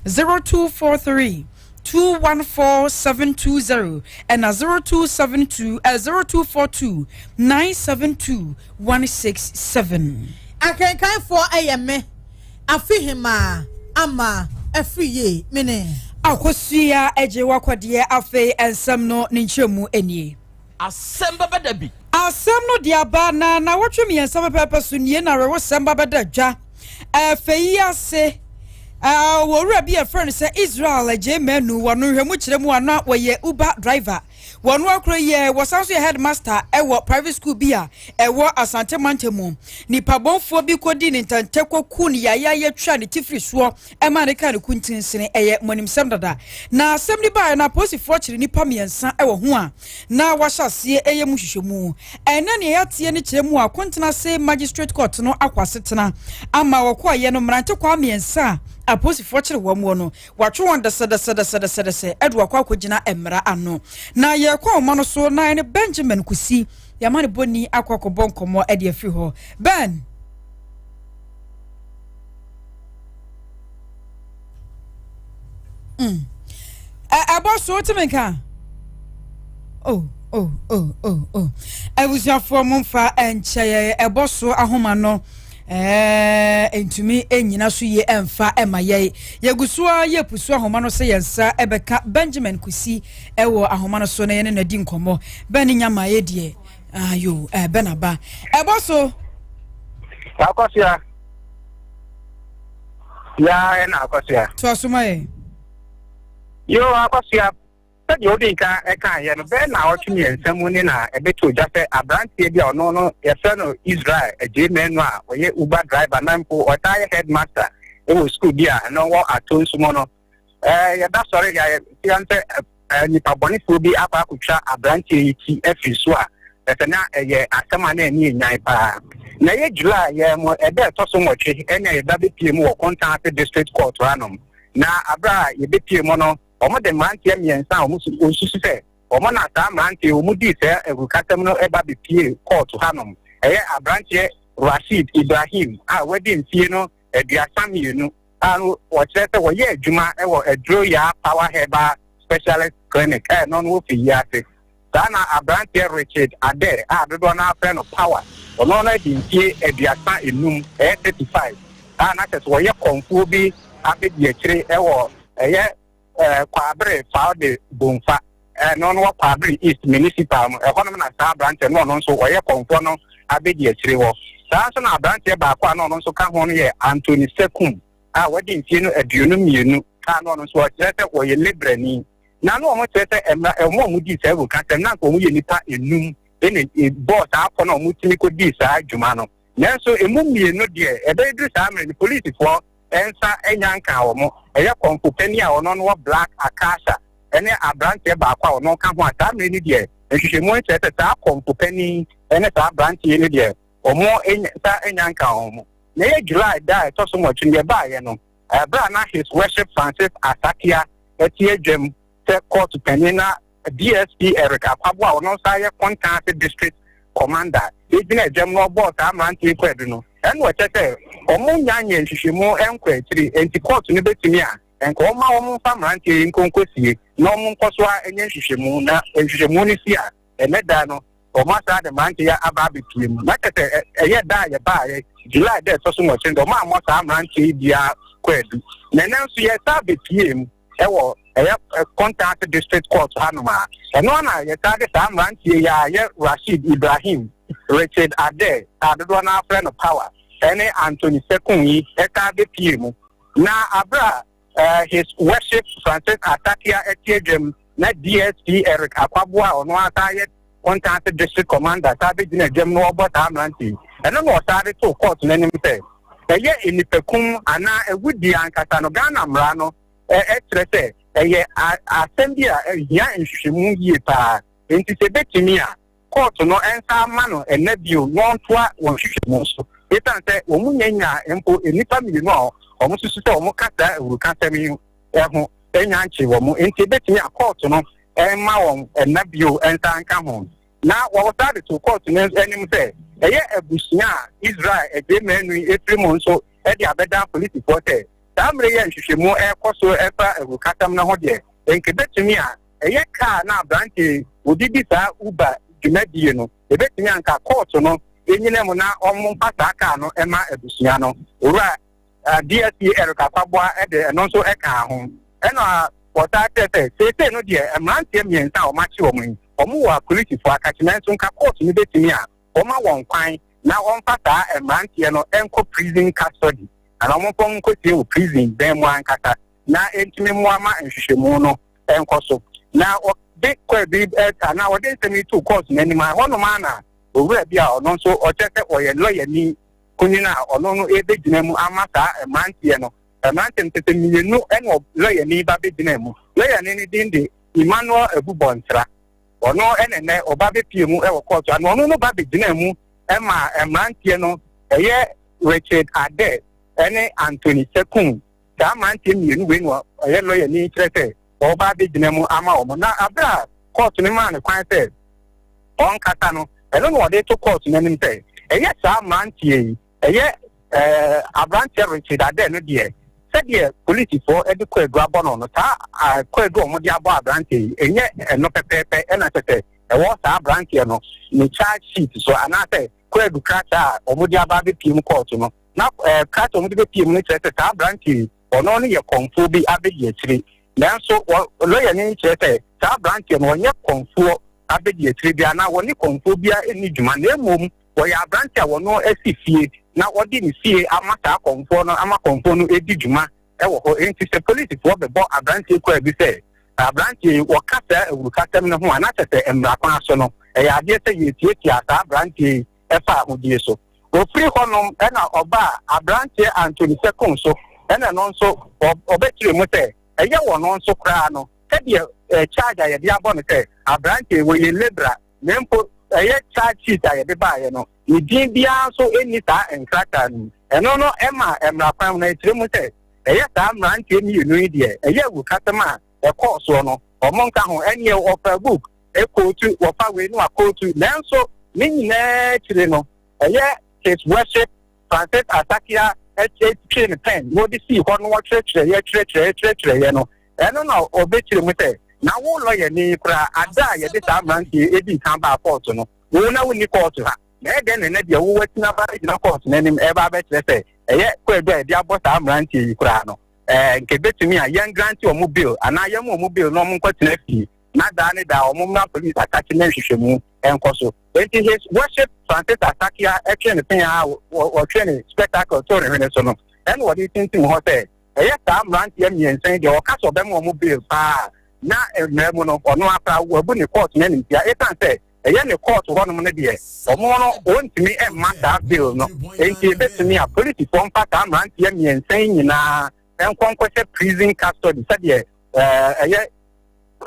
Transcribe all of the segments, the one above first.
0243 214720 and 0242 972 167. I can for ayame afihima ama afiye mene akosia eje wakwadie afe ensem no ninchemu enie Asem Beba Dabi asem no dia ba na wotwe ensem pepe so nie na rewo sem Beba Dadwa afeyi ase wowura bi a friend say Israel eje menu wono hwemu kiremu ana woye Uber driver wono akro ye wasanso headmaster ewo private school bia ewo Asante Mantemu nipa bonfo bi kodi ni ntante koku ni ya twa ni tifri so ema ne kan kuntinsene eye monimsem dada na asem ni ba na posifo kire nipa miensa ewo ho a na wahyasie eye muhwehwemu ena ne yatie ne kiremu a kontena se magistrate court no akwasetena ama wokọ ye no mrante kwa miensa aposi fochire wamu no watwe won dasa edu akwa akogina emra ano na ye kwa omano so na ne Benjamin Kusi yamane boni akwa bonkomo ede afi ho Ben aboso timenka oh abusafo momfa enche eboso ahoma no entumi enyina so ye emfa emaye yegusua ye pusu ahoma no se yensa ebeka Benjamin Kusi ewo ahoma no so na ye na di nkomo ben nyama ye die ayo benaba eboso akosia ya na akosia to asumaye yo akosia yo dinka eka ye no be na otumi ensam ni na ebeto jafe abrantie bia ono no ye fe no Israel eje menu a oye Uber driver na mpo otaye headmaster e wo school bia no wo atonsumo no ye da sorry ya tiante ni paboni fu bi apa akutwa abrantie ti efi so a etena ye asema na ni nyan pa na ye July ye mo ebe to so mochi enya ye da be pie mu wo contact district court ranom na abra ye be pie mo no omo de mantie miensa omo osusu se omo na ta mantie omo di se egukatem no eba be pie court hanom eye abrantie Rashid Ibrahim a wedding fie no eduasam yenu anu wo chere se wo ye adwuma ewo edro ya power herbal specialist clinic no no fi ya se dana abrantie Richard Ade a dodo na afre no power ono na di fie eduasam enum 35 na se wo ye konfu bi abedi akire ewo eye kwabre faade bonfa no no kwabre east municipal economy na sa branch no no so oye konfo no abedi akire wo sa so na branch ba kwa no no so ka ho no ye Anthony Sekum a wadi ntie no aduonu mienu ka no no so o kire se oye librani na no mo kire se emra emo mu di se go ka se na ko mu ye nipa enum ene boss afọ na mu timi ko di sa adwuma no na so emu mienu de ebe du sa amre ni police for ensa enyanka omo eye kompani a ono no black akasha ene abrante ba kwa ono ka ho ata me ni de ehwehwemu ete ta kompani ene ta abrante ni de omo enyanka omo na ye July da to so much ni ba ye no bra na his worship Francis Asakia etie dwem te court penina DSP Eric Akwabo a ono sa ye contact district commander ejina dwem no boss abrante kwedu no ene wo chete omo nyanye nhwehwemu enkwa akiri enti court ni betimi a enko oma omo famrantie nkonkosie na omo nkoso a enye nhwehwemu na nhwehwemu ni si a emeda no omo sa de mantie ya aba betiem na kete eye da ye ba ye July de so so mo chendo ma mo sa amrantie bia kwadu na nanso ye sa betiem ewo eye contact district court hanoma eno na ye ta de sa amrantie ya ye Rashid Ibrahim Richard Ade adodo na friend of power ene Anthony Sekum yi eka de PM na abra his worship Francis Atakia etiem na DSP Eric Akwabo a ono ata ye contact district commander ta be gina gem no obot amranti ene no otare to court na nim pe eye enipekum ana ewudi ankata no Ghana mra no etrese eye assembly a hia nhwehwemu yi pa enti se betimi a court no ensa ma no enabio no ntoa won hwehwemu so etan se omu nyanya empo enipa mi no omu susu se omu kasa uru kasa mi eho enya nche omu enti betimi a court no emma won enabio ensa nka ho na wo start to court no enim se eye abusia Israel ede menu efrimo nso e dia beda police force Samre and Shimo air coso ever Katam na hodie. And Quebetimia, a ye car now brandy would be Uber Gimediano, a Betianka Cortono, Inamona or Mompatacano, Emma Ebusiano, Ura DSP Erica Pabua and also Eka home. And what I said, say no dear, a man came in town, maximum, or more police for attachments on Capot in Betimia, or my one kind, now on Pata and Mantiano Enco prison custody. And I'm going to prison, then one kata. Now, intimate Mama and Shimono and Coso. Now, big big and nowadays, me two courts, many my one manner, or be out, non so or check or a lawyer ni Kunina or no a big name Amata and Mantiano. A mountain to me no and lawyer ni baby name. Lawyer any dindi, Emmanuel Ebubonsra. Or no and or baby Pimu or court, and no baby name, Emma and Mantiano, a year Richard are dead. Any Anthony Second, Saman Tim win a lawyer need treated, or baby Dinamo Ama, now Abra, court to the man, quite said. On Catano, I don't know what they took court in any day. A yes, Saman T. A yet a branch Richard are dead, no dear. Said ye, police for educate Grabon on the tar, I quite go on the branch, and yet not a paper, and I said, a water branch, no charge sheet, so another, quite do catch or Mudia Baby Pim court, now, cat on the PM at the branch, or only a confu be abbey tree. Now, so, lawyer nature, tab branch and one year confu abbey tree, they are now only confu be in Nijman, mum, or your branch, I will know SCC. Now, what didn't see a matter conform, I'm a conform, a digima, or into the police for the board a branch, could be said. A branch, or Cata, will cut them no one at the Embraconasono, a idea you take a branch, a would be so. Go free honum and a branch and 22nd so and also obetry mote a year one also crano. Said you a charge I had abonate a branch where you libra, then put a year charge sheet I had buy, you didn't be also any time and cracker. And no Emma and la family trimote. A year time branch in you know dear, a year will cut a man, a course or monka any of a book, a quote to or far we know a quote to then so many naturally a year. His worship, Francis Atakia, H.H. Pen, what you see, one church, and I don't know, obey with it. Now, all lawyer need I die at this time, Eddie Tamba Fortuno. We know when you call to her. Then, and you're waiting about it, no course, name him ever better say, a yet, quite bad, the abort I'm ranty, Crano. And give it to me a young grant to mobile, and I am a mobile, no more question. Not done it, our moment police attaching nation and Coso. It is his worship, Francis Atakia, action, or training spectacle, and what do you think in hotel? A yes, I'm ranting and saying your castle them mobile, now a memono or no after we're going to court many. It can say, a young court one money, or more won't me and master bill. No, it to me a political form, but I'm ranting and saying, and conquest prison custody, said,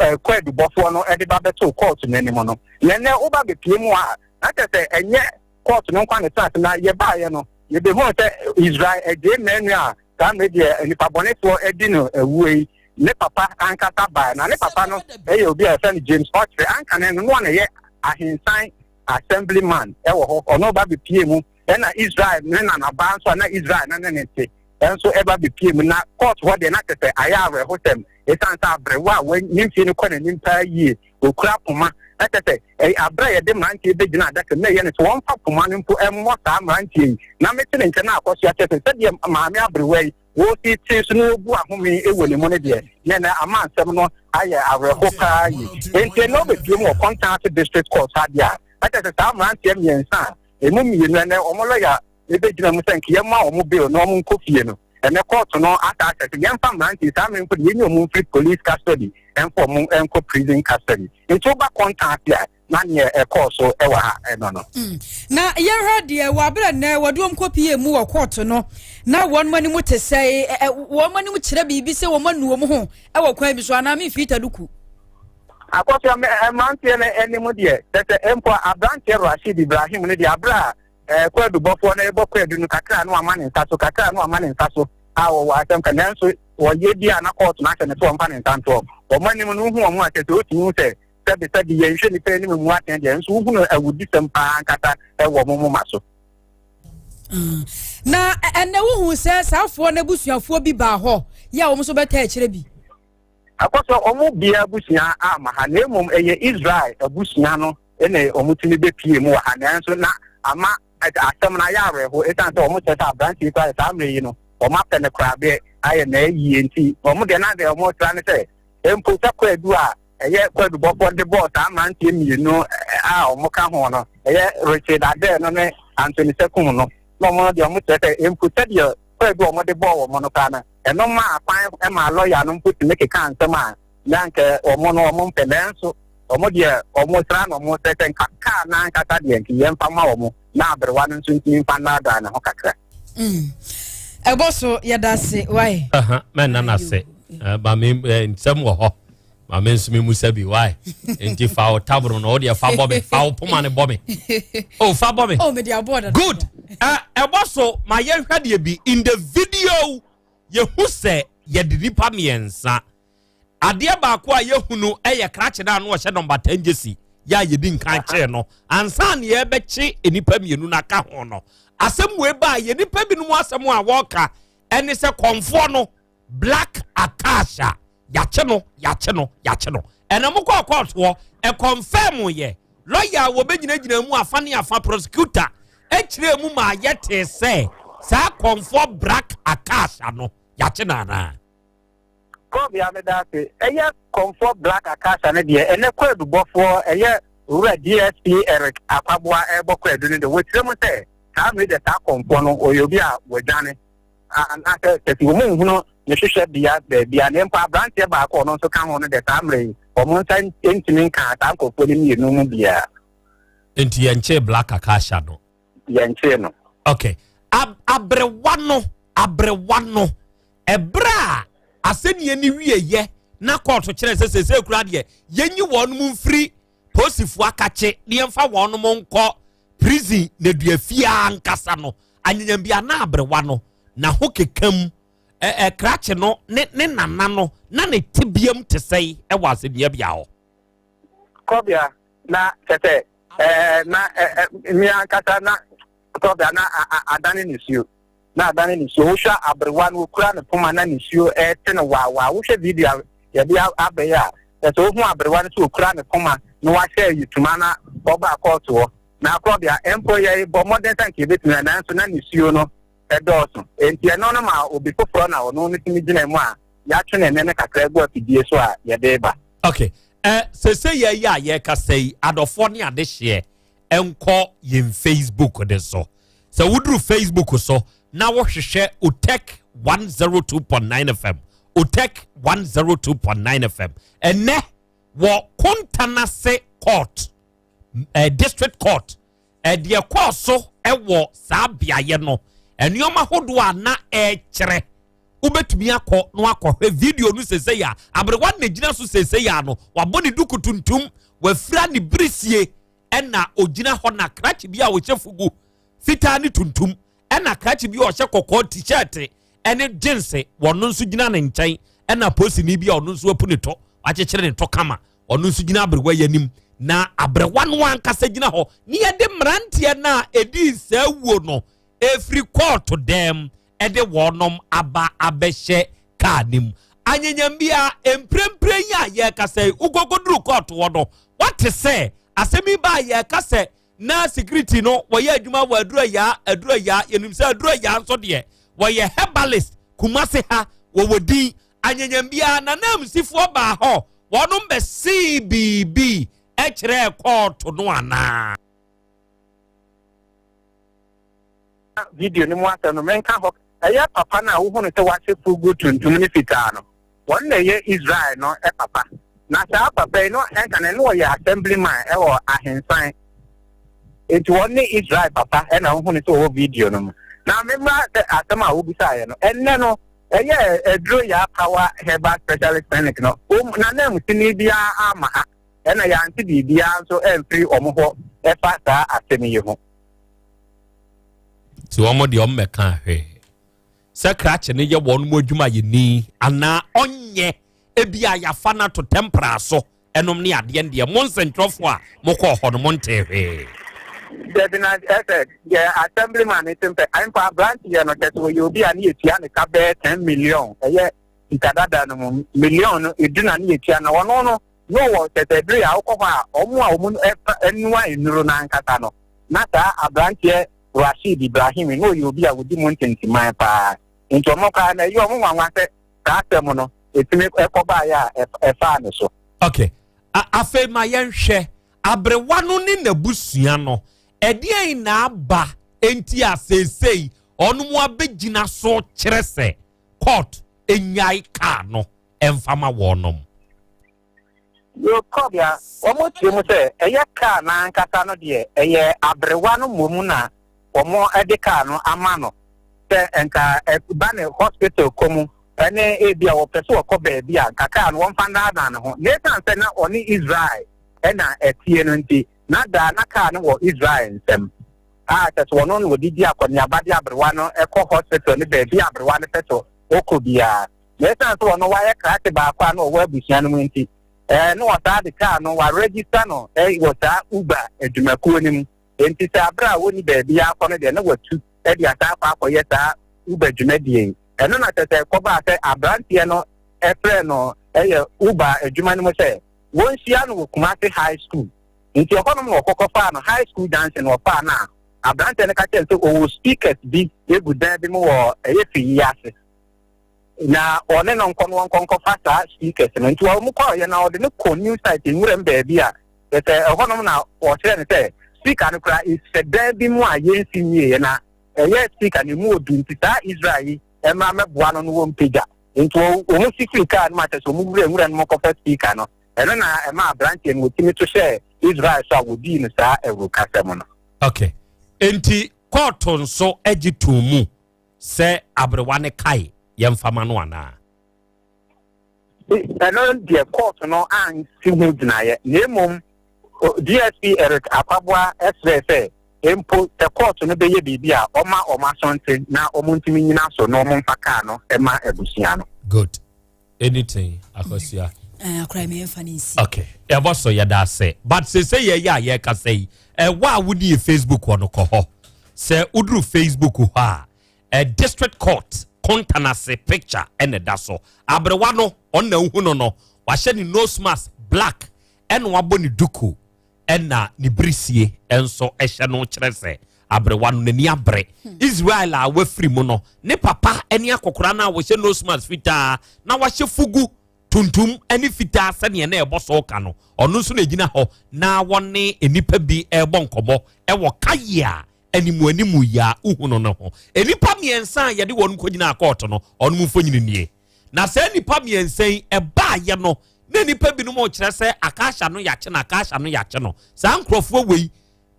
a quite the Buffalo and the Babato court in any mono. Then over the Pimoa, I say, and yet, court no kind of start now, you buy, you be home Israel, a day mania, come with you, and if I bonnet for a dinner away, ne papa and Cataba, and ne papa no, they will be a friend James Hotchkiss, and one yet, I sign assemblyman, or nobody PM, and Israel, then an advance on Israel, and anything. And so ever be PM, not court what they not say, I have a hotel. It's answer brewa when you see no an entire year will crap ma. That I say, a bray a demand to be denied that may and it's one pop man for what I'm ranting. Now, Mr. Internal, because you said, Mammy Abbey, what it is no me, it will money there. Then a man, seven, I have a hookah. And they know the dream of contact district court had ya. That is a time ranting and son. A mummy, and then Omoloya, the big thank you, mobile, normal coffee. And the court no attack at the young family is having for the new police custody and for prison custody. In Toba contact, man, a course so ever, I don't know. Now, you heard the Wabra now, what don't copy a more quarter no. Now, one money would say, one money would be say, woman, woman, our crime is one, I mean, Fita Luku. I got a month any more dear. That's the Emperor Abraham Rashid Ibrahim, the Abra. Quite the Buffalo, Boque, do Kaka, no man in Sasso, Kaka, no man in Sasso, our Asem Cananso, or Yedia, and a court, national to one pan in Tanto, or money who wanted to say, said the usually pay him what and then so I would do some pan, Kata, a woman maso. na ene wo hu se saafo na busuafo bi ba ho ya wo so beta ekire bi akoso omo bia busua ama ha na emom eye Israel abusua no ene omutini be pie mu ha na nso na ama asem na ya reho etan so omo cheta branch kwa samre yi no omo apene Krobea aye na yi enti omo de na de omo tra ne se empo takwa edu a eye kwadu bofo de boss amantie mienu a omo ka ho no eye Richard Ade no ne Anthony Sekun no no de omo cheta empo tadia kwadu omo de boss omo no kana eno ma akwan e ma lawyer no put make kan nsema na nke omo no omo mpelenso omo de omo tra no omo cheta nka na nkata de nke yemfa ma omo na aberwa no nsunti mfa na da na ho kakra eboso yadase why men na se ba me nsem wo ho ma me nsumi musa bi why enti fa o tabro no de fa bobe fa o poma ne bobe oh fa bobe oh me dia board good eboso ma ye hwade bi in the video ye hu se ye de nipa miensa ade ba ko a ye hunu ye krache na no hye number 10 jesi ya ye din kan che no ansa ne ye be che enipa mienu na ka ho no asem we ba ye nipa bi no asem a woka ene se konfo no black akasha yache no ene mo kwa court wo e confirm ye lawyer wo be gina mu afa ne afa prosecutor e kire mu ma yete se sa konfo black akasha no yache na Krobea me da se eye comfort black akasha ne de ene kwadu bofo eye ura DSP Eric Akwabua ebo kwadu ne de wetrem se ka me de ta kompo no oyobi a wodwane na se wo mu hu ne hwehwe bia ne mpa branch ba ko no so ka ho no de ta mre o mo san entimi ka ta kompo ni mienu mu bia enti yenche black akasha no yenche no okay abrewano ebra asenie ni wieye na court kire sese kura de yenyi wonu mu mfiri posifu akache ne yemfa wonu mu nko prison na duafia ankasa no anyanyam bia na abrewa no na ho kekam krache no ne nana no na ne tibiam tesei e wa asenia bia ho Krobea na tete na mi ankasa na Krobea na adane nisuo na adane nisuo wo hwa abrewa no kura ne poma na nisuo tene wa wo hwe video ya bia abeya tete wo hu abrewa no so kura ne poma no wa share yutuma na oba court wo na Krobea employer bo modern tank betuna na nso na nisuo no edoso enti eno no ma obi foforo na ono no timi gina mu a ya twene ne kakra ego afidie so a ye deba okay sese ye ya ye ka sei adofo ne ade hye enko yin Facebook de so wudru Facebook so na wo hwehwe Utek 102.9 FM Utek 102.9 FM ene wo Kontanase court district court de court so wo sa biaye no enioma hodo ana kire ubetumi akọ no akọhwe video no sese ya abrewa na gina so sese ya no waboni duku tuntum wafira ni brisie ena ogina ho na krachi bia wo chefugu fita ni tuntum ena krachi bia wo hye kokọ t-shirt ene jeans wono nso gina na nkyɛn ena posi ni bia ono nso apu ne to akyekyere ne to kama ono nso gina abrewa yanim na abrewa no ankasa gina ho ni yede mrantie na edi sawuo no every court to them ede wonom aba abehye kanim anyanyam bia emprempren ya ye kase ugogodru court wo no what say asemi ba ye kase na security no wo ye adwuma wo adura ya yenim se adura ya nso de wo ye herbalist kumase ha wo wodi anyanyam bia na nam sifo ba ho wonom be CBB ekire court no ana video ni mu asa no menka ho aya papa na wo hono se wa se fugu tuntum ni fita no won na ye Israel no papa na sa papa no enka na no ye assemblyman wo ahensan enti won ni Israel papa na wo hono se wo video no na memra atama wo bisa ye no enne no eye edro ya power herbal specialist clinic no na na mutini bia ama ha ena ya anti bibia so emfiri omoho efa sa asemi ye ho ti omo de ommeka hwe sakrache ne ye won mo adwuma ye ni ana onye ebia ya fa na to tempera so enom ne ade nde mo nsentrofo a mo kɔ hɔ no mo ntehwe Debina assemblyman is simple. I'm for branch here, no, that you'll be an Etian, 10 million. Itadada million, it didn't need Tiana, no, that a degree alcohol, or more, anyone in Runan Catano. Nata, a branch here, Rashid Ibrahim, no, you'll be a woody mountain to my pa. Into Moka, and your woman wanted Casamono, it's make a cobaya, a fan so. Okay. I feel my young share. Abrewano ni nebusiano. Edia ina ba enti asesei onu mu abegina so kyerese court enyai ka no emfama wonom. Yo Krobea, omo timu se eye ka na nkata no de eye abrewano momu na omo edika no amano se enka bane hospital komu ene ebia wo pese wo Krobea bia kaka no wonfanda na ho netan se na oni Israel ena etie no nti na da na ka no wo Israel nsem tese wono no didi akonya bade abrewano ekọ hospital ni be bia abrewano peto okobia netan se wono wa ye krate ba kwa no wo abusia no nti no wata de car no wa register no wata Uber edumakuo nim enti sa abra woni be bia akono de na watu e dia ta akọ yeta Uber edumedie eno na tete ko ba se abrantie no efre no Uber eduma no se won sia no Kumasi high school nti okono no okokofa no high school dance no fa na abrantie ne ka tell o speakers bi egudan bi mo wo eyefi yase na one no nkonko fasta speakers no nti wo mukọ ye na ode ne ko new site nwure mbaabi a tete okono na o kire ne se speaker no kra is sedan bi mu a ye nsinye na eye speaker ne mu odu nti ta Israel ma meboa no wo mpega nti wo mu speaker no ma tese wo mu nwure no ko fa speaker no eno na ma branch en wotimi to share Israel so wodi no sa ewu kasem no. Okay. Enti court nso agitumu se abrewane kai yemfama no ana. Eno de court no an si hu dinaye nemom DSP Eric Apabwa SSA empo the court no beye bibia oma sonte na omuntimi nyina so no omfaka no ema ebusia no. Good. Anything akosia. Akra me emfanisi. Okay. E boso ye da say. But say ye ka say wa wudi Facebook wono ko ho. Say udru Facebook ho a district court contanase picture ene da so. Abrewano on na hu no wa hye ni nose mask black ene wabɔ ni duku ena ni brisie enso ehye no kyerese abrewano nani abre Israel a wafri mu no ne papa ene akokora na wo hye nose mask fita na wa hye fugu tuntum ene fita sane na ebo so ka no ono nso na gina ho na wone enipa bi ebo nkobo ewo kaya animu ya uhu no ho enipa miensa ye de wonu kogina court no ono mu fonyini nie na se enipa miensa eba ye no na enipa bi no mo kire se akasha no yache na akasha no yache no sa nkrofo wei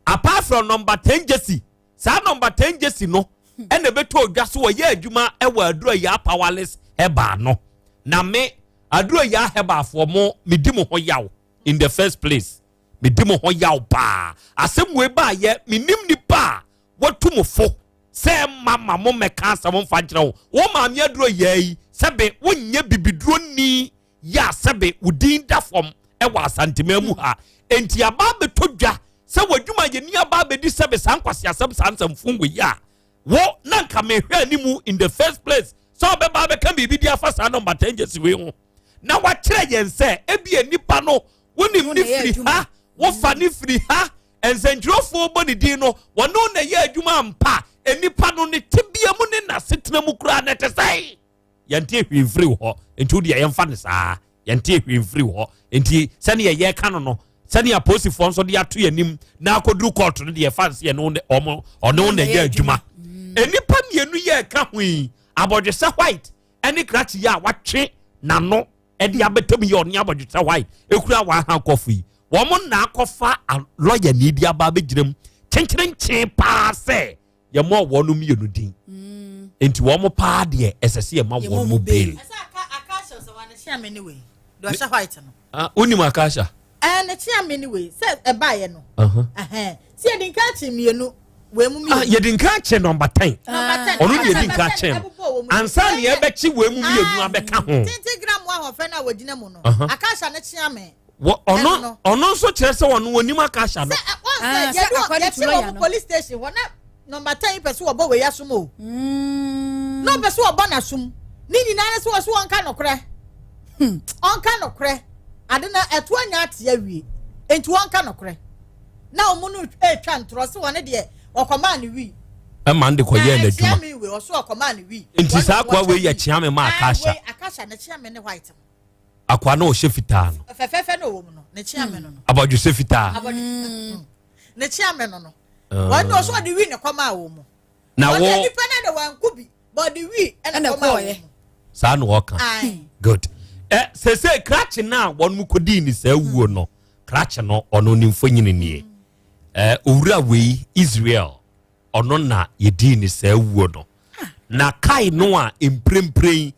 apart from number 10 jesi sa number 10 jesi no ene beto odwaso wo ye adwuma ewo aduro ya powerless eba no na me aduro ya heba afo mo medimo ho yaw in the first place medimo ho yaw pa asemwe ba ye minim ni pa watumufo se mama mo meka asam mfa kyerɛ wo maame aduro yayi sebe wonye bibiduro ni ya sebe udin da fom ewa asantema mu ha enti aba betodwa se wadwuma ye ni aba bedi sebe sankwase asam sansam fungu ya wo nanka mehwe animu in the first place so beba be kan bibi dia fa sa number 10 jesi we ho na wa kyerɛ yen se ebi enipa no wonim ni firi ha wo fa ni firi ha enzenjrofo boni din no wono na ye adwuma mpa enipa no ne tibia mu ne na setena mu kura na te sai yante hwimfiri ho enti odi yemfa ne saa yante hwimfiri ho enti sane ye ka no sane aposifo nso de ato yanim na akoduru court no de fancy no ono na ye adwuma enipa mienu ye ka hwi abodwese white eni krachi ya watwe na no e de abetom ye oni abodwese white ekura wa ha kofi womo na akofa lawyer ni dia ba begiram chenkyerenche pa se ye mo wonu mienu din enti womo pa de esese ye ma wonu bail akasha so wana chia me anyway do asha white no uni makasha na chia me anyway say e ba ye no si e din ka chi mienu we mu mienu ye din ka chi number 10 onu ye din ka chi ansa ne e be chi we mu mienu abeka ho 20 gram wa ho fe na wadina mu no akasha na chia me ono nso kyerɛ sɛ wono wonim akasha no police station one number 10 person obo we yasum o no person obo na sum ni nyina so anka nokre anka nokre ade na eto anya ate awie enti anka nokre na omunu etwa ntro se wona de okoma ne wi man de koye na djuma mi we oso okoma ne wi enti sa kwa we ya chia me ma akasha na chia me ne white akwa na o shefita no fefefe no wo mu no ne chia me no abaju shefita ne chia me no wọ́n tó sọ di wi ne kọ́má wò mu. na wo wọ́n nípa náà de wọ́n kú bi but di wi ẹna kọ́má wò mu. saa na wọ́n kan good sese krakye na wọ́n mu kodi ni sẹ́ wuo no krakye no ọ̀nà ni nfo nyini nie owura wei Israel ọ̀nà na yedi ni sẹ́ wuo no na kai no a mprempren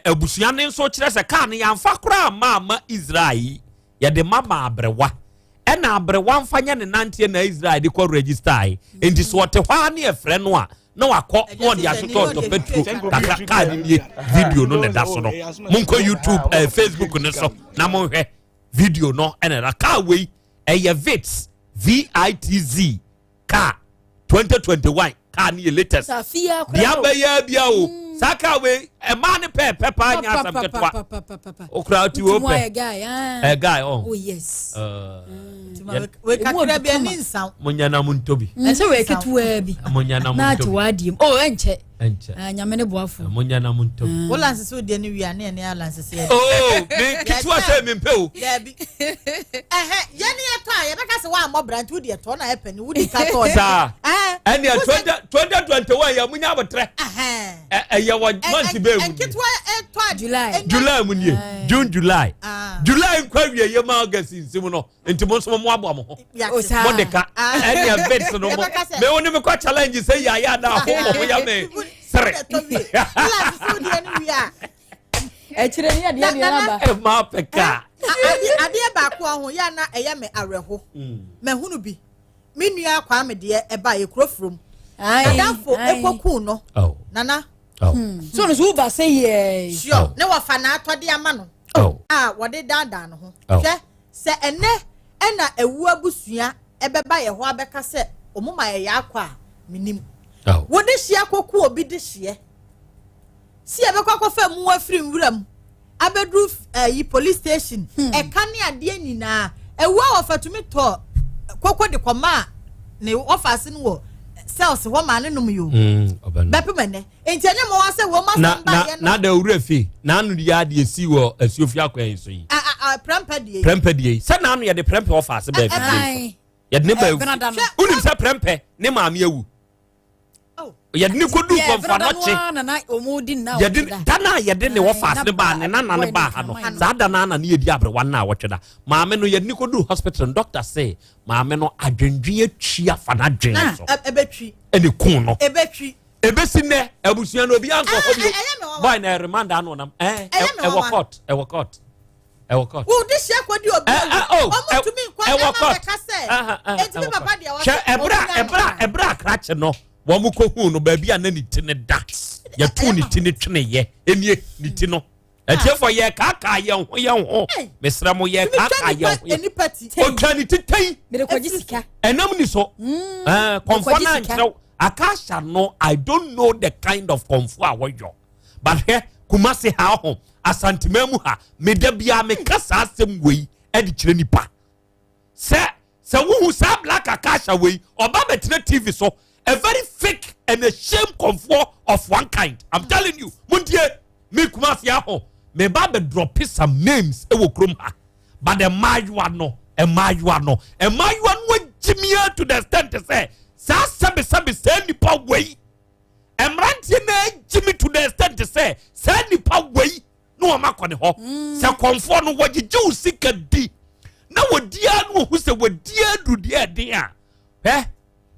abusua ne nso kyerɛ sɛ kaa no yɛmfa koraa ma Israel yɛde ma abrewa ɛna abrewa mfanya ne nante na Israel de kɔ register ai enti so wɔte hɔ ne ɛfrɛ no a na wakɔ na ɔde asotɔ petro kakra kaa ne nie video no ne da so no monkɔ YouTube Facebook ne so na monhwɛ video no ɛna na kaa wei ɛyɛ VITZ kaa 2021 kaa ne yɛ latest dia bɛyɛ bia o saka we e man pe pa nya asam ketwa okra ti wo pe guy oh yes we kakra bia ni nsan munya na muntobi ense we ketwa bi munya na muntobi na ti wadiem enche nyame ne boafo munya na muntobi wo lanse so de ni wi ane ne alanse se me ketwa se me mpe o ya bi ye ni eto a ye beka se wa mo brant wo de to na e pani wo di ka to sa ene 2021 ya munya botre ya wa month be July mu nie June July kwa wie ye ma August nsim no enti mo so mo abo mo ho mo de ka ene a bit no mo me woni me kwa challenge say ya na ho mo ya me sere chire ni ade na ba ma peka ade ba ko ho ya na eye me aweho me hunu bi me nua kwa me de e ba ye krofrom adafo ekoku no nana so no ba say yes sure ne wa fa na atode ama no wode dada no ho hwe se ene na ewu abusua ebeba ye ho abeka se omuma ye yakwa minim wode hia koku obi de hie si ebekwa kofa mu afiri nwuram abedu yi police station e kane ade nyina ewu afatumi to koko de koma ne office no wo cells wo ma ne num yo bepemene enti ene mo wase wo ma samba ye na da wura fi na anu ya de si wo asuofi akwan so yi prempedie se na anu ye de prempe office ba fi ye de ne ba unim se prempe ne ma me awu ye de ne kodu konfa no che ye de dana ye de ne office ne ba ne nana ne ba ha no za dana na ne ye di abrewa na wotweda ma me no ye de ne kodu hospital doctor say ma me no adwendwe atwia fa na dwen so ebetwi ene kun no ebetwi ebesi ne abusua no obi anko ho bi boy na remand anu nam e wo court wo de hia kwadi obi omutumi kwa na ka say enti papa dia wa ebra krache no wo mu ko hu no ba bia na ni ti ne da ya tu ni ti ne twene ye enie ni ti no etiefo ye kaka ye ho mesra mo ye kaka ye ho o twani titai me de kwaji sika enam ni so konfona nchrew akasha no I don't know the kind of konfo a woyo but here kumase ha ho asantemam ha me da bia me kasa asem wei e di kire nipa se wo sa black akasha wei oba betre TV so a very fake and a shame comfort of one kind. I'm telling you, Muntie, me kumasi aho, me ba be drop some names e wo krom ha. But the majuano, Jimmy to the extent to say, sa sabi say nipa way. Emrantie na Jimmy to the extent to say, nipa way. No amako ne ho. Se comfort no waji ju sika di. Na wodia no hu se wodia du dia.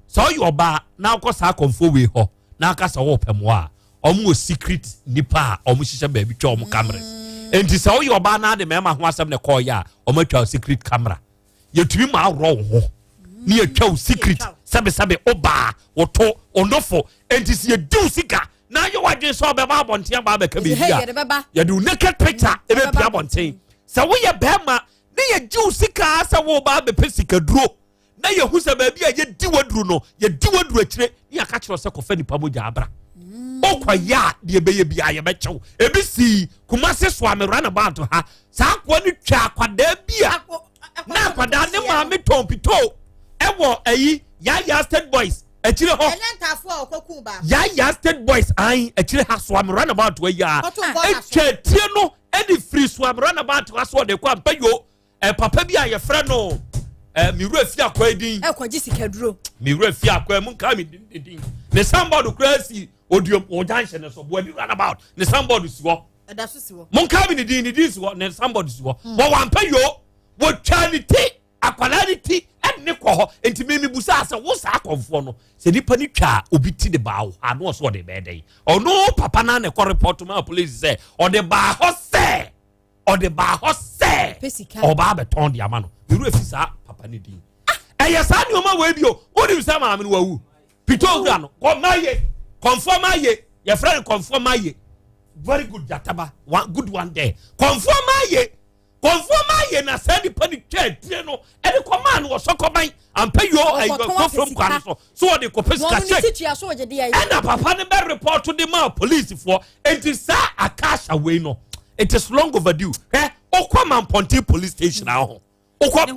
So you ba na ko sa konfo we ho na aka sa wo pemo a omo secret nipa omo hihye ba bi twa omo cameras enti so you ba na de mema ho asem ne call ya omo twa secret camera yetumi ma ro ho ni yetwa secret sabe oba woto onofo enti si yedu sika na you wadwe so be ba bonten ba be ka be bia ye do naked picture e be bia bonten so we ye be ma ni ye ju sika sa wo ba be pesika duro na ye hu se ba bia ye di waduru no ye di waduru akire ni aka kire se kofa nipa mogya abra okwa ya de be ye bia ye be chew ebi si kumase so amera na ba to ha sa akwa ni twa akwada bia na akwada ne ma me tompito ewo ayi ya state boys akire ho elentafo okoku ba ya state boys ai akire ha so amera na ba to ya echetie no edi free so amera na ba to so de kwa mpayo papa bia ye frɛ no miru afia akwa din ekwaji sikaduro miru afia akwa mun ka mi din ne somebody crazy odium ojanhye ne so bo adi run about ne somebody si wo edaso si wo mun ka mi din si wo ne somebody si wo wo wampa yo wo charity aquality ne ko ho enti me busa ase wo sa akonfo no se nipa ni twa obi ti de ba wo ano so de be dey ono papa na ne ko report ma police say o de ba ho se oba be ton de ama no miru afisa papa ni din sa ni o ma we bio wo ni sa ma me no wawu pito gra no ko maye conform aye your friend conform aye very good jataba one good one there conform aye na say the pani church no e the command was so combine and pay you go from kwan so the kopesika check and papa ne be report to the man police for it is a cash away no it is long overdue okwa Ponty police station aho okwa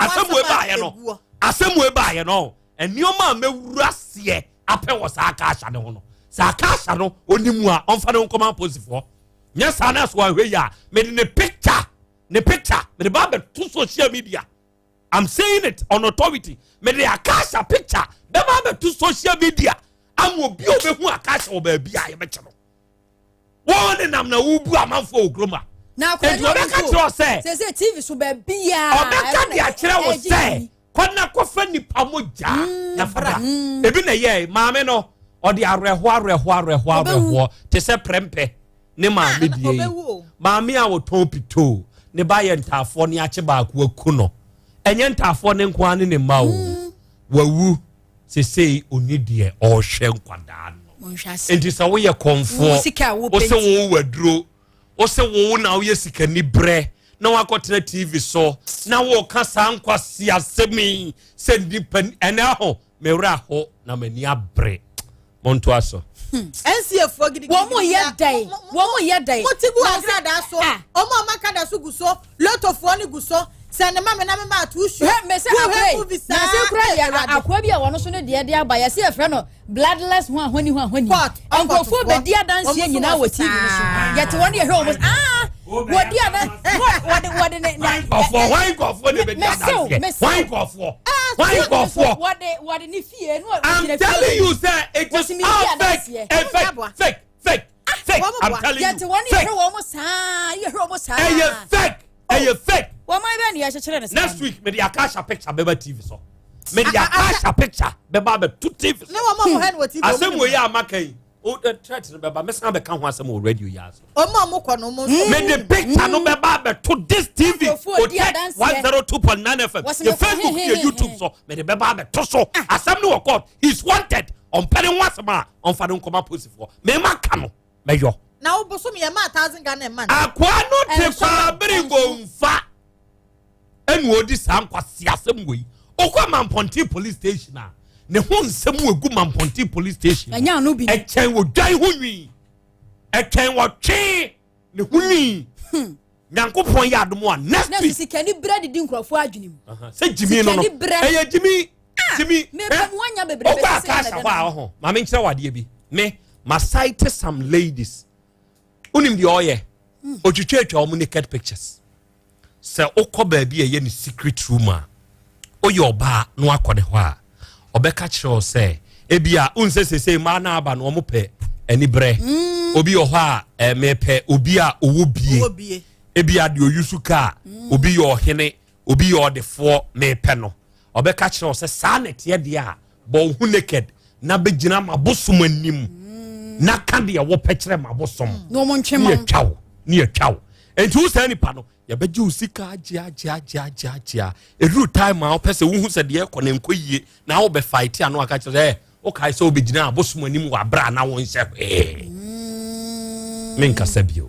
asem we ba ye no enioma mewura se ape wo sa cash ne ho no sa cash no onimu a onfa ne nkoma police for nya sa na so ahwe ya me the picture me the ba to social media I'm saying it on authority me the akasha picture be ba to social media am obi obehu akasha o ba bia ye be chero won nam na wubu amanfo ogroma na ko say TV so ba bia obeka dia kire wo say kona kofa nipa moja na fada ebi na ye maame no o de areho te se prempe ne maame die maame a wo ton pito ne ba ye ntafo ne ache ba ko aku no enye ntafo ne nko ane ne ma wo wawu sesei onidie o hwe nkwada no enti se wo ye konfo wo se wo waduro wo se wo na wo ye sika ni bre na wakotena TV so na wo kasa nkwasi asemi se dipen ena ho mewra ho na mani abre monto aso NCF gidi wo mo ye dai motibu agrada so omo amaka da so guso lot of one guso se ne mama na me ma to shu me se akwe na se kura ya akwa bia wono so ne de aba ya se efre no bloodless ho ahoni enkofo be dia dance nyina wo TV no so yet won ye hwe what dia na what ne why go for the be dia dance why go for what ni fie no I'm telling you sir it is all fake I'm telling you yet won ye hwe sa fake what my ben ya chere next week me the akasha picture beba TV so me the akasha picture beba be two TV no mama hen what TV asem we ya makai o the threat beba me san be kan ho asem o radio ya so omo ko no mo me the picture no beba be to this TV 102.9 FM the Facebook the YouTube so me the beba be to so asem no court he's wanted on pardon wasama on fadon koma police for me maka no me yo na wo boso me ma 1000 Ghana man akwa no te kwa bringo mfa enu odi sa nkwasi asem we okwa Ponty police station a ne ho nsem wegu Ponty police station anya no bi echen wo dwan ho nwi echen wo twe ne ho nwi nyankopon ya adom a next week sikani bread di nkrofo adwenim se jimi no eye jimi me pam wanya bebre be se ka sha kwa ho ma me nkire wade bi me ma cite some ladies unim di oye otwetwa omo naked pictures se okoba bi ye ni secret room a oye oba no akode ho a obeka kire se ebia unsesese ma na aba no omo pe ani bre obi o ho a mepe obi a owo bie ebia de oyusuka obi yo hene obi yo defo mepe no obeka kire se sa nete de a bo hu naked na begina mabosom anim na ka de wo pekire mabosom no mo ntwema ni atwaw enti wo nipa no ya beji usika agia every time a opese wo hu se de ekọ na enkoyie na wo be fight ano aka kire o kai se obegina abosom anim wa bra na won hye menka sabio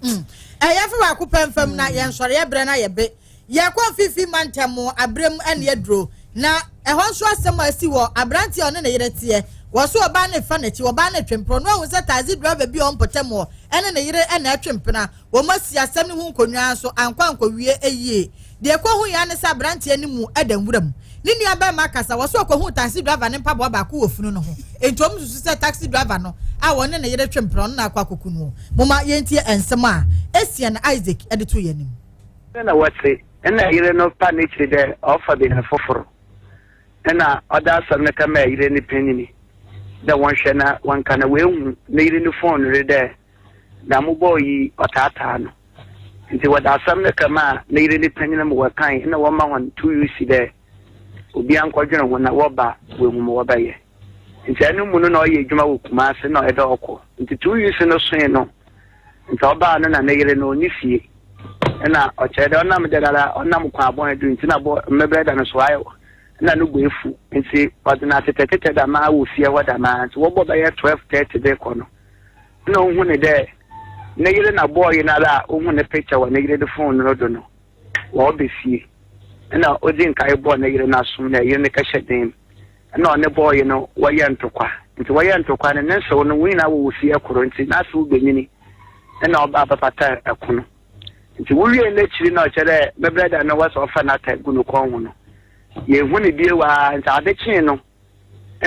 ya fi wa ko pemfam na ye nsore ye bre na ye be ye ko fifi mantemo abrem ane ye dro na ɛhɔ nso asɛm a asi wɔ abrante ɔne ne yere teɛ wɔso ɔbaa ne fa n'akyi ɔbaa ne twempro no ahu sɛ taxi driver bi ɔn pɔtɛm wɔ ɛne ne yere ɛna atwempena wɔn asi asɛm ne ho nkonnwa so ankwankɔwie eyie deɛ kɔhu ya ne sɛ abrante ne mu ɛda nwuram ne nua ba ma kasa wɔso ɔkɔhu taxi driver ne mpaboa baako wɔ funu no ho entom susu sɛ taxi driver no a wɔne ne yere twempro no na akɔ akɔku no moma yɛntie ensɛm a esia na Isaac ɛde to yɛ nim na wɔte ɛna yere no pa ne kyerɛ dɛ ɔfa bi ne foforo ɛna ɔda asɛm ne kama yere ne panini dɛ wɔnhwɛ na wɔnka na wɔahu ne yere ne phone re dɛ na mobɔ yi ɔtaataa no nti wɔda asɛm ne kama ne yere ne panini mu wɔkan ɛna wɔma wɔn 2 years dɛ obi ankɔdwene ho na wɔba wɔmu mu wɔbɛyɛ nti ɛno mu no na ɔyɛ adwuma wɔ Kumase na ɔyɛ dɛ ɔkɔ nti 2 years no soe no nti ɔbaa no na ne yere no ɔne fie ɛna ɔkyerɛ dɛ ɔnam dɛ dada ɔnam kwan abɔn adu nti na bɔ mmɛbrɛ da no so ayɛ na no go efu nti ɔde na tetetete da ma wɔ fie hɔ da ma nti wɔbɔ bɛyɛ 12:30 de kɔ no na ohun ne dɛ ne yere na boy na la ohun ne picture wɔ ne yere de phone no do no wɔ be fie na odi nkae bɔ ne yere na sum na yere ne ka hyɛ den na ɔne boy no wɔyɛ ntokwa nti wɔyɛ ntokwa ne nso no wina wɔ fie koro nti na so benyini na ɔba papata ɛkono nti wowie na chiri na ɔkyerɛ me brother no was ofa na ta gu no kon ho no ye hu ne bie wa nti ade kyen no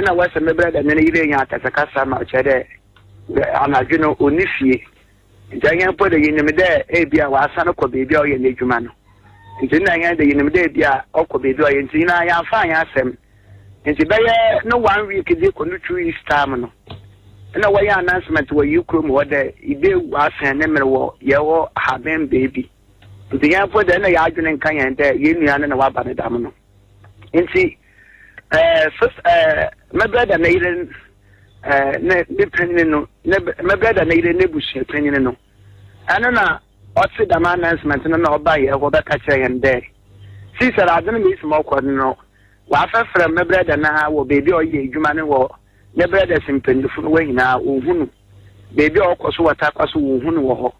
na wasa me brother ne yire nya atakasa ma ɔkyerɛ anadwe no oni fie nti anya po de yinim de e bia wa asa no kɔ beebi a ɔyɛ n'adwuma no nti na anya de yinim de bia ɔkɔ beebi a ɔyɛ nti na ya fa anya asɛm nti bɛyɛ no 1 week de kɔ no 2 weeks time no na wɔyɛ announcement wɔ Ukrom wɔ de ibe wasan ne mere wɔ yɛwɔ haben baby nti yɛn po de na yɛ adwene nka yɛn de yɛn nua no na waba ne dam no nti my brother na yire ne penny no my brother na yire ne busu penny no ana na ɔtse dam announcement no na ɔba yɛ wɔ bɛka kyerɛ yɛn de sisara adene mi sima ɔkɔ no wa afɛfrɛ my brother na wɔ baby ɔyɛ adwuma ne wɔ ne brother simpendifo no wahina ohunu baby ɔkɔ so wata kwa so ohunu wɔ hɔ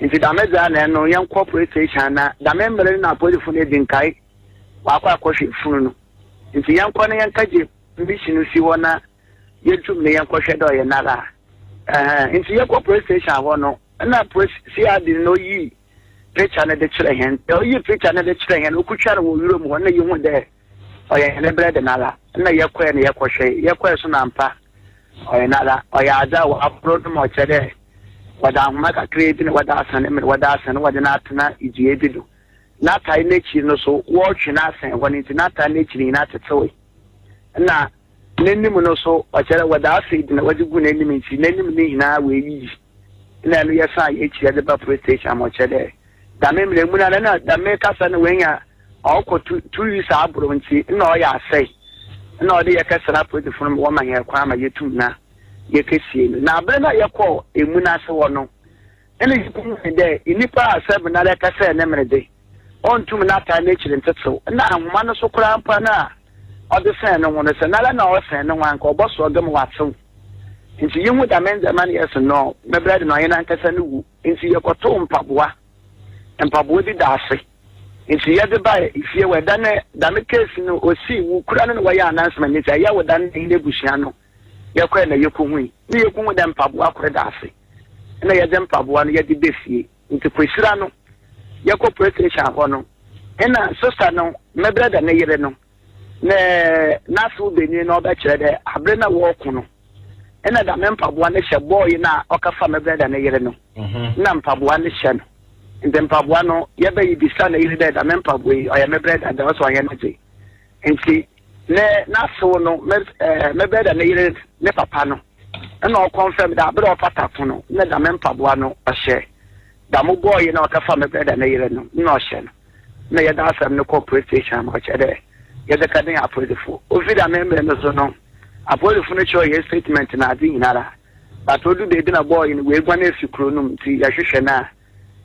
nti dameza na no yan corporate station na damembre na polifo ne dinkai wa akɔ akɔhwe funu no nti yan kɔ ne yan kaje mbishi no si hɔ na yetum ne yan kɔhwɛ dɔ yɛ nara nti yan corporate station hɔ no na si adi no yi picture ne de kyerɛ hen yi picture ne de kyerɛ hen okutwa no wɔ Europe hɔ na yehu dɛ ɔyɛ ne brother nara na yɛkɔ ne yɛkɔhwɛ so na mpa ɔyɛ nara ɔyɛ ada wɔ apro no mo kyerɛ wada ahoma kakra bi ne wada asane wada na atena idue bi do na tai n'ekyiri no so wɔtwe na asan hɔ ne nti na tai n'ekyiri na tetewe na n'anim no so ɔkyerɛ wada afei bi na wade gu n'anim nti n'anim ne nyinaa wɔ eyi na no yɛsa ekyiri de ba police station mo kyerɛ dame mle mu na dame kasa no wenya ɔkɔ 2 years aburo nti na ɔyɛ asɛe na ɔde yɛkasa na police funu wɔ ma yɛ kwa ma yɛtum na yɛkɛsie no na abɛ na yɛkɔ emu na ase wɔ no ɛna yɛkum dɛ nipa asɛm na yɛkasa ne mmerede ɔntum na ata na ekyiri ntetew na ahoma no so kora mpa na ɔde sɛn no ho no sɛ na na ɔsɛn no ho anka ɔbɔ so ɔgam watew nti yɛhu da mɛnzɛma no yɛso no mɛbrɛde no ɔyɛ na nkasa no wu nti yɛkɔto mpaboa bi da ase nti yɛde ba ifie wɔ da ne dame case no osi wu kura no wɔyɛ announcement nti ɛyɛ wɔ da ne busua no yɛkɔ na yɛkɔhui ne yɛkɔhu da mpaboa kora da ase na yɛde mpaboa no yɛde bɛfie nti kwesira no yɛkɔ police station hɔ no ɛna sister no mɛbrɛda ne yere no ne naso benyi na ɔbɛkyerɛ dɛ abre na wɔko no ɛna da mpaboa ne hyɛ boy na ɔkafa mɛbrɛda ne yere no na mpaboa ne hyɛ no nti mpaboa no yɛbɛyi bisa na yere dɛ da mpaboa yi ɔyɛ mɛbrɛda da ɔsɔ ɔyɛ no gye nti ne naso no mɛbrɛda ne yere ne papa no ɛna ɔkɔnfɛm da abre ɔpata ko no na da mpaboa no ɔhyɛ da mo boy na ɔkafa mɛbrɛda ne yere no na ɔhyɛ no na yɛda asɛm no kɔ police station ma ɔkyɛ dɛ yɛda ka den apolifo ofi da membre no so no apolifo no kyerɛ yɛ statement na ade nyinara but odu beebi na boy no weegua na efi kuro no nti yɛhwehwɛ na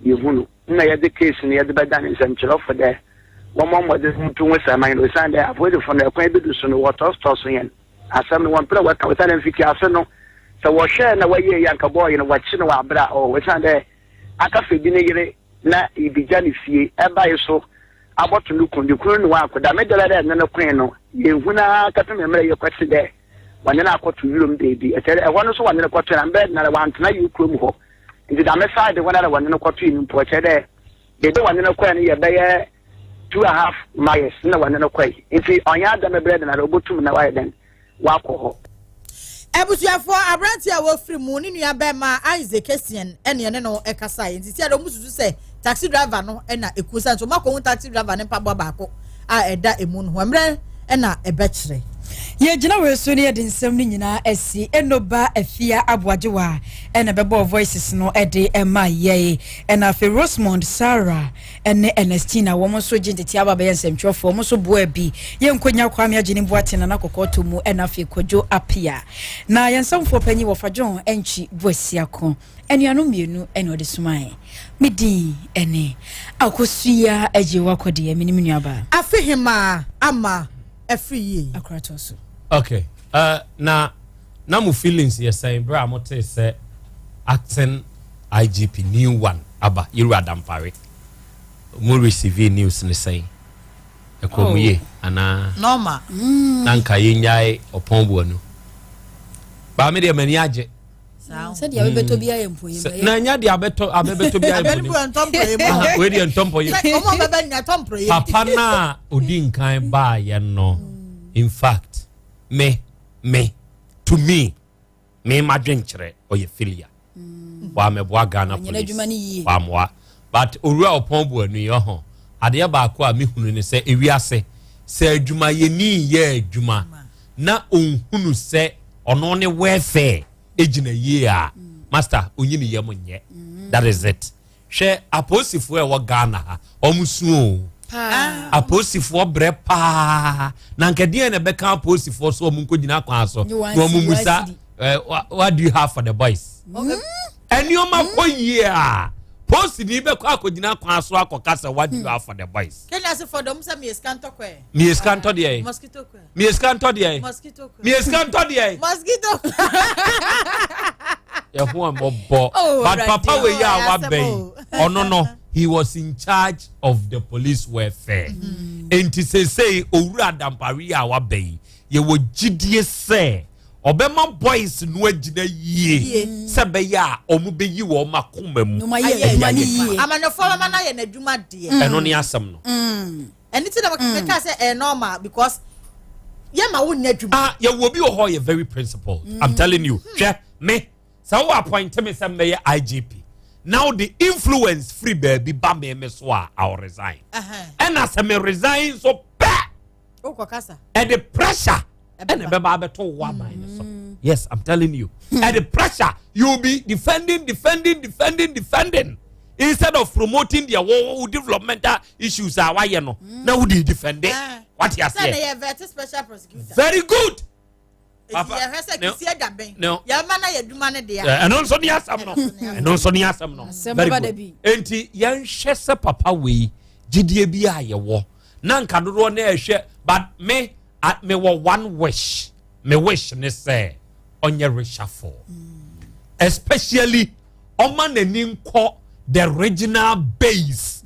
yehu no na yɛde case no yɛde bɛda ne nsɛm kyerɛfo dɛ wɔn mmɔde nto ho sɛman no san dɛ apolifo no ɛkwan bi do so no wɔtɔstɔ so yɛn asɛm no wɔn pere wɔka wɔsan na mfiti ase no sɛ wɔhwɛ na wɔyɛ yɛ anka boy no wɔkye no wɔ abera wɔsan dɛ akafa bi ne yere na ibigya ne fie ɛbae so aboto no kundi kunu no akɔ da medela dɛ ne kwen no huna kata me mra ye kwete de wane na akoto yurom baby e tere e wono so wane na kwato na mbe na wan tena yu krom ho ndi da me side wane na wane na kwato yin po chere de wane na kwa na ye be ye 2.5 miles na wane na kwa nti onya da me bread na robotum na wa den wa ko ho ebusuafo abranti a wo free mu ni nua be ma Isaac Essien ene ne no ekasa nti ti ado mususu se taxi driver no na ekusa so makọ taxi driver ne pabo baako a eda emu no amre na ebekire ye gina we so ne ye dinsem ni nyina asi enoba afia aboajewa ena bebo voices no ede ema ye ena fe Rosemond Sarah ene Ernestina wo mo so ginteti aba be nsɛmtwofo mo so boa bi ye nkonya kwame agini boate na nakokoto mu ena fe kojo apia na yensamfo panyi wo fajon enchi boasiako enuanu mienu ene ode sumae midi ene akosua ajewa kode emi ni menuaba afihima ama every akratoso okay na mu feelings yes say bra mo te say acting IGP new one aba yiru adampare mo receive news ni say ekomuye ana normal nanka yenyai oponbo no ba me de mani age said ya bebeto bia yempo yemba na nya de abebeto bia yempo we de ntompo ye omo baba nya tompo ye papa na odi nkan ba ye no in fact to me madwenkyere oye filia wa me boa Ghana police wa moa but owura oponbo anu ye ho ade ba ko a me hunu ne se ewiase se adwuma ye ni ye adwuma na onhunu se ono ne welfare ejina ye a master onyi ne yem nye that is it hwe aposifo e wo Ghana ha omusuo aposifo bre pa na nkede ne beka aposifo so omunkogina kwa so no mumusa what do you have for the boys enioma koyie a post ni be kwa akogina kwa so akokasa what do you have for the boys kenya se for them say me scanto kwe me scanto de mosquito kwe me scanto de mosquito kwe me scanto de mosquito ya hu ambo but papa we ya wa ben ono no he was in charge of the police welfare enti say owura dampari a wa ben ye wo gidie say obema boys no agina yie se be ya omu be yi wo makoma mu amane forma na ye na dwuma de eno ne asem no eni ti na makeka say normal because ye ma wo nya dwuma ye wo bi ho ye very principled I'm telling you me so who appoint me say me IGP now the influence free baby ba me so I'll resign and as me resign so bad and the pressure and the baba to one yes I'm telling you and the pressure you'll be defending instead of promoting their developmental issues why you know now who do you defend it what you say special prosecutor very good Papa, no. Yamana ya dumane de ya. And also ni asam no. And also ni asam no. Asem Beba Dabi. Enti yan hwese papa we gidie bi a ye wo. Na nka dodo na ehwe but me wo one wish. Me wish ne say onye reshuffle. Especially oman nani nko the regional base.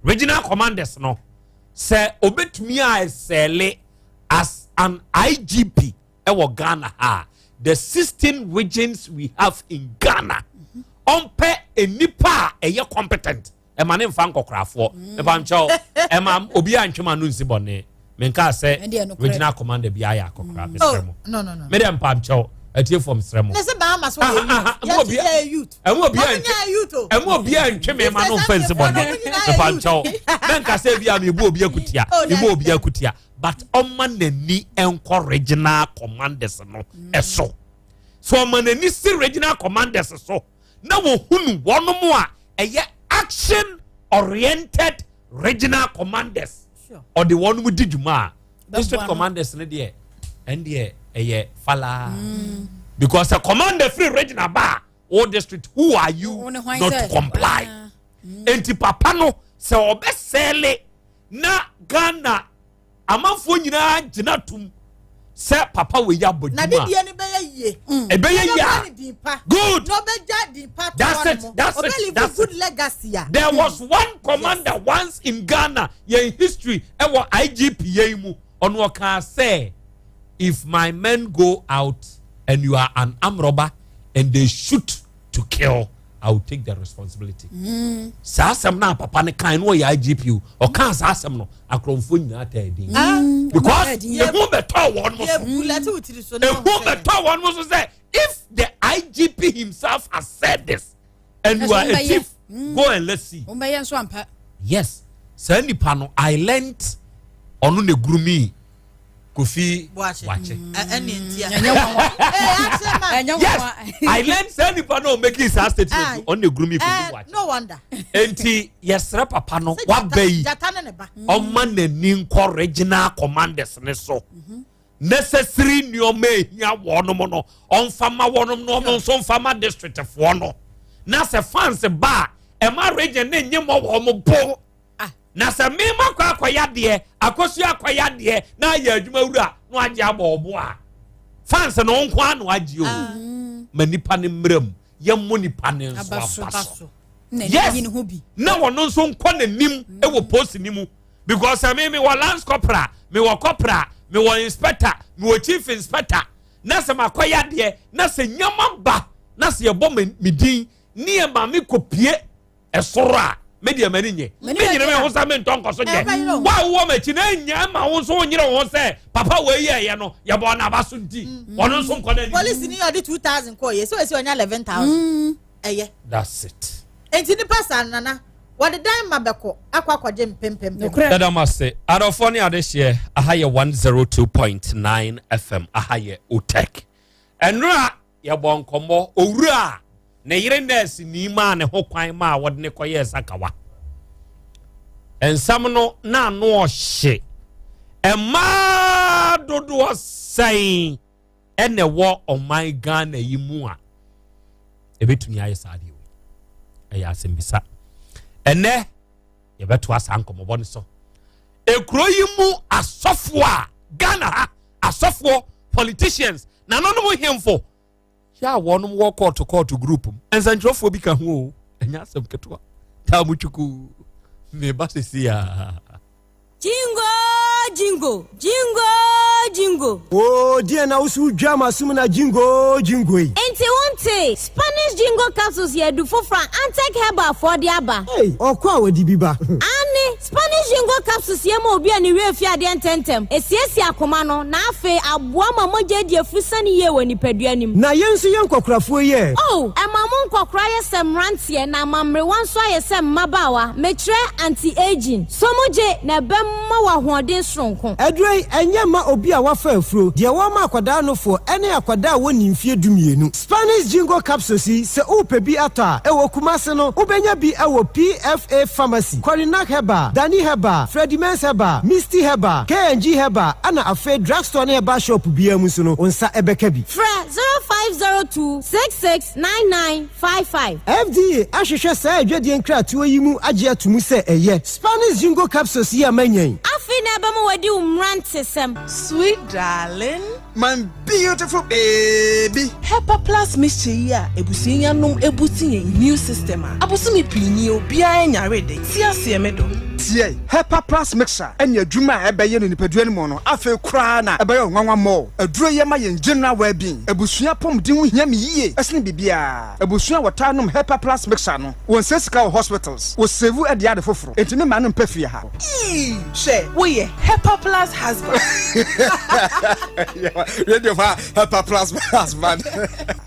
Regional commanders no. Say obetumi a sele as an IGP ewo Ghana the 16 regions we have in Ghana onpe enipa eye competent e ma ne mfa nkokrafo e ba ncho e ma obi antwema no nsibone menka say regional commander bi aya akokra mesremo no me dem pam cho atie from sremo ne se ba ma so ye youth emu obi antweme ma no mfa nsibone e pam cho menka say bi am ebu obi akutia but oman nani enko regional commanders no eso so oman nani si regional commanders so na wo hunu wono mo a eye action oriented regional commanders or the one who did juma district commanders ne de and de eye fala because a commander free regional bar or district who are you not to comply enti papa no se obesele na Ghana amanfo nyina gina tum se papa we ya boduma na bibia ne be ye e be ye good no be jadi part that's it good legacy. There was one commander once in Ghana in history e wo IGP ye mu ono ka say if my men go out and you are an armed robber and they shoot to kill, I will take the responsibility. Sa asem na papa ne kan no ya IGP o kan sa asem no akromfo nyina ta edin. Because the who better one must say if the IGP himself has said this and you are a chief, go and let's see. Yes. Sa nipa no I learned onu ne grumi Kofi watch. Yes, I learned say nipa no make his statement on the groomy Kofi watch. No wonder. Enti yesra papa no wa bayi. O man ni nko regional commanders ne so. Necessary nyome hia wonom no. On fama wonom no so fama district fo no. Na se fans ba e ma region ne nyemo wo mo bo. Na se me makwa akoya de akosu akoya de na ya adwuma wura no age abobo a fans no nko anu age o manipa ne mram yemmo nipa ne nso abaso yes na wono nso nko nanim e wo post ni mu because me wo lance corporal me wo corporal me wo inspector me wo chief inspector na se makoya de na se nyama ba na se yebo me din ni e ma me kopie esoro a media maninye me nyire me ho sa me ntonko so je wa wo ma chi na nya ma wo so nyire ho se papa we ye no ye bo na abaso nti ono so nko na police ni yodi 2000 ko ye so we onya 11000 eye that's it enti ni pasa nana what the dime mabeko akwaje mpempem dada mase adofo ni ade hye ahaye 102.9 FM ahaye utek enra ye bo nkomo owura ne yire nurse ni ma ne ho kwan ma wode ne koye sakawa ensam no na no ohye ema dodo sai ene wo oman Ghana yimu a ebetumi aye saade we eya asembisa ene ye beto asankomo bone so ekro yimu asofo a Ghana ha asofo politicians na no mo hemfo ya wonum wo court group ensantrofo bi ka ho enya asem ketwa ta muchuku me basisia jingo oh dia na usu drama sumuna jingo enti wonte Spanish jingo capsules ye du fofra antek herbal for the aba hey okwa wadi biba ani Spanish jingo capsules ye ma obi ani we fi ade ntentem esiesi akoma no na afe aboa ma moje die fusani ye woni paduanim na yensu yenkokrafo ye oh emamu nkokra ye semrantie na mamre wanso ye sem mabawa mekre anti aging somoje na bemma wa hoden sronko edrei enye ma obi a wafa afuro de wo ma akwada no fo ene akwada woni mfie dumienu Spanish jingo capsules se upe bi ata e wo kumase no ubenya bi e wo PFA pharmacy Corinac Heba Dani Heba Freddy Mens Heba Misty Heba KNG Heba ana afa drugstore na heba shop bi amusu no onsa ebeka bi fra 0502669955 FDA ahwehwe sa adwade nkratu yimu age atumu se eye Spanish jingo capsules ya manyan afi na ba mo wadi umrante sem sweet darling my beautiful baby Hepa Plus mixture ya ebusinya nom ebusinye immune system a abosumi pinyi obia enyare de ti ase me do tie Hepa Plus mixture enya adwuma ebeye no nipaduani mo no afi kra na ebeye nwanwa mo aduro ye ma ye general well-being ebusua pomden hu hia me yie esne bibia ebusua wota nom Hepa Plus mixture no won sesika hospitals wo save ade ade foforo entime ma no mpafie ha she wo ye Hepa Plus husband radio fa Hepa Plus husband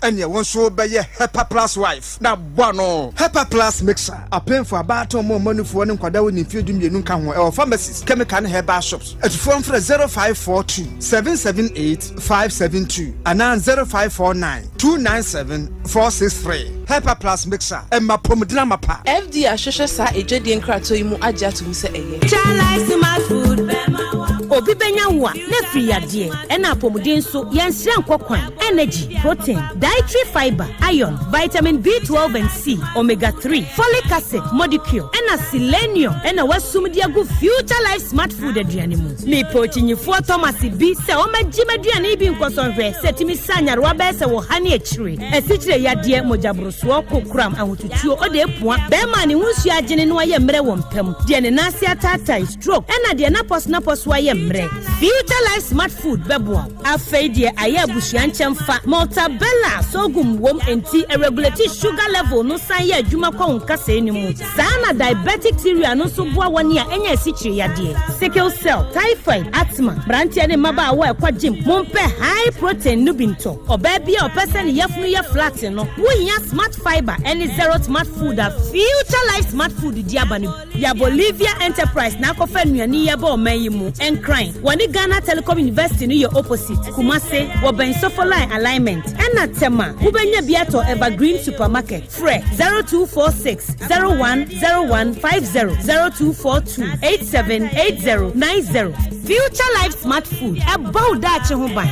enya won so beye Hepa Plus wife na bono Hepa Plus mixture apenfo abato mo manufo ne nkwada woni fiedum nka ho e pharmacies chemical herbal shops atufo mfra 0542 778 572 ana 0549 297 463 Hepa Plus mixture emma pomdina mapa FD ahwehwe sa ejedi nkrato yi mu age atum se eye Chalice smart food obi benya wo na free ade e na pomudin so yenhire nkokwan energy protein dietary fiber iron vitamin B12 and C omega 3 folic acid molecule and selenium and wasum dia go future life smart food aduane mu me pochinyifo Thomas bi se o magima aduane bi nkosonhwe setimi sanyarwa ba se wo hane akire esichire yade mojabroso kokram ahotutuo o de epua be ma ne hunsu agene no aye mre wo mpam de ne nase atata stroke and de na pos wa ye amre. Future Life Smart Food bebo. Afei de aye abusua nchemfa. Maltabella sogum wom enti a regulate sugar level no san ye adwuma kwa nkasa enimu. Sana diabetic theory no so boa wani a enya sichiri yade. Sickle cell, typhoid, asthma. Branti ane maba awa kwa gym. Mompe high protein nubinto. Obaby or person yefunu ye flat no. We ya smart fiber any zero smart food a Future Life Smart Food diabanu. Ya Bolivia Enterprise na kofa nuani ya ba omayimu and crime. Wani Ghana Telecom University no your opposite. Kumase woben sofoline alignment. Ena tema ubenya biato Evergreen Supermarket. Fre 0246 010150 0242 878090. Future Life Smart Food. About that chehuban.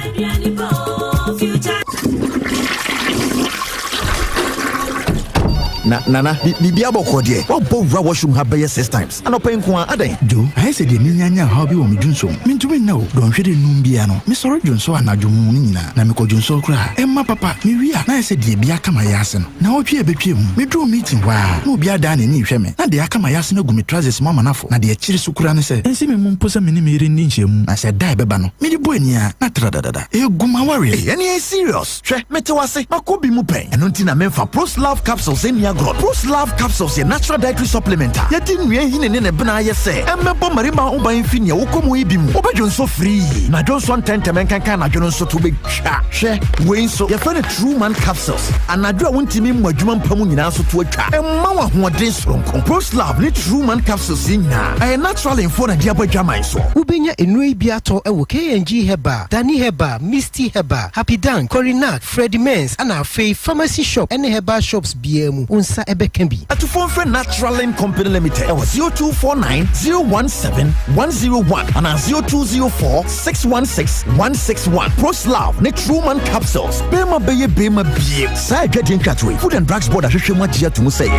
Nana, the aboko dear. What both washroom have by 6 times. And open kwa ade. Do I said the Nianya hobby on me Junso. Mean to me no, don't shade numbiano. Miss Sorry Junso and Najumuna, Namiko Junso cry. Emma papa, me I said the Biakama Yasen. Now if you be me draw meeting why no be a done in Sheme. And the Akama Yasen go me trousers mamma nafo. Na the Chirisukurana said, and see me mumposa minimir in Ninchim. I said, die bebano. Me the buenia, not radada. You go my worry. Any serious. Tre metawase, Makobi Mupe. And until I meant for Pros Love capsules in your Pros Love capsules, a natural dietary supplementer. Yet didn't we in a benaya say, and me bomb marimba uba infinia, Ukomo ibimu, Obajon so free. Na Jones 110 can I Jones so to big share, Wayne so, you find a true man capsules, and I do want to me more Juman Pamun answer to a trap. And Mama who are drinks from Pros Love, need true man capsules in now. I am natural in for a diabo jamai so. Ubenya Enui Biato, KNG Heba, Danny Heba, Misty Heba, Happy Dan, Corinac, Freddie Mens, and our Faith Pharmacy Shop, and Heba Shops BM. Unsa ebe kembi. At phone for Natural and Company Limited. 0249 017 101 and 0204 616 161. Pros Love, ne true man capsules. Bema beye. Side getting catway. Food and Drugs Board Association to say.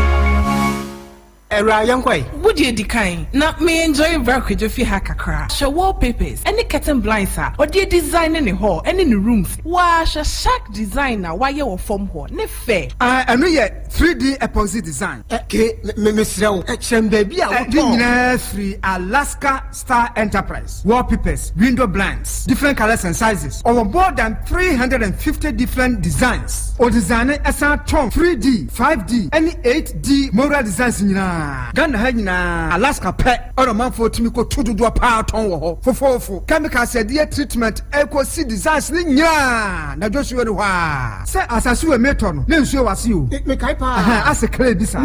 Era Yankway, would you decline? Not me enjoy work if you hack a crash. Show wallpapers, any curtain blinds are, or do you design any hall, and in the rooms? Wash a shack designer, why you form hall, ne fair. I know yet 3D epoxy design. Okay, Miss Row, Asem Beba free Alaska Star Enterprise. Wallpapers, window blinds, different colors and sizes. Over more than 350 different designs. Or designer Asem 3D, 5D, any 8D moral designs in Ghana Hina Alaska pet or a man for Timiko to do a part on for chemical said dear treatment equal see designs nya na Joshua say as I see a meton then show us you make as a clay bisa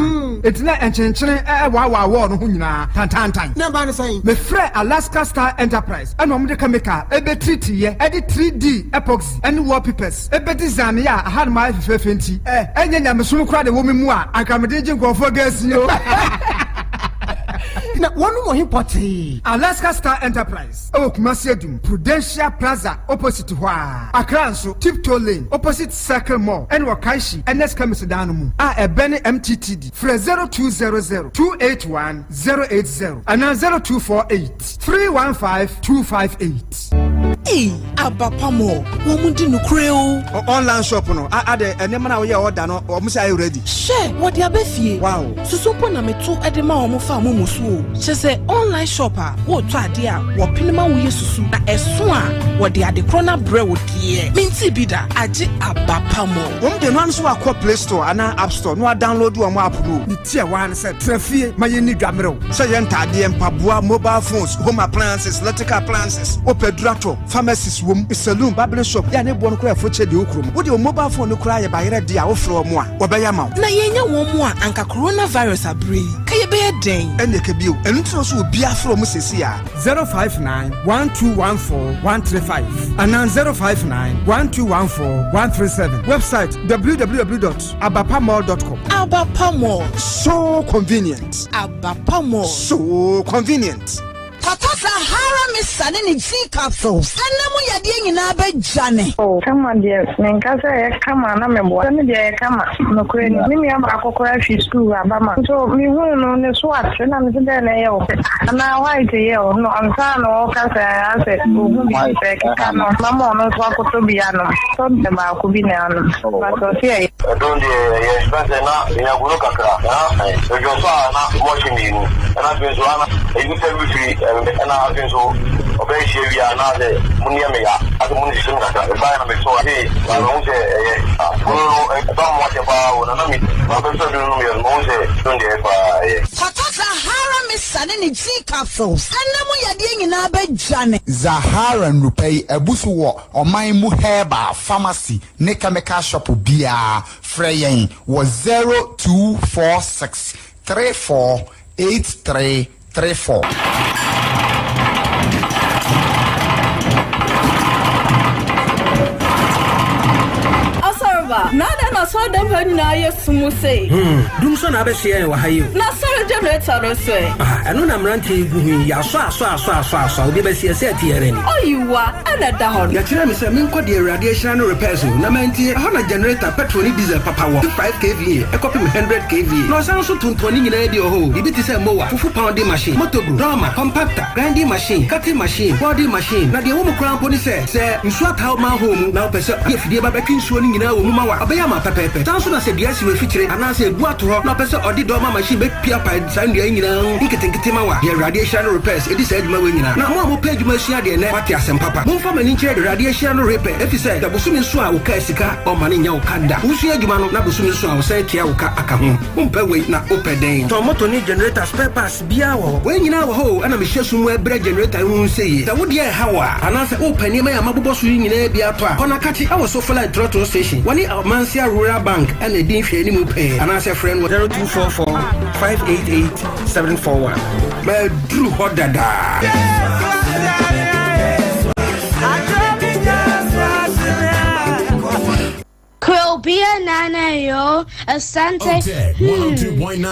it's not enchanting wow no huna tan number saying me free Alaska Star Enterprise and no can make a treat here edit 3D epoxy and wallpapers a design ya I had my 50 and then I'm so crowd the woman more I can go for guess you na one more important Alaska Star Enterprise Kumasiadum Prudential Plaza opposite Hwa Accra so Tiptoe Lane opposite Circle Mall and Wakaishi NS Kamisadanu a Benny MTTD for 0200 281 080 and 0248 315 258. Hey, Abapamo, woman didn't creo. Online shop no. I de enema we order no. Omo say you ready. Share what ya be fie. Wow. So na me to edema omo fa mo musu. She say online shopper. Wo to ade a wo pinema wo yesusu. Na eso a wo de ade krona bre wo die. Minti bida age Abapamo. Wom de no anso akọ Play Store ana App Store no download wo app no. Ni tie wan say trafie mayeni dwamrew. Say yentade empaboa mobile phones, home appliances, electrical appliances, opedurato, pharmacies wom, saloon, barber shop. Ya ne bo no kra foche de okrom. Wo de mobile phone no kra ye bayere de a wo fro mo a. Wo be ya ma. Na yenya wo mo a anka coronavirus abre. Ka ye be den. Ene ke bio. Enu tro so obi afro mo sesi a. 059 1214 135 and 059 1214 137. Website www.abapamall.com. Abapamall. So convenient. Abapamall. So convenient. Papa Sahara Miss Sunny G capsules. And no more yadi in a bed, Johnny. Oh, come on, dear. Menkasa, come on, I'm a boy. Come on, no queen. Maybe I'm a cocoa school, Abama. So, me won't know the swatch, and I'm the and now I say, no, I'm son or Casa. I said, come on, Mamma, no swap to be an something about Kubina. But here, don't you spend enough in a Gulaka? So you're watching you, and I've been so you can be free. And I think so. obey we are now the Muniamia, as the Munisim, the Bayam, so hey, I don't say, somewhat about Nami, Zahara Miss Sunny G capsules, and then we are doing in our bed, Janet. Zahara and Rupay, a busu or my muheba pharmacy, Nekameka shop beer, Freyan was 0246 348334. Nada na so dem ha nyina yesumu sei. Dum so na be share wa hayo. Na so generator no sei. Eno na mranti guhu ya so obi be sie se tiere ni. Oyiwa ana da ho. Ya kire me se me nko de radiation repairs na manti ha na generator petrol diesel papa wo 5 kVA e copy 100 kVA. No san so tontoni nyina di ho. Ibi ti se mowa fufu pounding machine, motogru, drama, compactor, grinding machine, cutting machine, body machine. Na de wo mo kran poni se nsu ataw ma ho mu na opese ye fidie ba bekin suo ni nyina wo mu ma wa. Obeyama pepepe. Tanso na se biasi we fitire anase buato ho na pese odi do ma machine be pia pa sandia nyina nkete ma wa. Ye radiation repairs edi se adwuma we nyina. Na mo page ma sua de ne wati asem papa. Mo fa mani kire radiation repair efise da bosumi nso a wo ka sika o mani nya wo kanda. Usu adwuma no na bosumi nso a wo sai tia wo ka aka ho. Mpe we na opeden. To moto ni generator spare parts bia wo. We nyina wo ho ana me hyesu mu ebra generator hu sei. Da wo de hawa anase opani ma ya maboboso nyina bia to a. Kona kachi awo so fly throttle station. Wani Mansia Rural Bank and a din fee mu pay and as a friend 0244 588 741. My Drew Hodada. Krobea Nana yo, Asante,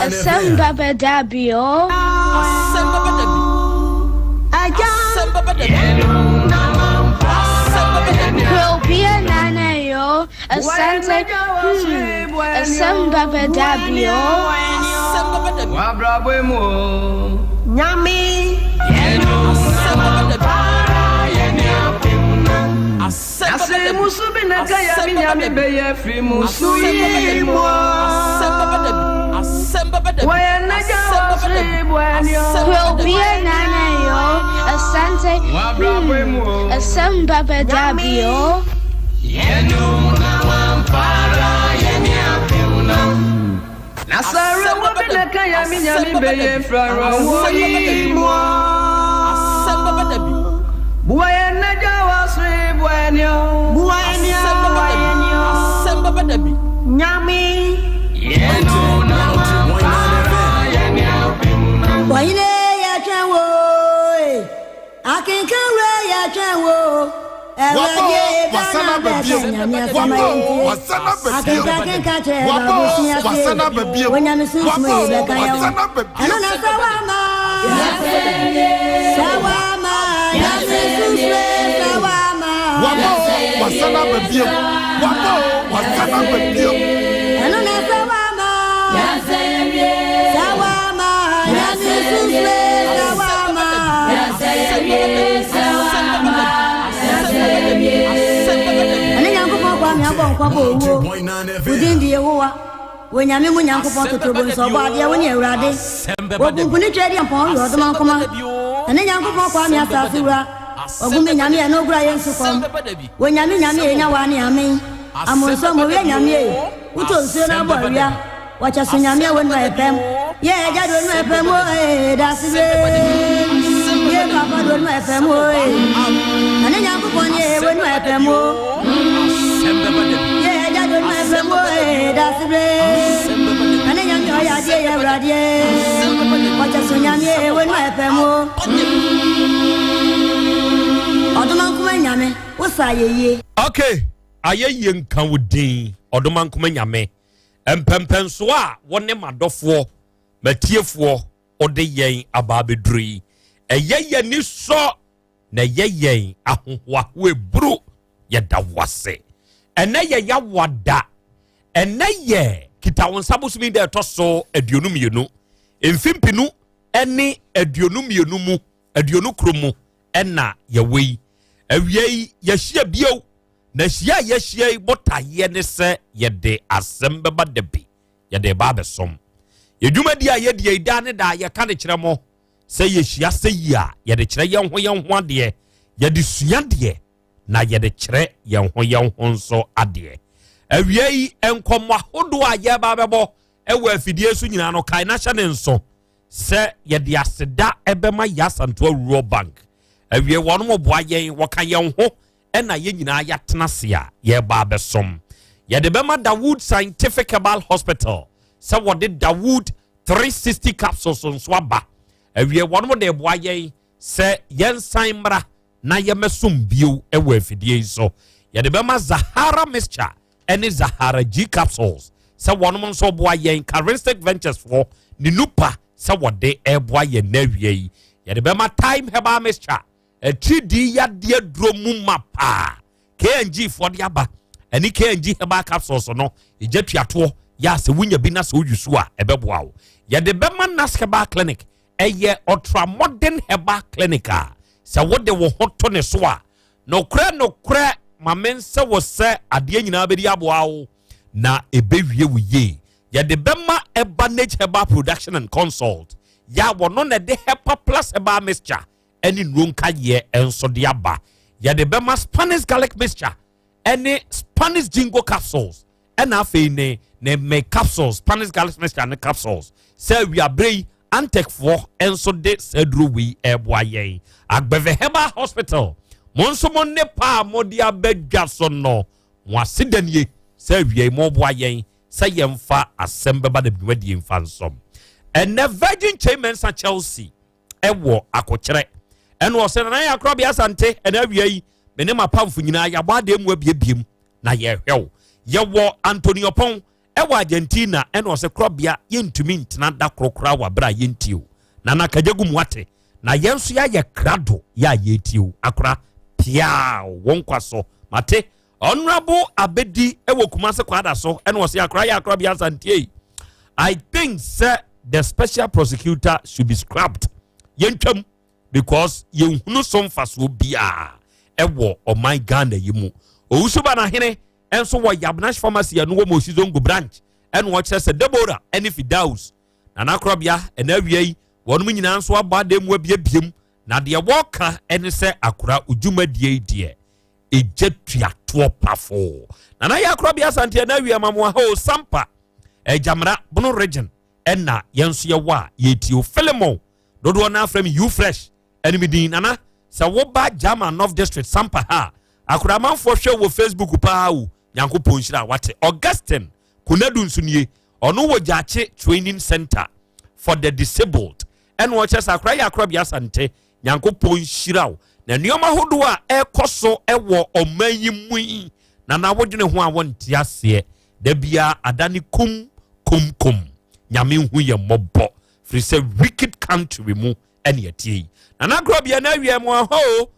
Asem Beba Dabi yo, Asem Beba Dabi, Krobea Nana yo, Asante, Asem Beba Dabi yo, Nyami, Ase musubi na kaya minyami beye free musuyi mo. Wena jawa free buenyo. Krobea Nana yo, Asante, Asem Beba Dabi yo. Yenu na wampara yeni apiuna. Nasara wabi na kaya minyami beye frara woyi mo. Buena jawa sri buenyo. Buenyo. Nyami. Yenu na wampara yeni apiuna. Waine ya chanwo. Akinkanwe ya chanwo. Wasana babio. Within the Yehoah, when Yamu Yanko to Tribune, so bad, you when you're ready. What do you trade upon your man come and then Yanko Kwame Safura, or Gumi Yami and no Brian Sucom. When Yami Yami and Yawani Yami, I'm on some Yami, who told Sina Boria, watch us in Yami when my pem. Yeah, I don't know pem, that's it. Yeah, Papa don't know pem, and then Yanko when my pem. That's it. And then you are here, what a tsunami when my pemo. Odomankumanyame, what's I ye? Okay, I yen can with Dean, Odomankumanyame, and Pempenswa, one name a dofo, Matiefo, or the yen ababi dree, a ye ni so, na ye, a we brew, yet that was say. And na ya wada. And na ye kita won sabusumi de toso aduonum yenu emfimpinu ene aduonum yenu mu aduonu kromu ena ye wei awiei ye hia bio na hia ye hia botaye ne se ye de Asem Beba Dabi ye de ba besom ye dwumadi a ye de ida ne da ye ka ne kiremo sɛ yɛhyia sɛ yi a yɛde kyerɛ yɛn ho adeɛ yɛde sua deɛ na yɛde kyerɛ yɛn ho nso adeɛ awia yi nkɔmmɔ ahodoɔ a yɛba bɛbɔ ɛwɔ afidie so nyinaa no kae na hyɛ ne nso sɛ yɛde aseda ɛbɛma Yaw Asante Rural Bank awia wɔn mo boa yɛn wɔka yɛn ho ɛna yɛn nyinaa yɛatena se a yɛba bɛsom yɛde bɛma Dawood Scientific Herbal Hospital sɛ wɔde Dawood 360 capsules nso aba awie wɔn mo de boa yɛn sɛ yɛn san mmra na yɛmɛsom bio ɛwɔ afidie so yɛde bɛma Zahara mixture ɛne Zahara G capsules sɛ wɔn mo nso boa yɛn Charistic Ventures for ne nupa sɛ wɔde ɛboa yɛn na awie yi yɛde bɛma Time Herbal mixture ɛtidi yadeɛ duro mu mapa KNG for de aba ɛne KNG Herbal capsules no ɛgya tuatoɔ yɛ sɛ wonya bi na sɛ woyi so a ɛbɛboa wo yɛde bɛma Nas Herbal Clinic ɛyɛ ultramodern herbal clinic a sɛ wode wo ho to ne so a nokora ma men sɛ wo sɛ adeɛ nyinaa bɛdi aboa wo na ɛbɛwie wo yie yɛde bɛma Ebanage Herbal Production and Consult ya wɔno na de Hepa Plus Herbal Mixture ɛne nronka yɛ ɛnso de aba yɛde bɛma Spanish Garlic Mixture ɛne Spanish Jingo Capsules ɛna afei ne me capsules Spanish Garlic Mixture ne capsules sɛ wiabrɛ Antec for enso de sedru wi eboa yen Agbeve Herbal Hospital monso mon ne pa modi abedwa so no mo asidanie se wie mo boa yen se yemfa Asem Beba Dabi wadi mfa nsom ene Virgin Chairman's Chelsea ewo akokere ene o se na ya Krobea Asante ene awie yi me ne mapamfo nyina ya bɔ ade mu abiebiem na ye hwew ye wo Antonio Pon ewa Argentina eno se Krobea yentumi ntena da krokra wa bra yentio na nakagegu muate na yenso ya ye krado ya yetio akra pia wonkwaso mate honorable abedi ewo kumase kwada so eno se akra ya Krobea Asante I think sir the special prosecutor should be scrapped yentwam because yenhunu somfaso bia ewo o my Ghana yimu ousuba na hene enso wo Yabnash Pharmacy anu wo Mosizongo branch en wo kire se Deborah eni Fidaus na Krobea ena wiei wonu nyina nso aba dem abiebiem na de woka eni se akora udwumadie die ejetuato pafo na ya Krobea Asante na wie amamo ho sampa ejamra bono region enna yenso ye wa yetio Philemon dodo na afrem you fresh enimi din nana se wo ba Jama North District sampa ha akora manfo hwe wo Facebook pa wu Yankopon Shira wate Augustine Kunadu nsunie ono wo Jache Training Center for the Disabled and watches akra ya Krobea Asante Yankopon Shira na nioma hodo a ekoso ewo omanyi mu na wodwene ho a wonte ase da bia adani kum nyame hu ye mobbo free say wicked country mu ene atie na Krobea na wie mo ho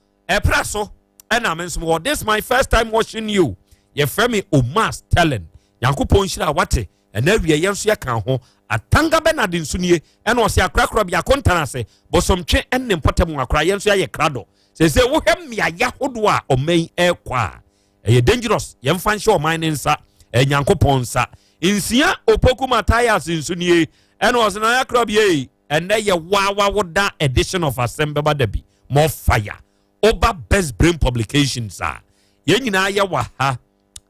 praso and I'm well, this is my first time watching you. Ye frame Omas telling Yankopon Shira wate and every yensu ya kan ho atanga Bernard nsunie and was ya Krobea kontanase but some che and important akra yensu ya ye krado say wo hem ya yahodo a omen ekwa e dangerous yemfa nche o man nsa e Yankopon sa insia opoku matayas nsunie and was na ya Krobea and ye wawa woda edition of Asem Beba Dabi more fire Oba Best Brain Publications are ye nyina ye wa ha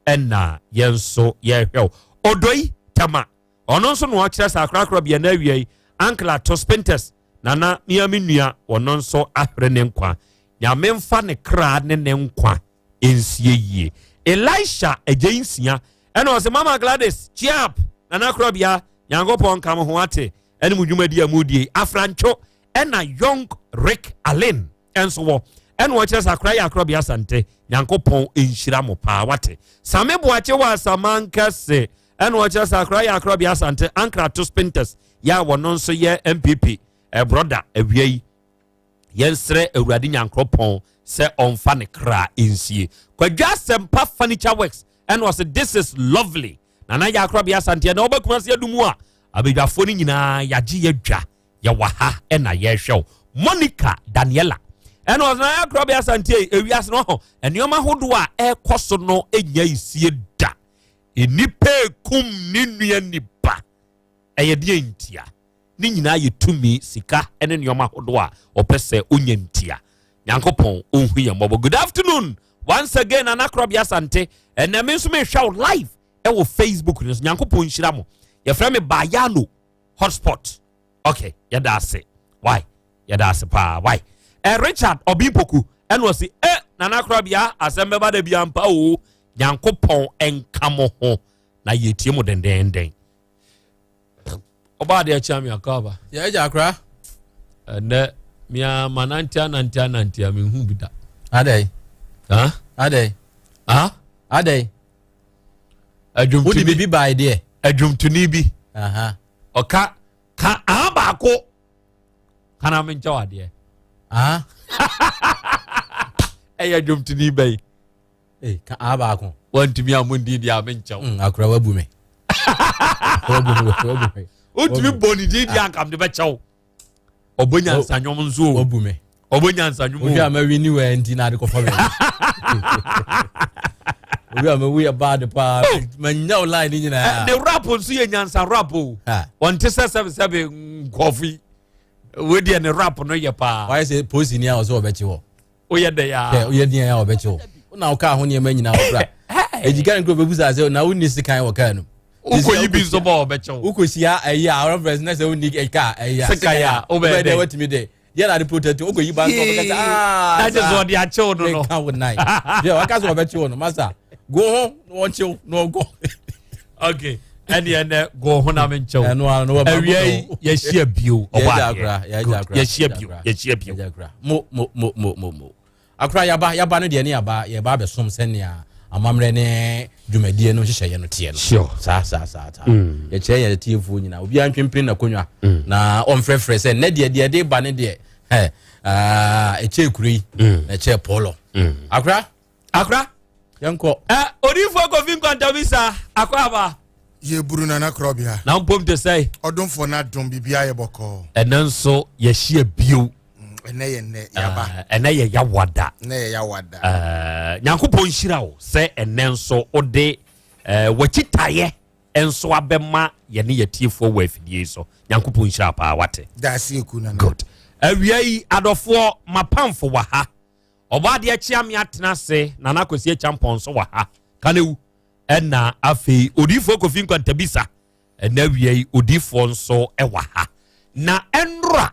enna yenso ye hwew odoi tama ono nso no akira sa Krobea na wie Ankla Tospentes nana miami nua ono nso ahre ne nkwa nyame mfa ne kra ne nkwa ensie yie Elisha agensia ena o se Mama Gladys chiap nana Krobea Yankopon kam ho ate ene mudwumadi amudie afrancho ena Young Rick Allen enso wo en watches akra ya Krobea Asante Yankopon enhyira mo pa wate same boache wa samanka se en watches akra ya Krobea Asante Ankra Tospentes ya wono nso ye MPP brother awiei yensre awurade Yankopon se onfa ne kra ensie kwadwa sempa furniture works en was this is lovely na ya Krobea Asante na obakuma se adumu a abedwafo ni nyina yaje yadwa ya waha ena ye hwew Monica Daniela and was na Krobea Asante ewiase no enioma hodo a ekoso no enya isie da enipa kum ni nua nipa eye de ntia ni nyina ye tumi sika ene nyoma hodo a opese onyentia nyankopon onhu ye mbobo. Good afternoon once again ana Krobea Asante and na me nso me hwa live e wo Facebook ni nyankopon nhira mo ye fra me Bayano hotspot. Okay yada ase why yada ase pa why Richard Obimpoku eno si nana Krobea Asem Beba Dabi ampa o nyankopon enkamo ho na yetie mo dendenden oba de acha mi akaba ya ja akra ne mia manantia mi hu bida adai adwum tu bi by there adwum tu ni bi oka ka abako kana me ncha wade adwum tu ni bai ka abako want me amundi dia me ncha akra wabu me utumi boni di akam de be chaw obonya nsanyom nzo wabu me obonya nsanyom obi amawi ni we ndi na de ko fa me obi amawi bad pa manya online ni nyina the rap nso ye nyansa rap o wonte sebe coffee we dey ne rap no ye pa why say posi ni a o so obechi ho o ye de ya o ye dia ya obechi ho na o ka ho ne manyina okra ejigan group bebuza say na woni sikan wo ka no ukoyi bi so ba obechi ho ukosia eya our friends na say woni ka eya sikaya o be dey watimi dey yeah na the protect ukoyi ban ko because that is what they are chill no ka won night yeah waka so obechi ho no master go home no chill no go okay and go home na men chill no awia ye share bio oba ye share bio mo akra yaba no de ne yaba ye ba be som senia amamre ne dwumadie no hyehyɛ no tie no sure sa ye che ye tiefu nyina obi antwempin na konwa na omfrefre se ne de ba ne de e che kuri na che polo akra yanko odifo Kofi Nkwantawisa akwaba ye buru nana Krobea na mpom te say odomfo na dom bibia ye boko enanso ye hye bio ene yaba ene ye yawada nyankopon hira wo se enenso ode wachitaye enso abema ye ne yetiefo wa afidie so nyankopon hira pa wate dasi eku nana good awiai adofo mapamfo wa ha obade achia me atena se nana Kwesi champion so wa ha kanewu ena afei odifo Kofi Nkwantawisa ena awiai odifo nso ewa ha na enra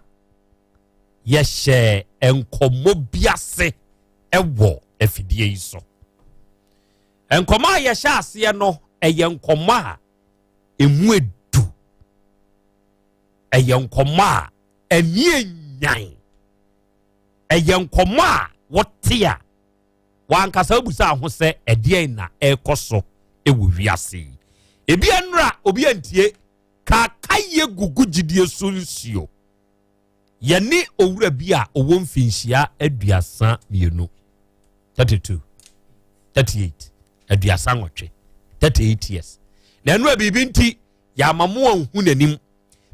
yeshe enkomo biase ewo afidie yi so enkomo a yeshe ase no eye enkomo a emu edu eye enkomo a enie nyan eye enkomo a wotia wankasa obusa ho se edien na ekoso ewo wiase ebi enra obi antie ka kaye gugu gidie sunsio yani owura bi a owo mfinhia aduasa mienu 32 38 aduasa nwotwe 38 years na enu bibi nti ya mamu anhu nanim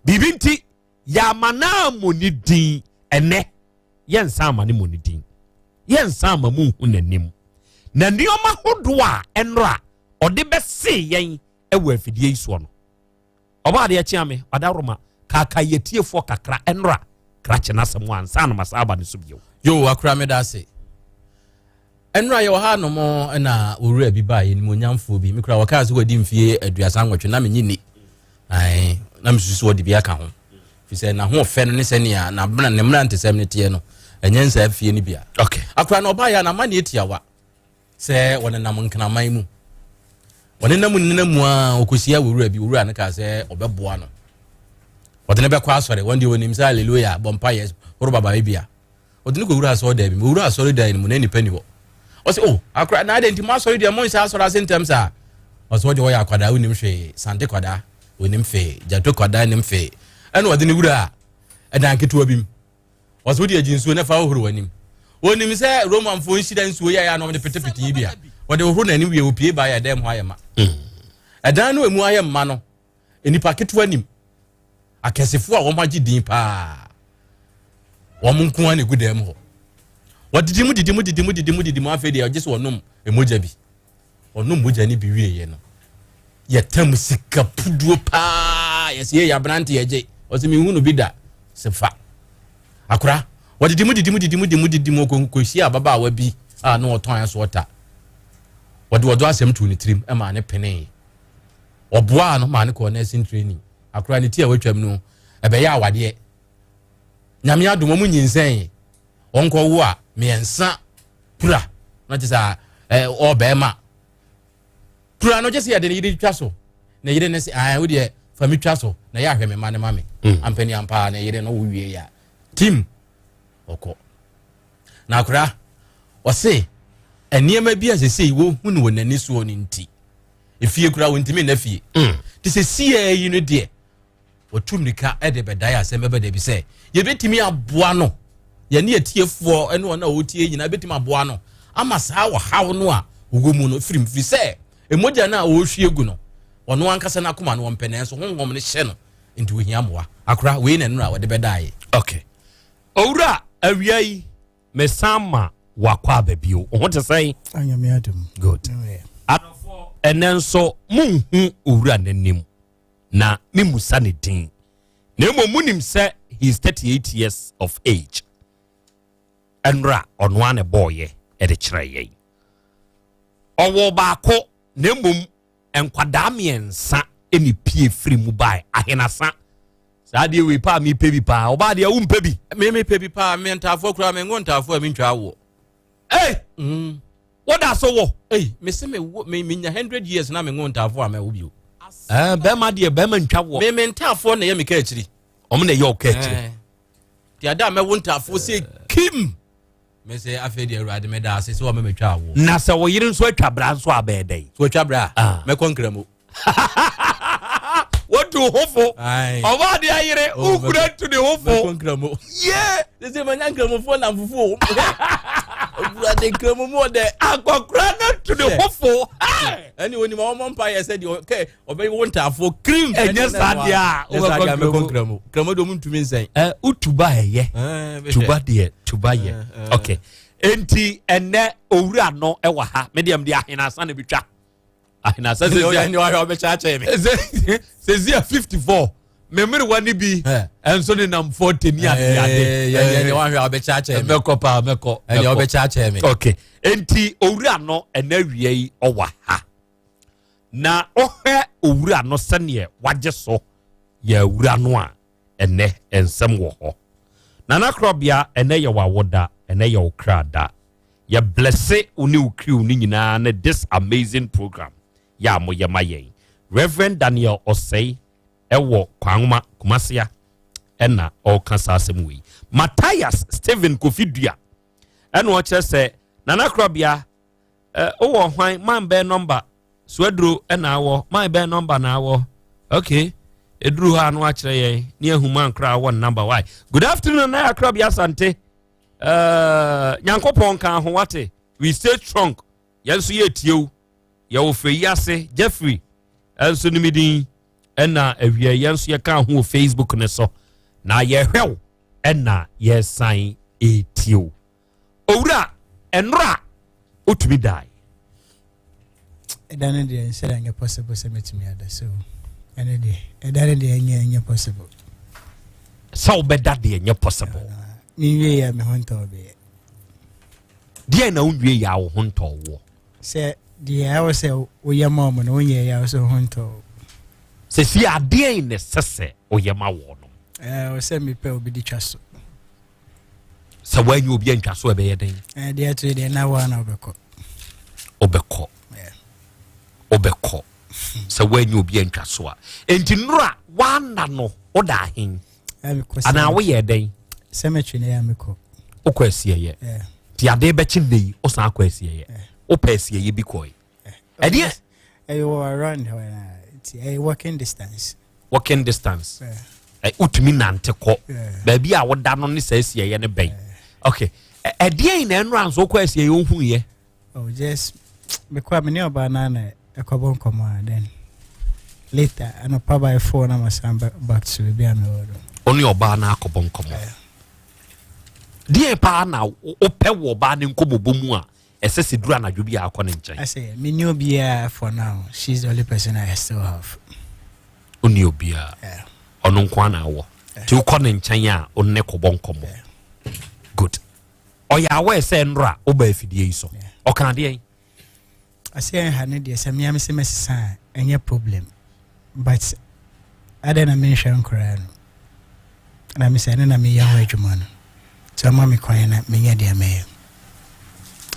bibi nti ya mana moni din ene yensa amane moni din yensa amamu hu nanim na nioma hodo a enra ode bese yen ewo afidie iso no oba de achiame adaroma kaka yetiefo kakra enra krache na samu ansa na masaba ne subio yo akra me da se enra ye ha no mo na owura bi ba ye ni monyamfo bi mikra waka so wadi mfie aduasa nwotwe na menyi ai na msusu wadi bi aka ho fi se na ho fe no ne se ne na bra ne mra ntesem ne tie no enyensa afie ni bia okay akra na oba ya na mane etiawa se wona nam nknaman mu wona nam a okosia owura bi owura ne ka se obeboa no odene be kwa asore wonde wonim say hallelujah bompa yes oro baba bibia odene ko owura asore da bi owura asore da ni mu na nipa ni ho o se oh akra na de ntima asore da mon say asore asentem sa o se wo de wo ya kwada wonim hwe sante kwada wonim fe jato kwada nim fe ene odene wura edan keto abim o se wo de ajinsuo na fa ohoro wanim wonim say roman fo nhida nsuo ya no de petepete yi bia wo de ohoro na ni wie opie ba ya dem ho ayema edan no emu ayema no enipa keto anim akesefo a womagye din pa womunko ane gudem ho wadidimu afedi agye so wonom emoja bi wonom moja ni bi wieye no yetam sika puduo pa yesiye ya brante yeje ɔsɛ mi hunu bi da sefa akora wɔdidi mu konkosi ababa wa bi a no ɔtɔn aso ɔta wɔde asɛm tu ne tirim ɛma ne pene ɔboa no ma ne kɔ nursing training akora ne ti a watwam no ɛbɛyɛ awadeɛ nyame adom mu nyinsɛn ɔnkɔ wo a miɛnsa pura na kyɛ sɛ ɔbɛɛma pura no kyɛ sɛ yɛde ne yere twa so na yere ne sɛ wo deɛ fa me twa so na yɛ ahwɛ me ma ne ma me ampani ampa na yere no wo wie ya tim ɔkɔ na akora ɔse nneɛma bi a sɛsɛ wo hunu wɔ n'ani soɔ no nti efie kura wo ntimi na fie te sɛ sie yi no deɛ wɔtum nika ɛde bɛdae Asem Beba Dabi sɛ yɛbɛtumi aboa no yɛne atiefoɔ ɛne ɔna ɔtie nyina bɛtumi aboa no ama saa wɔ haw no a ɔwɔ mu no firi sɛ emogya no a ɔhwie gu no ɔno ankasa no akoma no wɔmpɛnɛ so honhom no hyɛ no nti ohia mmoa akora wei na no a wɔde bɛdae okay owura awia yi mesama wakɔ ababio ho te sɛn anyame adom good adofo ɛnɛ nso munhu owura n'anim na mimusa ne din na emo munim sɛ he is 38 years of age ɛnra ɔno ane bɔɔyɛ ɛde kyerɛ yɛn ɔwɔ baako na emom nkwadaa mmiɛnsa ɛni pie firi mu bae ahenasa saa deɛ wei paa mepɛ bi paa ɔbaa deɛ wompɛ bi mepɛ bi paa mentaafoɔ koraa mengo ntaafoɔ a mentwa awoɔ woda so wɔ mese menya 100 years na mengo ntaafoɔ a mɛwo bio bɛma deɛ bɛma ntwa wɔ mentaafoɔ na yɛ meka akyiri ɔmo na ɛyɛ ɔka akyiri nti ada a mɛwo ntaafoɔ sɛ kim mese afei deɛ awurade mɛda ase sɛ wɔma matwa awoɔ na sɛ wo yere nso atwa bra nso abɛɛ dɛn wɔtwa bra mɛkɔ nkramo wotu hofo ɔba de ayere ukura tu de hofo nkramo ye sɛ manya nkramofoɔ na mfufuo awurade nkramo mu ɔdɛ akɔkora na tu de hofo ɛne onim a wɔmɔ mpa yɛ sɛ deɛ ɔbɛyɛ wo ntaafoɔ krim ɛnyɛ saa deɛ a wobɛkɔ nkramo kramo de ɔmu ntumi nsɛn wotuba ɛyɛ tuba yɛ okay enti ɛnɛ owura no ɛwɔ ha mediam de ahenasa na bitwa ahenasa sɛsia 54 memere wani bi ɛnso ne nam 40 ni ade mɛkɔ paa mɛkɔ okay enti owura no ɛnɛ awia yi ɔwɔ ha na ɔhwɛ owura no sɛneɛ wagye so yɛ owura no a ɛnɛ nsɛm wɔ hɔ Nana Krobea ɛnɛ yɛ wawoda ɛnɛ yɛ okrada yɛ blesse uni ukriu ni nyinaa na this amazing program ya mo yɛ ma yɛn Reverend Daniel Osei ɛwɔ Kwanma Kumasia ɛna ɔka saa asɛm wei Matthias Steven Kofidua ɛna ɔkyerɛ sɛ Nana Krobea ɔwɔ hwan man bɛ number Swedro ɛna awɔ man bɛ number na awɔ okay edru ha no akyerɛ yɛn ne ahuma nkra wɔ number why good afternoon na Krobea Asante nyankopɔn kan ho wate we stay strong yɛnso yɛ tiew yɛwɔ fɛ yase Jeffrey ɛnso no midin ɛna awia yɛnso yɛka ho wɔ Facebook ne so na yɛhwɛw ɛna yɛsan etiew owura ɛnora otumi dai ɛdane deɛ nsɛra nyɛ possible sɛ metumi ada so ɛne deɛ ɛdane deɛ nyɛ possible sɛ wobɛda deɛ nyɛ possible menwie yɛ me ho ntɔɔ bɛyɛ deɛ na wonwie yɛ a wo ho ntɔɔ wɔ sɛ deɛ ɛwɔ sɛ woyɛ ma ɔmo no wonyɛ yɛ a wo sɛ wo ho ntɔɔ sɛ si adeɛ ne sɛ sɛ woyɛ ma wɔ no wo sɛ mepɛ obi di twa so sɛ woanyɛ obi antwa so ɛbɛyɛ den deɛ to deɛ na woa na wobɛkɔ sɛ woanyɛ obi antwa so a enti nnora woana no woda ahen anaa woyɛ den cemetery na ya mekɔ wokɔ asiɛyɛ nti ade bɛkye nne yi wosan akɔ asiɛyɛ wopɛ asiɛyɛ bi kɔe ɛdeɛ ɛyɛ around it's walking distance wotumi nante kɔ baabi a woda no ne saa asiɛyɛ no bɛn okay ɛdeɛ na ɛnora nso wokɔ asiɛyɛ wohuyɛ just mekɔ a mene ɔbaa no na ɛkɔbɔ nkɔmmɔ a then later anɔpa by 4 na masan back to baabi a mewɔ do ɔne ɔbaa no akɔbɔ nkɔmmɔ deɛ paa na wopɛ wɔ ɔbaa ne nkɔmmɔbɔ mu a ɛsɛ sɛ duru anadwo bi a akɔ ne nkyɛn I say me knew Bia for now she's the only person I still have ɔne obiaa ɔno nko ana awɔ to kɔne nkyɛn a onne kɔbɔ nkɔmmɔ good ɔyɛ aware sɛ nra woba afidie yi so ɔka deɛ asɛ ha ne deɛ sɛ mea me sɛ mesesa ɛnyɛ problem but ada na menhwɛ nkora no na me sɛ ne na meyɛ ho adwuma no sɛ ɔma me kwan na menyɛ deɛ mɛyɛ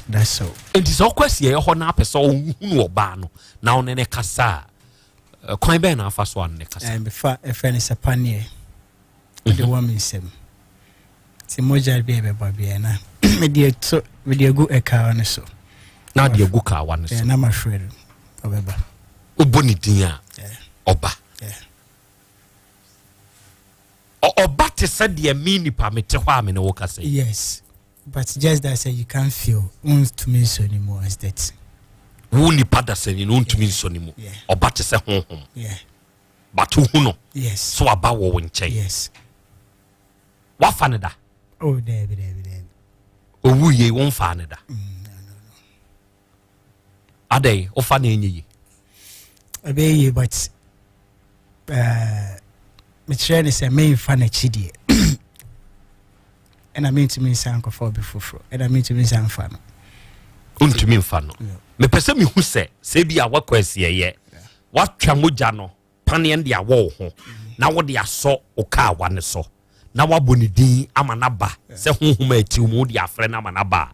that's so enti sɛ ɔkwasi ɛyɛ hɔ na apɛ sɛ ɔhunu ɔbaa no na wo ne ne kasa kwan bɛn na afa so a ne kasa bɛfa ɛfrɛ ne sɛ paneɛ wode wɔ me nsɛm nti mogya bi ɛbɛba biɛ na mede agu ɛkawa no so na de agu kawa no so na mahwɛ no ɔbɛba wobɔ ne din a ɔba ɔba te sɛ deɛ me nipa mete hɔ a me ne wo kasa yes but just that say you can't feel to me so anymore as that wo nipa da sɛ ni no ntumi nso ni mu ɔba te sɛ honhom but hu no yes so aba wo wo nkyɛn yes wafa ne da oh David owu ye won fa ne da adai ofa na enyi yi abeye but me try ne say me fa na chidie and I mean to me san ko for before and I mean to me san fa no untumi mfa no me pese me hu se bi a wakwasi ye watwa mogya no pane ndi awo ho na wo de aso o ka wa ne so na waboni din ama na ba se honhom ati mu de afre na ama na ba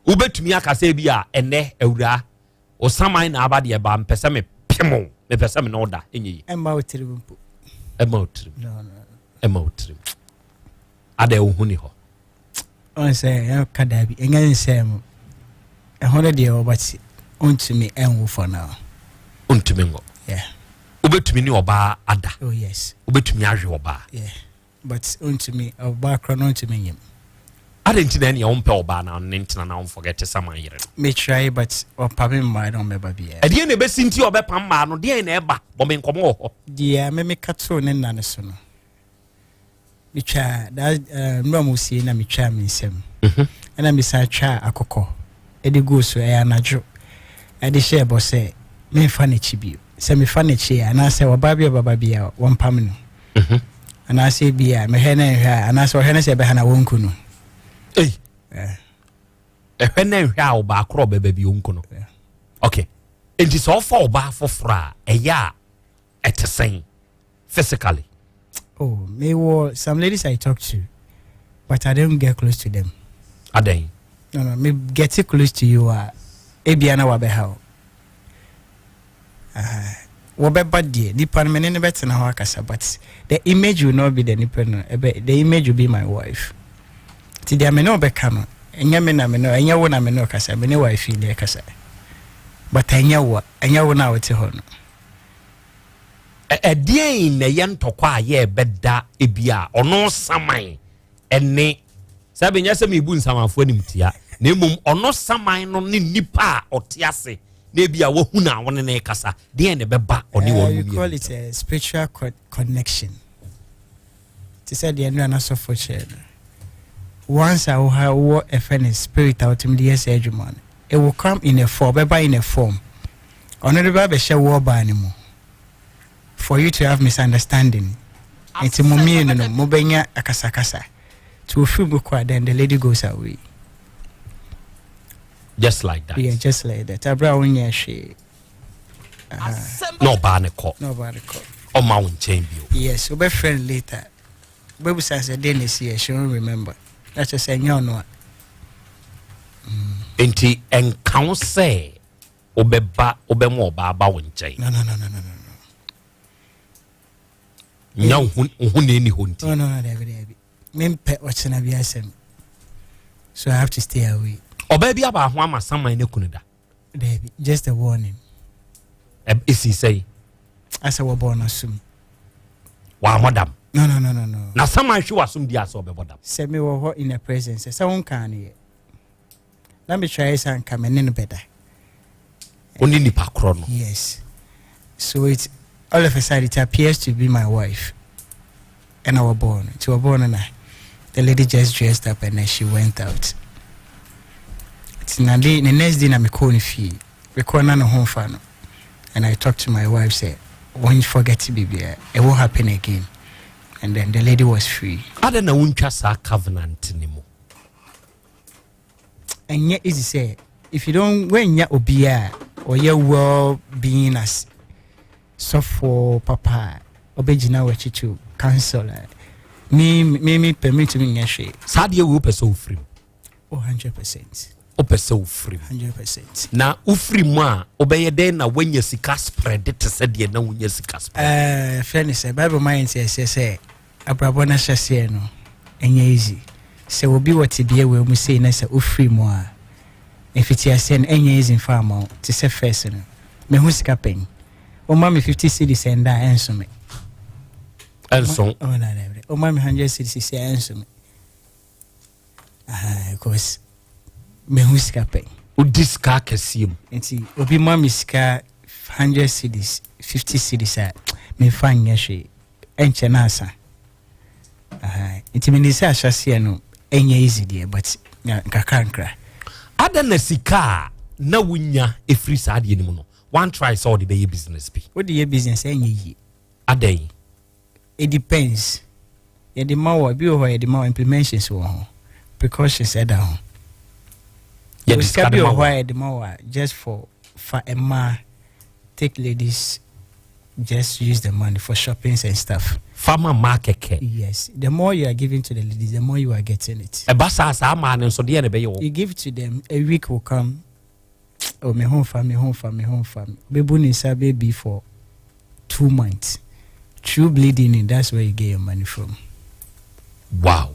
ubetumi aka se bi a ene awura o saman na aba de ba mpese me pemo me pese me no da enyi emma otirim no emma otirim ada wo huni ho on say ya kada bi enga nsem e hono de obati ontumi enwo for now ontumi ngo ubetumi ni oba ada oh yes ubetumi ahwe oba but ontumi oba kro no ontumi nyem ada ntina ne ompe oba na ntina na forget saman yire me try but opame ma don meba bia e de ne be sinti obepa ma no de na eba bo me nkomo ho dia me kato ne nane so no me twa da no amusie na me twa me nsem ana me sa twa akokɔ e de go so e anajo e de share bo say me fa ne chibio se me fa ne chi ana se oba bia won pam no ana se bia me he na hwa ana se o he na se be ha na wonku no ehwe na hwa oba akro beba bi wonku no okay enti so fa oba fofora eya etesen physically oh me were some ladies I talk to but I don't get close to them aden no me get close to you ebiana wa be how wo be bad die nipa no me ne better na ho akasa but the image will not be the nipa no the image will be my wife ti dia me no be ka no enya me na me no enya wo na me no kasa me ne wife ile kasa but enya wo na wo te ho no edien na ye ntokwa ye beda ebia ono saman ene sabe nya se me bu nsamafo animtia na emum ono saman no ne nipa otiase na ebia wo hu na won ne kasa de ne beba oni wo you call it a spiritual connection to say the na so for share once I will have a friend spirit out in the edgeman it will come in a form beba in a form ono de ba be share wo ba animo for you to have misunderstanding it's mommy no mobenya akasakasa to feel go then the lady goes away just like that just like that abra wonya hwe no ba ne ko o ma won chain bi yes we be friend later baby says the day she won't remember that's just say no enti encounter say obeba obemo oba ba won chain no nya uhune ni honti no David mempe ochena bi asem so I have to stay away oba bi aba ho ama saman ne kunu da David just a warning isi say asa wo born asum wa madam no na saman hwe wasum di asa obebodam se me wo ho in a presence se won kan ne na me try san kamene no beda oni nipa kro no yes so it all of a sudden it appears to be my wife and our born and the lady just dressed up and then she went out it's na the next day na me call fee we call na no home fan and I talked to my wife say won't forget to be there it won't happen again and then the lady was free. I don't know untwa covenant anymore. And yet easy say if you don't when ya obia or your well being as so for papa obejina wechichu counselor me permit me nyashe sadie we person free 100% person free 100%. na ufri mu a obeye den na wanya sika spread it said de na wanya sika spread fairness Bible mind say abrabo na hyese no enye easy se obi wote bia we mu say na say ufri mu a efiti ase no enye easy fa amount to say first no me hu sika pen o ma me 50 cedis and that enso me enso oh na o ma me 100 cedis enso me because me hu sika pen o diska kesiem enti obi ma me sika 100 cedis 50 cedis a me fa nyehwe enche na asa enti me nisa hyase no enye easy there but nkakankra ada na sika na wunya efri saade ni mu no one try so the be business be what the business enye yi adan it depends ya the more bi o ya the more implementations wo precautions at down ya the bi o ya the more just for a ma take ladies just use the money for shoppings and stuff. Farmer market. Yes. The more you are giving to the ladies, the more you are getting it. You give to them, a week will come. Oh, me home farm. Baby Nisa baby for 2 months. True bleeding, that's where you get your money from. Wow.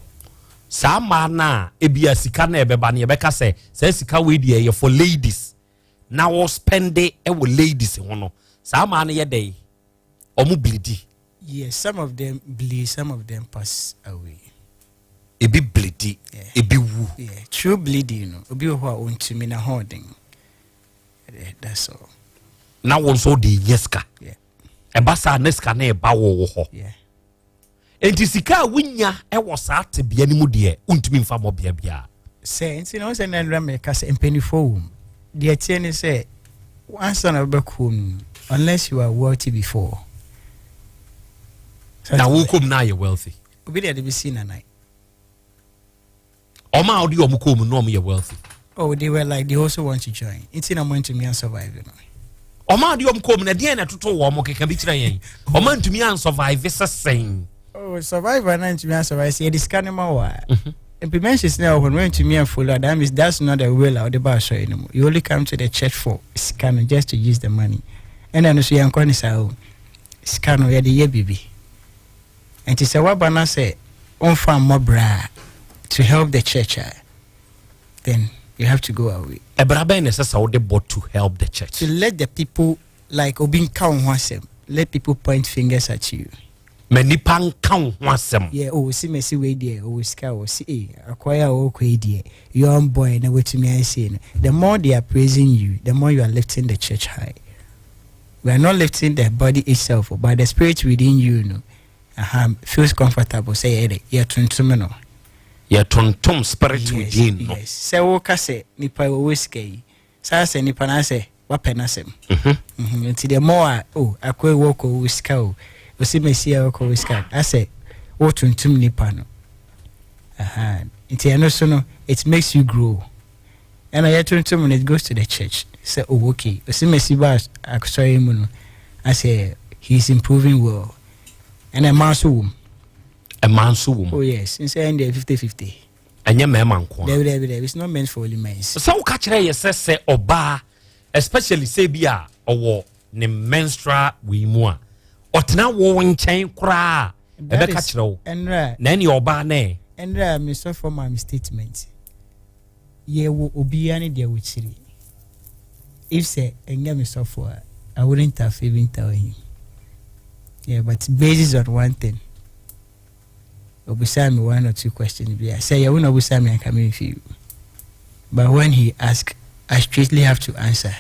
Sama na ebia sika na ebeba na ebeka say sika we dey for ladies. Now we spend it with ladies hono. Sama na ye dey. Omu bleedi. Yes, some of them bleed, some of them pass away. Ebi bleedi, ebi wu. Yeah, true bleeding, you know. Obi ho ontumi na holding. That's all. Now also the yeska. Yeah. Eba sa neska na eba wo ho. Yeah. Enti sika winya e wo sa te bia ni mu de untumi mfa mo bia bia. Say, enti no say na ndra me ka say empenifo. The tiene say one son of Bakum, unless you are wealthy before. Now who come now you're wealthy? Obi dey be seen at night. Oma odi omukom no you're wealthy. Oh, they were like they also want to join. It's in a moment to me and survive, you know. Oma odi omukom na dey na toto wo mo keka bi kira yen. Oma ntumi an survive is saying. Oh, survive and to me and survive. See this canema wa. Implementations now when to me and follow that means that's not the will of the bar anymore. You only come to the church for scan just to use the money. And then so you can say scan where the year baby. And to say what Bana say on farm more bra to help the church, then you have to go away. A braba necessary the bought to help the church. To let the people like Obin count wasem, let people point fingers at you. Many pan count wasem. Yeah, oh see me see way there, oh scout, see acquire oh dear. Young boy and what to me I say. The more they are praising you, the more you are lifting the church high. We are not lifting the body itself, but the spirit within you know. Feels comfortable. Say, "Yeah, tuntumeno." Yeah, tuntum spirit within. Yes. Say, "Woka say nipa whiskey." Say nipa na say wapenasem. Until the more akwe woko whiskey. Osi mesia woko whiskey. I say, "Wo tuntum nipa no." Until no so no, it makes you grow. And I tuntum when it goes to the church. Say, "Oh, okay." Osi mesiba aksoi muno. I say he's improving well. And a man's womb. A man's womb. Oh, yes. Inside the 50-50. And your man, it's not meant for only men. So, catch a say oba, especially Sabia or ne menstrual we more. Or now, warring chain cry. And then your bar ne. And Mr. for my statement. Ye will obiani there with Siri. If say, and get me software, I wouldn't have even tell him. Yeah, but based on one thing. Obusami 1 or 2 questions. I say, I won't Obusami and come in for you. But when he asks, I straightly have to answer.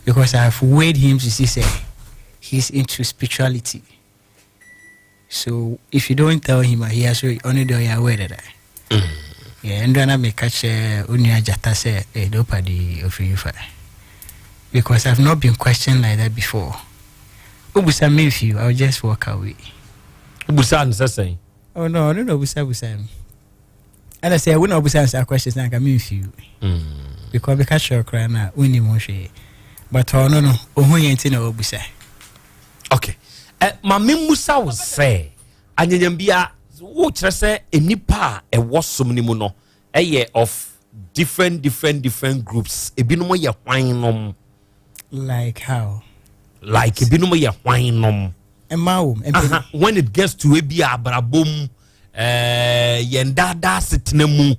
Because I have weighed him to see, say, he's into spirituality. So if you don't tell him, he has only do you aware that. Yeah, and then I may catch Unia Jata say, nobody of you. Because I've not been questioned like that before. Ubusa me if you, I'll just walk away. Ubusa is saying. Oh no, busa. And I say, I wouldn't answer questions like I mean few. Because we catch your cry now, we need more share. But no, who ain't in busa. Okay. Mami Musa was say, Anyambia, what say, a nipa, a wasum nimuno, a year of different groups. A binomo ya wine. Like how? Like a binomo ya wine. When it gets to a bia brabum, yendada sitnemu,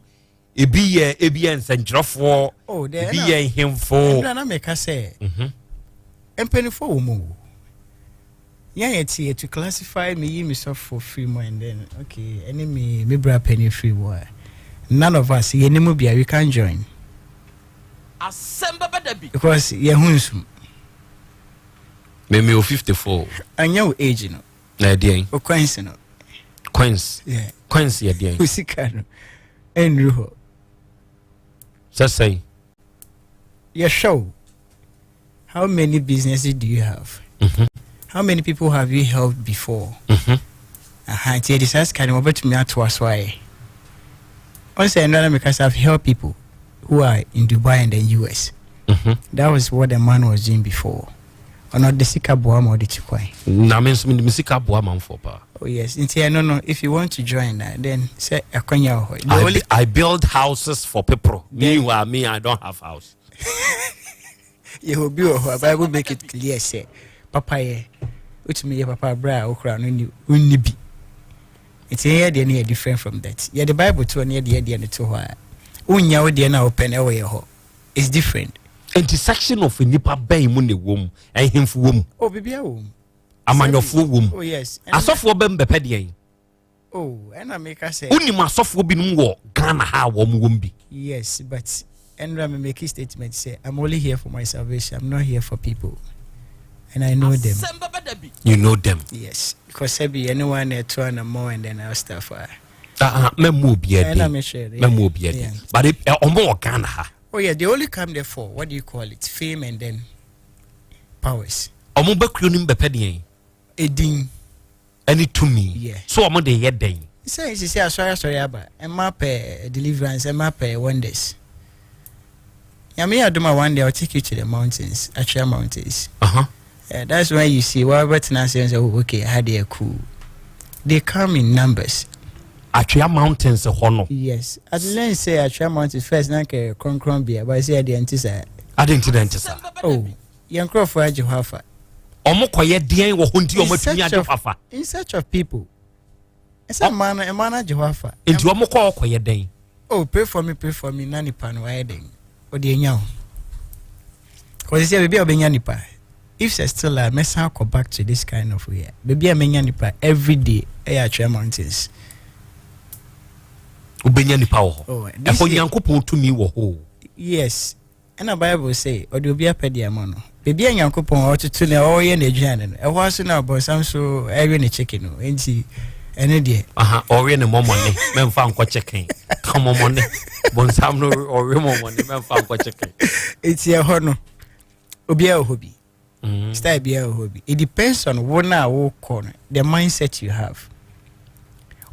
a be and Centrofo, oh, there be him for. And I make her say, and penny for more. Yeah, it's here to classify me myself for free more and then okay, enemy me bra penny free war. None of us here Nimubia we can join. Asem Beba Dabi. Because Yahunsum. Maybe 54. And your age, you know. Na dear. O Quincy, no. Quince. Yeah. Quincy, dear. Usikano. Andrew. Just say. Your show. How many businesses do you have? How many people have you helped before? This is kind of to me at why. Also, another because I've helped people who are in Dubai and the US. That was what the man was doing before. Or not the Sika Boam or the Chikwai. The Sika Boam for pa. Oh, yes. No. If you want to join that, then say a Konya. I build houses for people. Meanwhile, me, I don't have house. You will be a Bible make it clear, say, Papa, which me, Papa, bra, or crown, only be. It's here, they're near different from that. Yeah, the Bible to near the idea to her. Unya, dear now open away. It's different. Intersection of a nipper bay money womb and him for womb. Oh, baby, I'm on your full womb. Oh, yes. I saw for Bembe Pedian. Oh, and I make us say, only my soft will be more Ghana, how one womb be. Yes, but and I make a statement say, I'm only here for my salvation. I'm not here for people. And I know them. You know them? Yes. Because I be anyone there 2 and more and then I'll start for but it more Ghana. Oh yeah, they only come there for what do you call it? Fame and then powers. Edin. Any to me. Yeah. So I'm on the head day. Say sorry about a map deliverance, a map wonders. I do my one day I'll take you to the mountains, actual mountains. That's why you see what nonsense. Oh, okay, I had a cool. They come in numbers. Actual mountains, honor. Yes. At least say actual mountains first, like a Crombia, but I say the antisa. I didn't enter. Oh, young crow for Jehovah. In search of people. It's a man, Jehovah. Into a moko day. Oh, pray for me, Nanny Pan wedding. Or the young. Because you say, baby, I'll be Yanipa. If there's still a mess, I'll go back to this kind of way. Baby, I'm Yanipa every day. Actual mountains. Oh, to me, yes. And the Bible say, or do be a pediamono. Baby and Yankupon or to tune all in the Janan. I was now about some so every chicken, ain't he? Any day. Or in a moment, men found what chicken. Come on, money. Bonsamno or Remo money, men found what chicken. It's your honor. Obia hobby. Stay be a hobby. It depends on what now corner, the mindset you have.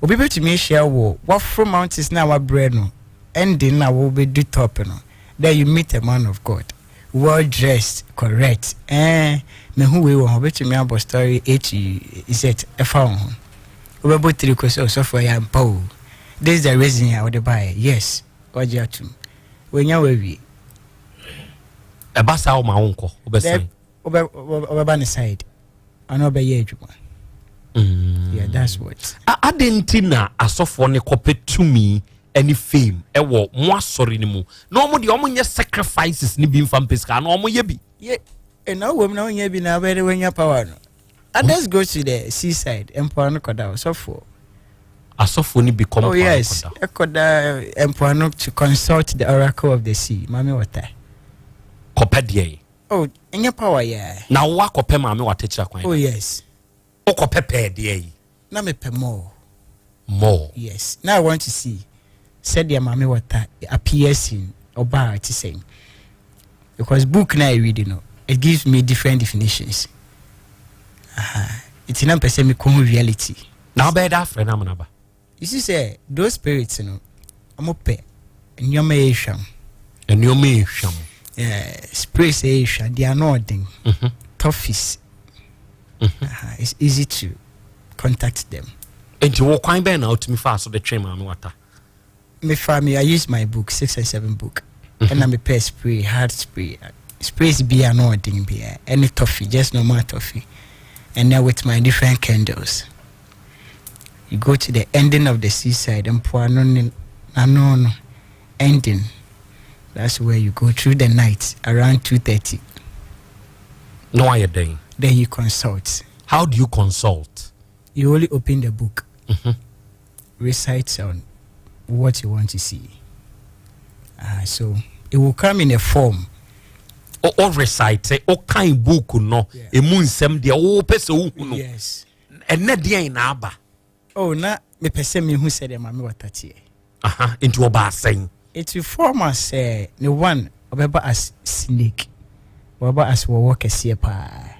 Obi to me share what from mountains now are bread no ending now will be do top no. There you meet a man of God, well dressed, correct. Me who we will to me about story H is it a phone. We both 3 questions so for your pow. This is the reason I would buy. Yes, or jatum. When you will be a bassa or my uncle, over side. I know by age one. Yeah, that's what. I didn't know a soft one copy to me any fame. More sorry anymore. No more the omnia sacrifices ni being from Pesca, no more ye. Yeah, and now women know ye be now very when your power. And let's go to the seaside and Puano Koda. So for a soft one become. Oh, yes, I could and Puano to consult the oracle of the sea. Mammy, what I copedia. Oh, in your power, yeah. Now, walk up, mammy, what teacher. Oh, yes. Oko pepe dear. Now me pe more. More. Yes. Now I want to see. Said the mommy what appears in or bar to saying. Because book now I read, it gives me different definitions. It's not per se me come reality. Now bad friend I'm You see, say those spirits, you know, I'm up there. And your maysham. And your maysham. Spirits, they are not ding. Toughies. It's easy to contact them. And you walk quite ben out to me fast so the train man water. Me family, I use my book, 6 and 7 book. And I'm a pair spray, hard spray. Sprays be annoying beer. Any toffee, just normal toffee. And now with my different candles. You go to the ending of the seaside and pour no ending. That's where you go through the night around 2:30. No, I day. Then you consult. How do you consult? You only open the book, recite on what you want to see. So it will come in a form. Or recite it, or kind book no. A moon sem the old person. Yes. And not the naba. Oh, not me person me who said mammy what that year. Into a bar saying. It will form as the one about as snake. Or about as we walk a sea pie.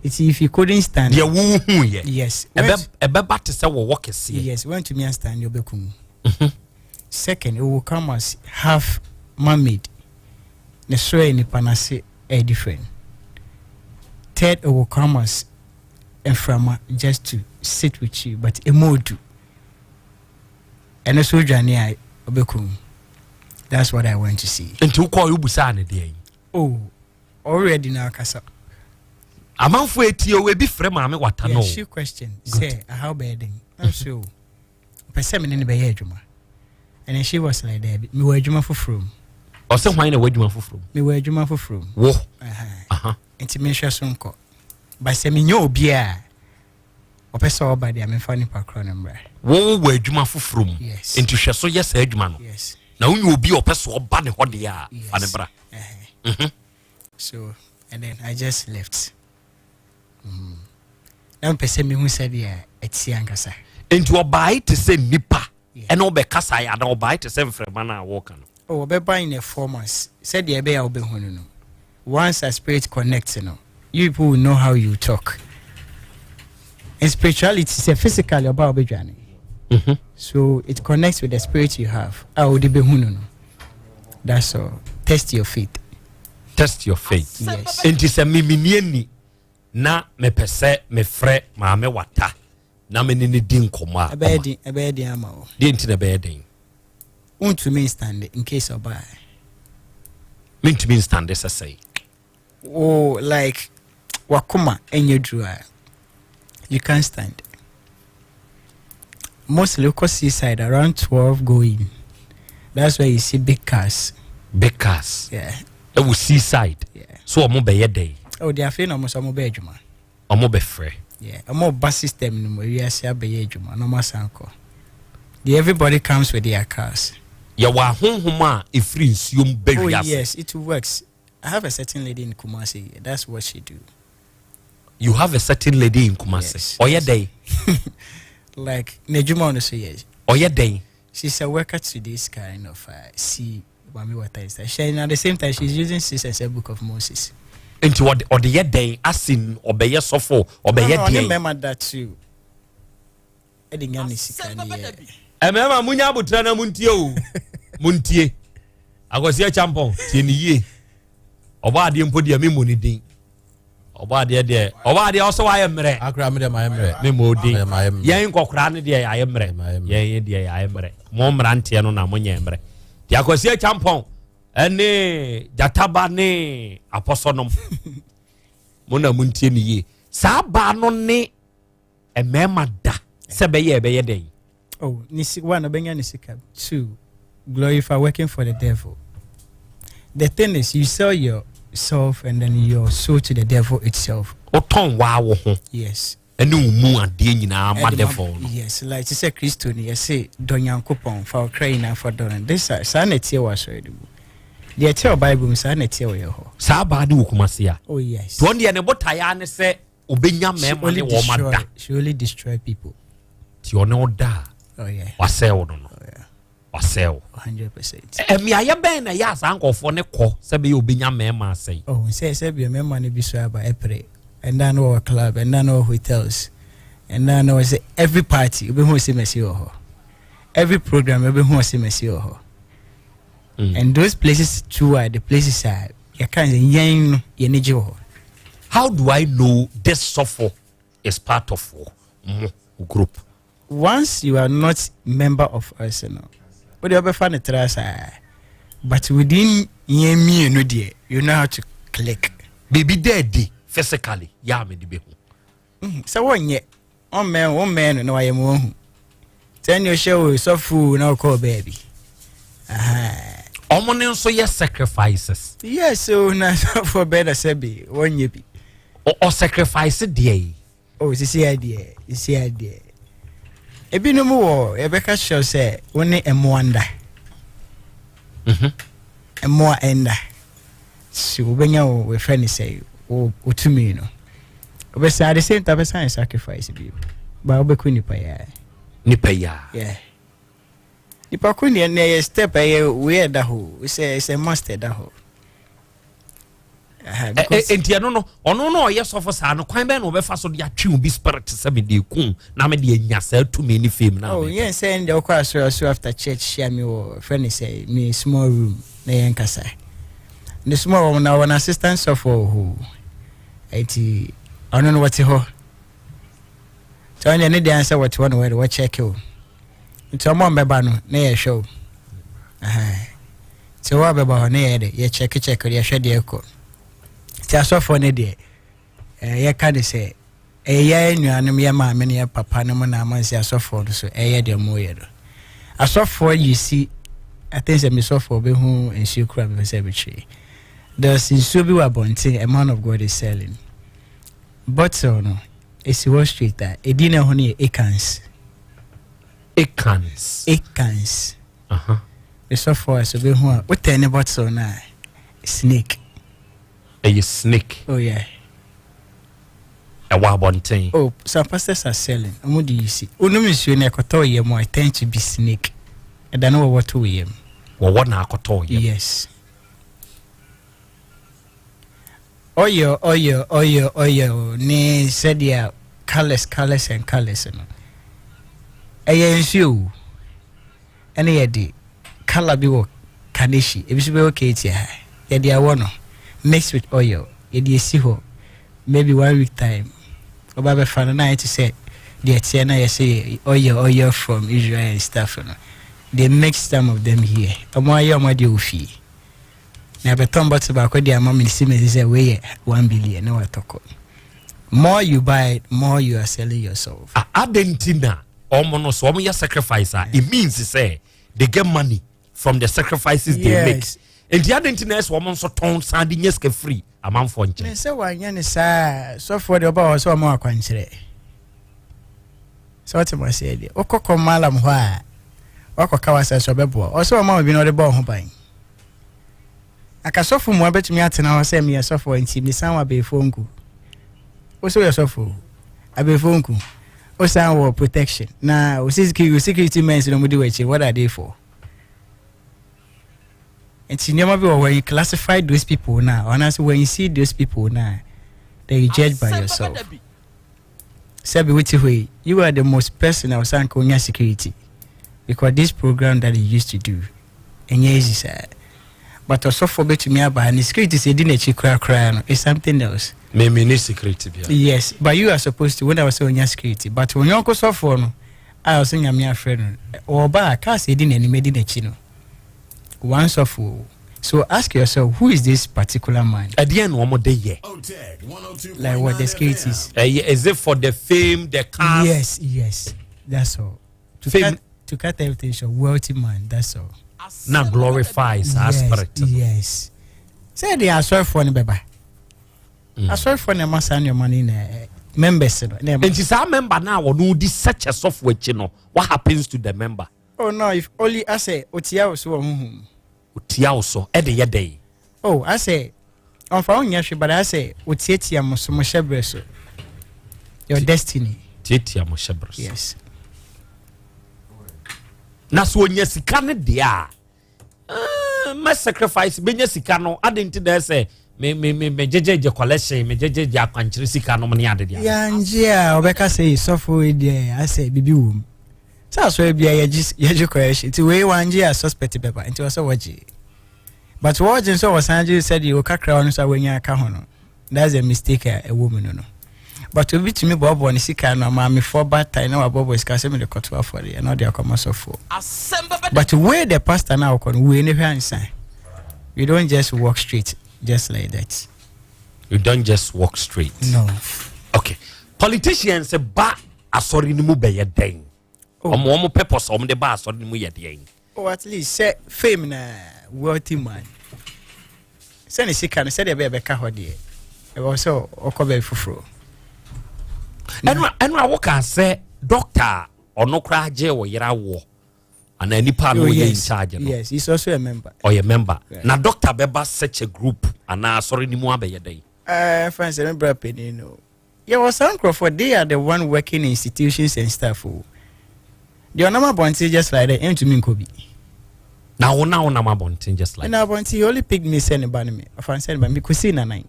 It's if you couldn't stand. Yes. A baba to say we walk a sea. Yes, went to me and stand your bekum. Second, it will come as half mermaid. The soy in the panacea are different. Third, it will come as a from just to sit with you, but a mode. And a soldier near Obekum. That's what I want to see. And to call you Busani day. Oh, already now, Casa. A month wait you will be frame, mamma. What I know. She question. Say, how bedding? I'm so. Persimmon in the Bayajuma. And then she was like that. Me were Juma for from. Or some wine away Juma for from. Me were Juma for from. Whoa. Intimation sonko. By Seminyo beer. Or person by the Amphani Parkron. Whoa, where Juma for from. Yes. Into Shasso, yes, Edman. Yes. Now you will be a person or banny what they are. So, and then I just left. Now, person who said, yeah, it's Yankasa. Into a bite to say Nipa. And all be Casa, I don't bite to send for a man walking. Oh, be buying a 4 months. Said the Abbey Albe. Once a spirit connects, you people will know how you talk. And spirituality is a physical about journey. So it connects with the spirit you have. That's all. Test your faith. Test your faith. Yes. And it's a miminieni na me pese me fre ma me wata na me ni din koma. Abedi amao. Didn't the bedding. Want to mean stand in case of buy. Mean to mean stand this I say. Oh, like wakuma and you drew. You can't stand. Most local seaside around 12 going. That's where you see big cars. Big cars. Yeah. It was seaside. Yeah. So I'm be a day. Oh, they are feeling almost a mobile juma. I'm be free. Yeah. A more bus system no more. Yes, I be juma. No more sanko. Everybody comes with their cars. Ya wa homa if free assume be. Oh yes, it works. I have a certain lady in Kumasi. That's what she do. You have a certain lady in Kumasi. Yes. Or your day. Like Nejuma on the say yes. Or your day. She's a worker to this kind of sea. Wami water is that. She at the same time she's using this as a book of Moses. Into what or the year day asin obey sofo obey day. I remember that too. Edingani sikani. Emema munya butrana muntie o. Muntie. Agosia champon tie ni ye. Oba ade mpo dia memo ni din. Oba ade also ayemre. Akra me dem ayemre. Memo din. Yen kokra ne dia ayemre. Yen dia ayemre. Mo mrantie no na monye emre. Ti agosia champon ene jataba ne aposonom. Mo na muntie ni ye. Sa ba no ne emema da. Se be ye den. Oh, one Obenya Nisika. 2, glorify working for the devil. The thing is, you sell yourself and then your soul to the devil itself. Yes. And no more devil. Yes, like you say, Christian, you say, Donyan coupon for crying and for doing this. Sanity was ready. The tell Bible, sanity. Sabadu Kumasia. Oh, yes. One year, what I say, Obenya Memma, she only destroy people. You know that. Oh yeah. Wasell no. Oh yeah. Wasell. 100%. Me aye ben na ya sanko fo ne ko se be obenya mema say. Oh, say be mema ne bi so aba epre. And then our club and then our hotels. And then I was every party, we who see Messi or every program, we who see Messi or and those places too are the places are you can't yen your. How do I know this software is part of group? Once you are not member of us, you know, what do you ever find it? But within me, no dear, you know how to click. Baby daddy physically, yeah, me the So one yet, one man, no, I am one. 10 years show so full now call baby. Omon so yes sacrifices. Yes, so now for better sebi 1 year be. Or sacrifice a day. Oh, it's the idea. It's the idea. A bit no more. Rebecca shall say, only a wonder. A more ender. So when you friendly say, oh, to me, no. But at the same time, I sacrifice you. But I'll be queen Nipaya. Nipaya. Yeah. Nipakuni and a step a weird the whole. It's a mustard the whole. Enti no yes of us no kwan be no be fa so dia twi obi spirit se me de kun na me de nya sa to me ni fame na. Oh yes, and the kwa so after church share me or friend say me small room na yen kasa. The small one na one assistant of who enti ono no what ho. So anya ne dey answer what one word what check you. Nti o mo mbeba no na ye show. So wa beba ho na ye de ye check ye hwe de eko. Ti asofo ne de ye ka de say ye nuanom ye ma me ne papa no na amansi asofo so ye de mo ye do asofo you see I think say me sofo be hu ensu kura me say be tree there's insu bi wa bonting a man of God is selling but so no esi Wall Street that edi na ho ne acans the sofo so be hu what ten but so na snake. A snake. Oh yeah. A wabonting. Oh, some pastors are selling. What do you see? Unumisio ne koto ye mo I tend to be snake. I don't know what to ye. Well, what na koto ye? Yes. Oyo. Ne said ya colors and colors. Aye ensio. Any yedi color bi wo kanishi. Ebi be okay ti ha. Yedi awono. Mixed with oil, you see ho, maybe 1 week time. Oba fan night to say the Tiana you say oil from Israel and stuff. They mix some of them here. Omoya madi ufi. Na beton but tobacco dia mama say we 1 billion no talk. More you buy, more you are selling yourself. Adentina, omo so omo ya sacrifice. It means to say they get money from the sacrifices they make. And the identity woman so ton sanding yes free a man for nche. Say one yan is so for the about so more quanchre. So what I say, Oko malam hwa. Oko kawasa so bebo. Also ma bi no de bo ho ban. Akasofu mo betumi atena ho say me asofo nti mi san wa be fonku. Also your sofo. Abe fonku. O san wo protection. Na o security men no mo di wechi what are they for? And when you classify those people now, honestly, when you see those people now, then you judge by yourself. Sabi way, you are the most personal sankonya security because this program that you used to do, and yes, but also for better me about and security say didn't cry it's something else. Maybe security. Yes, but you are supposed to when I was on your security, but when you go so for no, I was saying I'm your friend or ba can't say didn't any medicine chino. Once of all. So ask yourself, who is this particular man? At the end, one more day, yeah. Like what the skate is? Is it for the fame, the car? Yes. That's all. To cut everything, so wealthy man. That's all. Now glorifies our spirit. Yes. Say they are sorry for any baby. I sorry for any must send your money in members. And she's our member now. Or do this such a software channel? What happens to the member? Oh no! If only I say Otia so Otia so every day. Oh, I say on phone yashi, but I say Otia Moshebre. Your destiny. Titia Moshebre. Yes. Nas when yes, can dia. My sacrifice, ben yes, cano. I didn't there say me jeje collection me jeje akwankyere sika no ne ade dia ya njia obeka say sofo we there I say bibi wom so bia ye collection ti we wanjia suspect paper nti so waji but what so was Sanji said you kakra on so wenya aka ho no that's a mistake a woman no but obi timi bobo ne sika no ma me for bad time na bobo sika se me the koto for the no dey come so for but where the pastor now kon we ne hwansan you don't just walk straight just like that. You don't just walk straight. No. Okay. Politicians say ba asori ni mu be ye den. Omo purpose omo de ba asori ni mu ye den. Oh, at least say fame na wealthy man. Say ni sika no say de be ka ho de. E wo so okobe fufuro. Enu awo kan say doctor ono kra je wo yera wo. And any part no in charge. No? Yes, he's also a member. Or a member. Right. Now, Dr. Beba such a group, and now sorry, ni mua be your day. Fancy member penny no. Yeah, was uncle for they are the one working in institutions and stuff. The number bonty just like the end to me Kobe. Now number bonty just like. Now bonty only pick me send about me. Fancy by me kusina nine.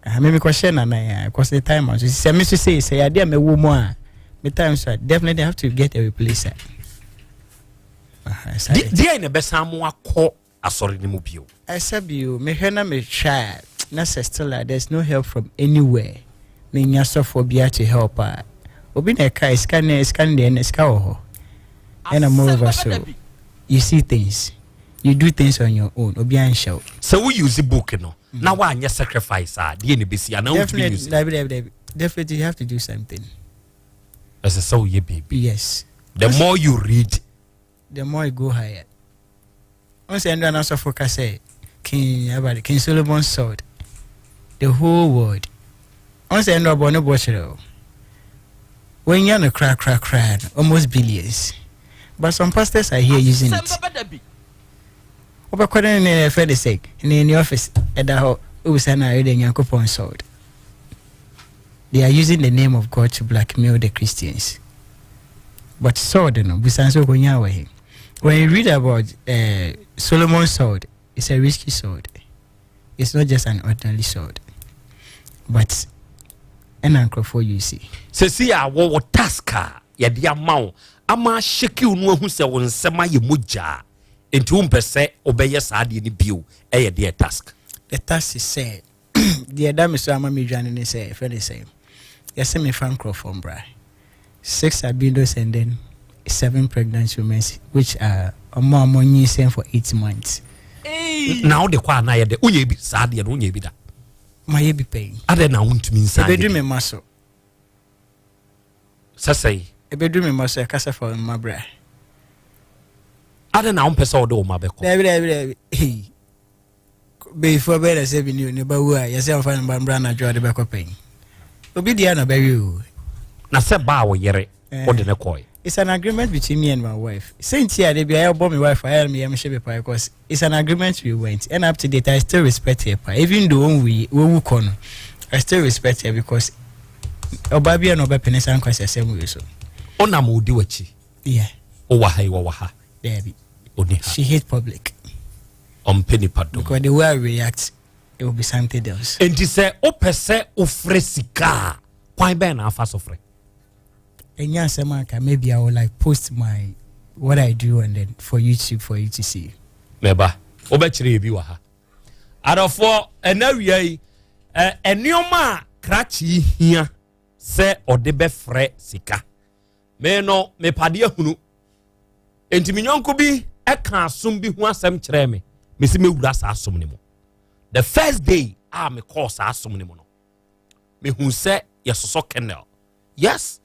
I mean, question and I cause the time. So say me say I dear me woman. Me time so definitely have to get a replacer. Dia in the best amu akọ asori ni mu bio. I said you me hena me try. Na still like there's no help from anywhere. Me nya sophobia to help her. Obi na kai scan the ska ho. And I'm moreover so you see things. You do things on your own. Obi an show. So we use the book no. Now why anya sacrifice dia ni besi ana definitely you have to do something. As a soul, ye baby. Yes. The more you read, the more you go higher. Once I know also focus say King Solomon's sword. The whole world. Once I know about no botcher. When you're no crack, almost billions. But some pastors are here using it. Over calling in for the sake in the office at the whole Usana reading your coupon sword. They are using the name of God to blackmail the Christians. But sword, you know, when you read about Solomon's sword, it's a risky sword. It's not just an ordinary sword. But an uncle for you see. See, I war tasker, ya dear mount. Ama shake you no who say one sema ye muja. Into se obey your side in the view, a dear task. The task is said. The Adam is so me joining say, for the same. Yes, me fan from bra. 6 albinos and then 7 pregnant women, which are more money sent for 8 months. Now the kwa na de unye bi sad ye unye bi da. My be paying. Ade na wuntumi nsa. Bedroom me maso. Sasai. E bedroom me maso kasa for my bra. Ade na umpesa odo ma beko. David. Hey. Before better say be new neighbor who yourself and bra na draw the beko paying. Obi dia na bury you. Na se ba wo yere. What the koi? It's an agreement between me and my wife. Since here they be I bought my wife I am because it's an agreement we went. And up to date I still respect her. Even though we con I still respect her because Obabi and Oba Penis and Kwasi same way so. Ona mo di wachi. Yeah. O waha. There be. She hate public. Penny pardon. Because the way I react, it will be something else. And he say, "O pese o fresika." Why be na fa sofre? And yes, maybe I will like post what I do and then for YouTube for you to see. Meba, obechire bi wa ha. Adofo enawia enioma krachi hia se ode be frɛ sika. Me no me pade ahunu. Enti minyonko bi eka asum bi hu asɛm kyerɛ me. Me si me wura sa asum ne mo. The first day me call sa asum ne mo no. Me hu se yesoso kennel. Yes.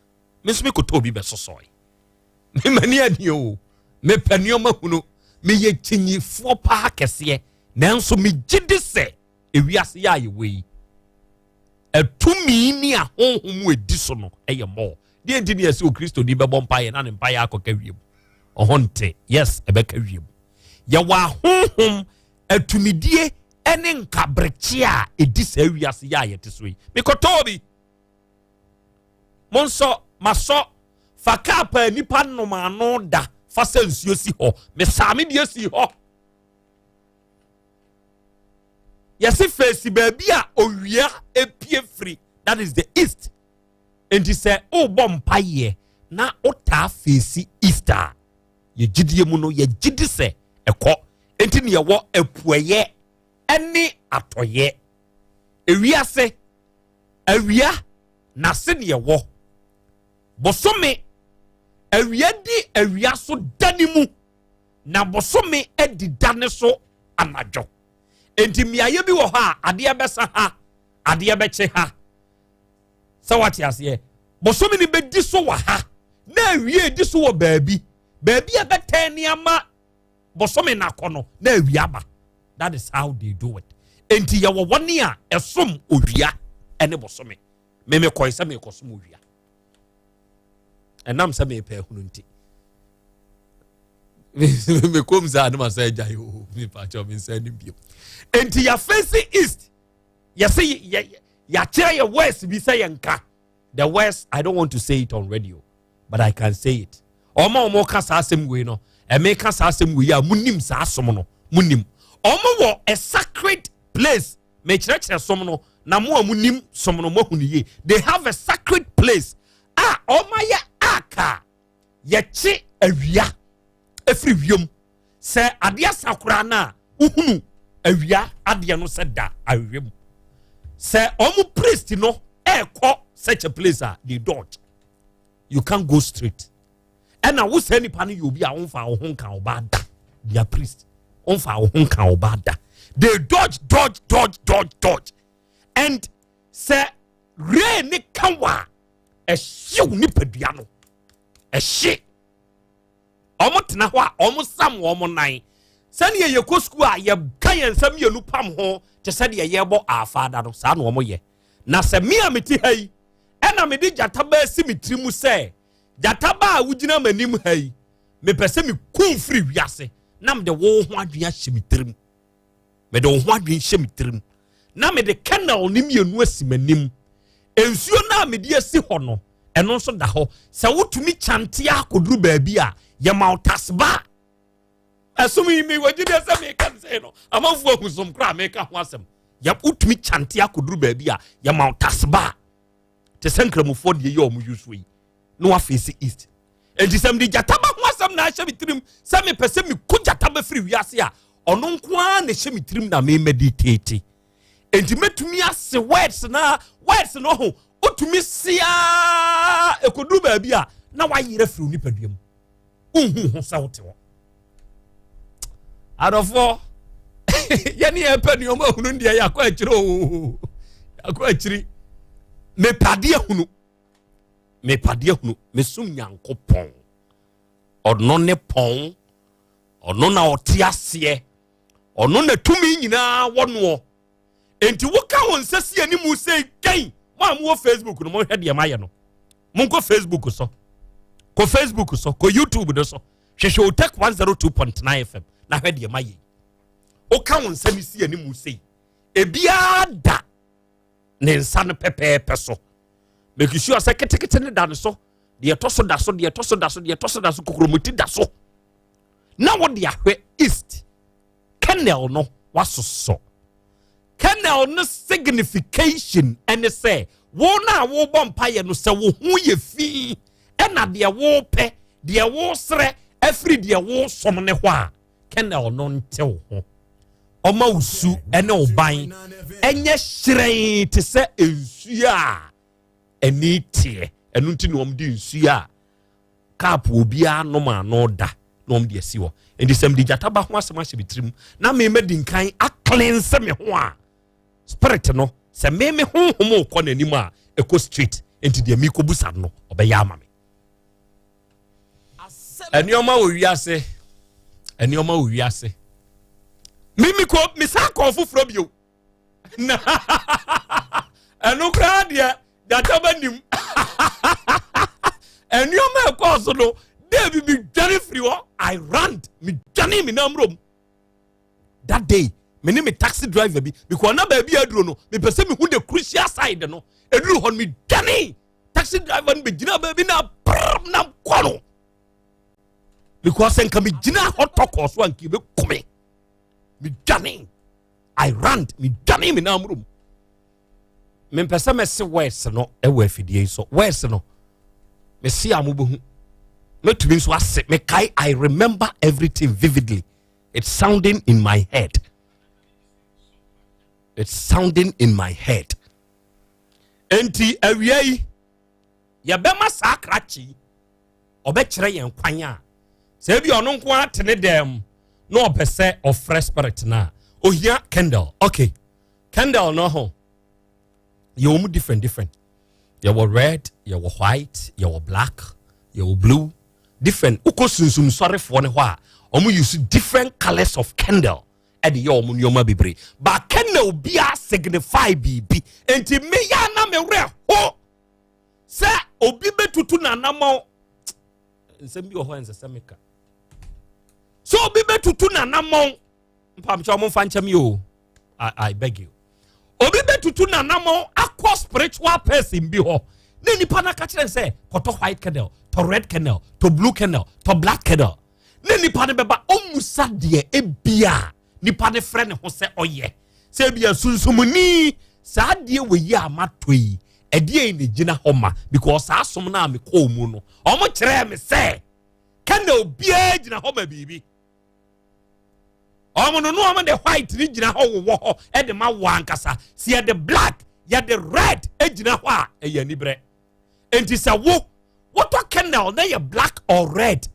Me so me koto bi be sosoy. Me mani adi o. Me panioma hunu. Me ye chinyifo pa kese. Nanso me gidi se ewiase ya ye we. Etumi ni a honhom edi so no eye mo. Die ndi ne ase o Kristo di be bompa ye na ne mpa ya akoka wiem. Ohonte yes ebeka wiem. Ye wa honhom etumidie ene nkabreche a edi se ewiase ya ye tesoi. Me kotobi. Monso maso fakapa nipa no ma no da fasa nsuo si ho me saame die si ho yɛse face baabi a owia epie free, that is the east. And he said, oh, bompaye, na ota face easter. Ye jidie mu no, ye jidi se, eko, enti ni wo epueye, eni atoye. Ewia se, ewia, na se ni wo. Bosome, ewia di ewia so danimu, na bosome edi dane so anajo. Enti miaye bi wo ha, adia besa ha, adia beche ha. Sawati asiye bosomi ni bedi so wa ha na awie di so wo baabi a betani ama bosomi na kono na awie aba. That is how they do it. Enti ya wo woni a esom owia ene bosomi me koy se me kosom owia enam se me pe hunu nti me kom za no masa agya yo me pa cho me nsa ni bio. Enti ya face east ya say ya tell your west be say yanka. The west, I don't want to say it on radio, but I can say it. Omo kasa asem we no, e me kasa asem we ya munim sa asom no, munim. Omo wo a sacred place. Me church som no, na mo munim som no mo huniye. They have a sacred place. Ah, oma ya aka. Ye chi awia. Efri wiom. Se adia sakura na uhunu awia adia no se da awiem. Se omu priest no eko such a place they dodge. You can't go straight. And I will say any pani you be a on for honka obada. They are priest. On for honka obada. They dodge. And say re ni kawa a shoe ni pediano. A she. Almost na wa almost some woman nine. Send ye ko school ye kayan some ye lupam ho to send ye yebo our father no san womo ye. Na se mi amiti hai ena me di jataba simitri mu se jataba a wugina manim hai me pese me kun free wiase na me de wo ho adwea hyemitrim me de wo ho adwea hyemitrim na me de canal nim yenu asimanim ensuo na me di asi ho no eno so da ho se wotumi chante akoduru baabi a ye mautasba asumi me wajide se me kan se no amanfu ahusom kra me ka ho asem ya utumi chante akoduru baabi a ye mautasba te sankramufo de ye omu yusu yi no wa face east enti sam di jataba ho asem na ahye mitrim se me pese me ku jataba free wiase a ono nko a na hye mitrim na me meditate enti metumi ase words no ho utumi sia ekodu baabi a na wa yire free ni paduam ho sawote wo adofo yani e paduam ahunu ndia ya kwa akire o akwa akiri me pade hunu me sum nyankopon ono ne pon ono na otiase ono na tumi nyina wono enti woka won sesi ani mu sei gain mo Facebook no mo hwede maye no mo ko Facebook so ko YouTube do so hwehwe Otek 102.9 FM na hwede maye woka won sani si ani mu sei ebia da ne nsa no pepepe so make sure say ketekete ne da so de to so da so kokromuti da so na wo de ahwe east canal no wasoso canal no signification and say wo na wo bompaye no say wo hu ye fi na de wo pe de wo sre afri de wo som ne ho a canal no ntew ho oma usu ene oban enye hyiren te se ensu a eni tie enu nti no omdi nsu a cap obi a no ma no da no omdi asi wo enti sem di jataba ho asem ahye bitrim na me medi nkan a cleanse me ho a spirit no se me honhom ko nanim a eco street enti de mi ko busa no obeya ama me enioma wo wiase mimi ko misako fufuro bio na enu kra dia jataba nim enioma ko so no dey be very free I ran me jani me namrom that day me ni me taxi driver bi because na ba bi aduro no me pese me hu the crucial side no eduru hon me jani taxi driver be gina ba bi na na kwano because en ka me gina hot talk so anki be kome me jani I ran me dane me na amrum me pese me se words no e wa afidie so words no me see amubehu me to be so ase me kai I remember everything vividly. It's sounding in my head. It's sounding in my head. Enti awiei ya bema sa krachi obekire yen kwanya se bi ono nko atene dem no opese of fresh spirit na ohia candle. Okay, candle no ho you mu different you were red, you were white, you were black, you were blue, different ukosunsum sorry for ne ho a omu use different colors of candle at the omu nyoma bibre but candle bia signify bibi enti me ya na me re ho se obi betutu na namo nsem bi ho ense semeka so obi betutu na namo mpam cha mo fa ncham yo I beg you obi betutu na namo akwa spiritual person bi ho na nipa na ka kire se koto white candle to red candle to blue candle to black candle na nipa ne beba omusa de ebia nipa ne frɛ ne ho sɛ ɔyɛ sɛ bia sunsumuni saa de we yi amatoi ɛde ne gina homa because asom na me kɔ mu no ɔmo kyerɛ me sɛ kana obia gina homa bibi ɔmo no ɔmo de white ne gina hɔ wɔ hɔ ɛde ma wankasa si ɛde black ya de red gina hɔ a ɛyɛ nibrɛ enti sɛ what candle na yɛ black or red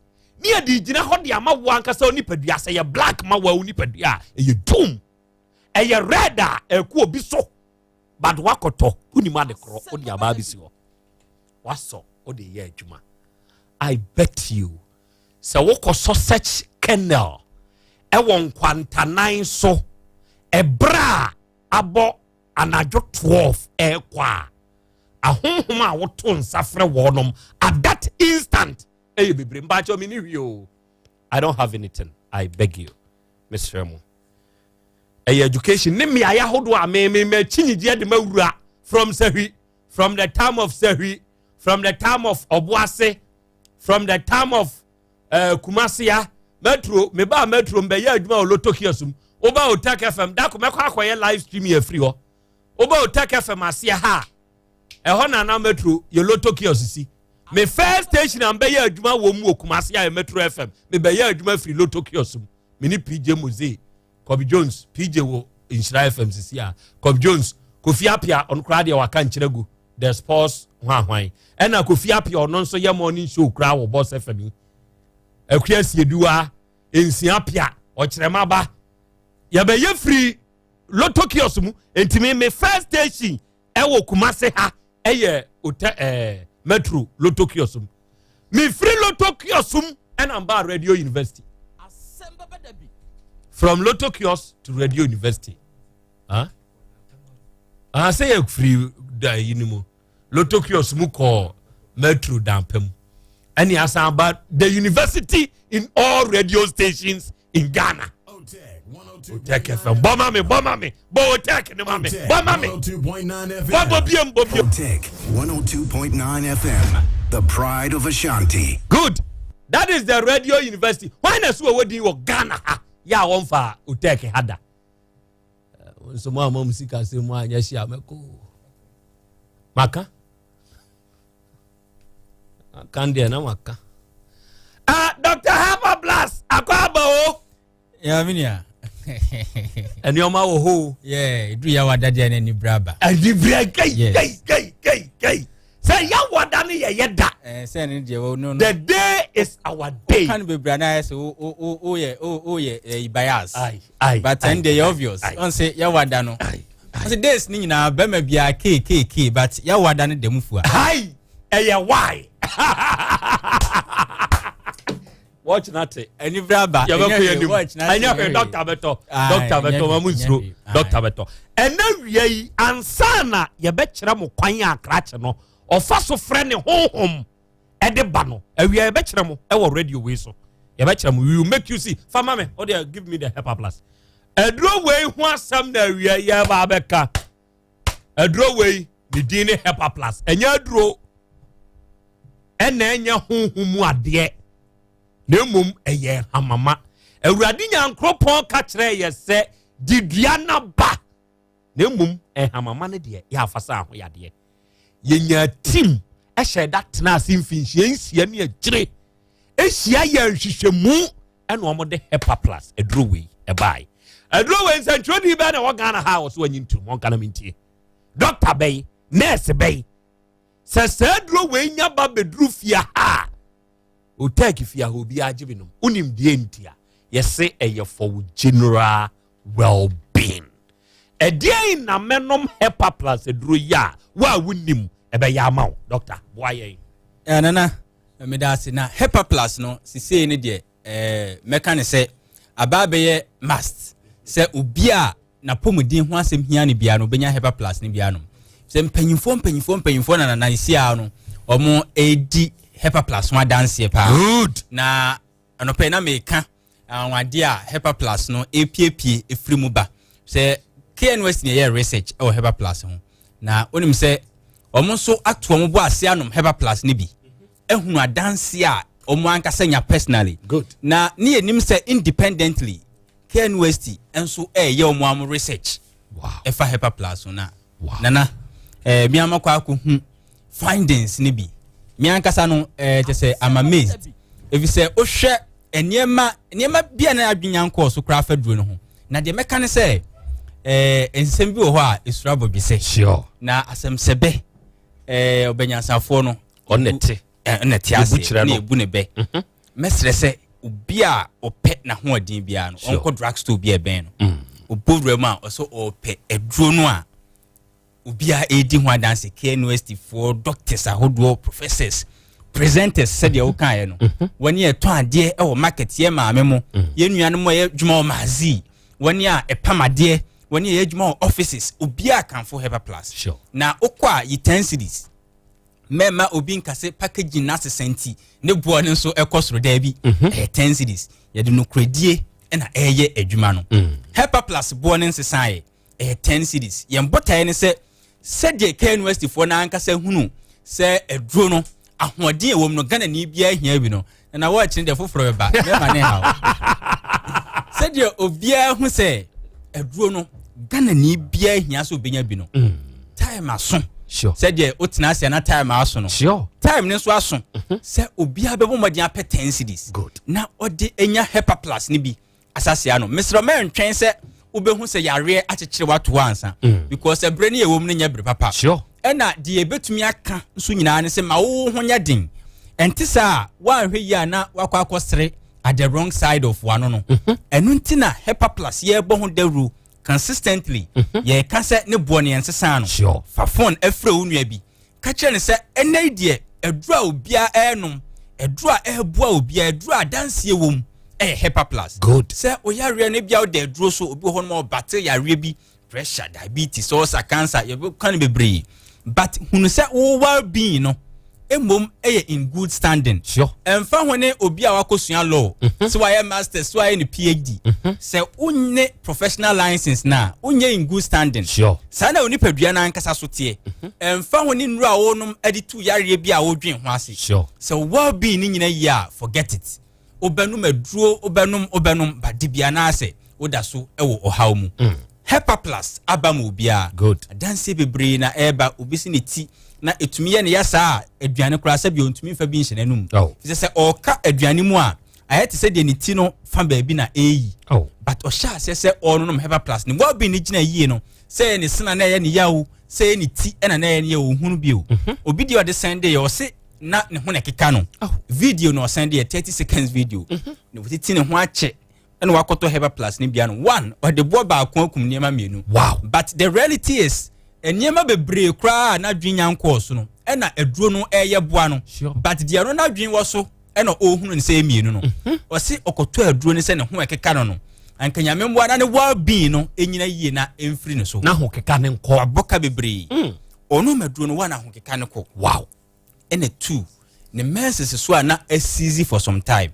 ni adi gina hɔ de ama wankasa onipadua sɛ yɛ black ma wa onipadua ɛyɛ doom ɛyɛ red a ɛku obi so but wakoto unima de kro odi aba bi si ho waso odi ye adwuma I bet you sɛ wokoso search candle ɛwɔ nkwantanan so ɛbra abo anadwo 12 ɛkwa ahonhom a woto nsafre wonom at that instant ɛyɛ bebre mbacho me ni hwio I don't have anything I beg you Mr. Remo education ne me aya hodo a me chinyije de mawura from Sehi, from the time of Sehi, from the time of Obuase, from the time of Kumasia metro me ba metro mbe ya adwuma olotokiasum oba Otak FM da ko mekwa akoye live stream ye free ho oba Otak FM asia ha ehọ na metro ye lotokiasisi me first station ambe ya adwuma wo mu Kumasia ye metro FM me be ya adwuma free lotokiasum me ni PJ Mose Kobe Jones, PJ wo Inshira FM sisi Kobe Jones, Kofi Apia on kra de waka nkyeregu the sports hwan. Ena Kofi Apia on nso ye morning show kra wo boss FM. Akua sieduwa ensi Apia o kyerema ba. Ya be ye free Lotto kiosk mu entimi me first station e wo Kumase ha eye metro Lotto kiosk mu. Me free Lotto kiosk mu ena mba Radio University. Asem Beba Dabi. From Lotto kiosk to Radio University. Huh? I say a free the Lotto kiosk mu call metro dampem. And he asked about the university in all radio stations in Ghana. Otek FM. Bomba me. Bo Otek ne mame. Bomba me. 102.9 FM. Otek 102.9 FM. The pride of Ashanti. Good. That is the Radio University. Why not so what do you Ghana? Ya wonfa Otek hada. So mo musika se mo anya hia meko. Maka? Kande na maka. Dr. Harper Blast akwaba o. Ya minia. Eni oma wo ho. Yeah, du ya wadade na ni braba. Adi bra kai. Say ya wadane ye da. Say ni de wo no. The day is our day. Can be brana say oh yeah bias. Aye. But then they obvious. On say ya wada no. Say days ni na be ma bia k but ya wada no dem fu a. Aye. Why? Watch not any braba. Watch not. I know Dr. Beto. Dr. Beto mamusro. Dr. Beto. And now ye ansana ye betchra mo kwan akrache no. Ofa so frɛ ne honhom ede ba no. We ye betchra mo e wo radio we so. Ye betchra mo we will make you see. Fama me, o dey give me the Hyper Plus. Edro we hu asam na we ye ba beka. Edro we ni din ne Hyper Plus. Enya edro enya honhom ade. Ne mum eye hamama. Awurade nyankropon ka kyerɛ ye sɛ didiana ba na mmom ehamama ne de ya afasa ho yade yenya team ehye that na asimfinhie nsia ne agire ehia ya nhwehwemu ene omo de Hepa Plus edrowe ebai edrowe nsantwodi ba na wogana ha wo so anyintu won kana mintie doctor bay nurse bay se edrowe nya ba bedru fia ha o take fia ho bi agibinom unim die ntia yese eye for general well-being edie na menom Hepa Plus edro ya wa wunim ebe ya ma doctor boye nana me da se na Hepa Plus no sisi ne de meka ne se ababeye must se ubia na pomudin ho asem hia ne bia no benya Hepa Plus ne bia no se mpanyimfo na isia no omo edi Hepa Plus ho dance pa good na anope na meka anwade a Hepa Plus no epiepie efrimu ba se KNWS ne ye research o Hepa Plus ho na onim se omo so ato omo bo ase anom Hepa Plus ne bi ehunu adanse a omo ankasa nya personally good na ne enim se independently KNWS enso ye omo am research wow efa Hepa Plus na wow. nana mi amakwa akọ findings ne bi mi ankasa no te say I'm amazed if you say ohwe enema bia na adwenyanko so kra faduro no ho na de meka ne say ensem bi wo ho a esurabo bi say sure na asem sebe obenyansafo no onete ase na ebu ne be mesre say obi a opɛ na ho odin bia no onko drugstore bi eben no obowura ma so opɛ eduro no a obi a edi ho adanse KNWS for doctors ahodo professors presenters said ye okan ye no woni e ton ade e wo market ye maame mo ye nuane mo ye dwuma o mazi woni a e pamade woni ye dwuma o offices obi a kan for Hepa Plus sure na okwa ye 10 cities mema obi nkase packaging na senti ne bo ne so ekosoro da bi 10 cities ye de no kredie e na eye adwuma no Hepa Plus bo ne nsesan ye 10 cities ye mbota ne se said KNWS for na ankasa hunu se edro no ahoden ewom no Ghana ni bia hia bi no na watch the foforo ba me ma ne ha said obia hu se edro no Ghana ni bia hia so benya bi no time aso sure said otina ase na time aso no sure time ne so aso se obia bebo modin apɛ 10 cities good na ode enya Hepa Plus ni bi asase ano Mr. Man twɛn se ubehu se yare achechire watu wansa because ebre ne ewom ne nya bre papa sure ena de ebetumi aka nso nyina ne se ma wo ho nya din entisa wa hwe yi ana wakwa akosere at the wrong side of one no enu ntina Hepa Plus ye bo ho dawru consistently ye ka se ne bo ne ensesa no sure fa phone efre wo nua bi ka kire ne se enai de edura obia enum edura eboa obia edura dansie wom Hepa Plus good say oyare ne bia o de duro so obi ho no battery yare bi pressure diabetes ulcer cancer you can be brave but hunu say wo well being no emom in good standing sure emfa hone obi a wakosua law so why master so why ni PhD say unne professional license na unye in good standing sure sana oni padua na ankasa so te emfa hone nura wo nom editu yare bi a wo dwen ho ase sure so well being ni nyina ya forget it obenum aduro obenum badibia na ase oda so ewo ohaw mu Hepa Plus abam obia good dance bebre na eba obisi ne ti na etumi ye ne yasa aduane kura se bi ontumi fa bi nhene num fi se oka aduane mu a ayete se de ne ti no fa ba bi na eyi but o sha se ono no Hepa Plus ne bo bi ne gina yie no se ne sena na ye ne yawo se ne ti ena na ye ne ohunu bi o obi di o de sende ye o se na ne ho ne keka no video no send ye 30 seconds video ne wotiti ne ho ache ene wakoto Hepa Plus ne bia no one or the boy ba akon akum niema mienu wow but the reality is niema bebre kra na dwenyan course no ena eduro no eye boa no but dia no na dwen wo so ena ohunu ne se mienu no o se okoto eduro ne se ne ho ekeka no anka nyame mboa na ne well being no enyina yie na emfiri ne so na ho keka ne nko aboka bebre ono meduro no wana ho keka ne ko wow ena two ne menses so na easy for some time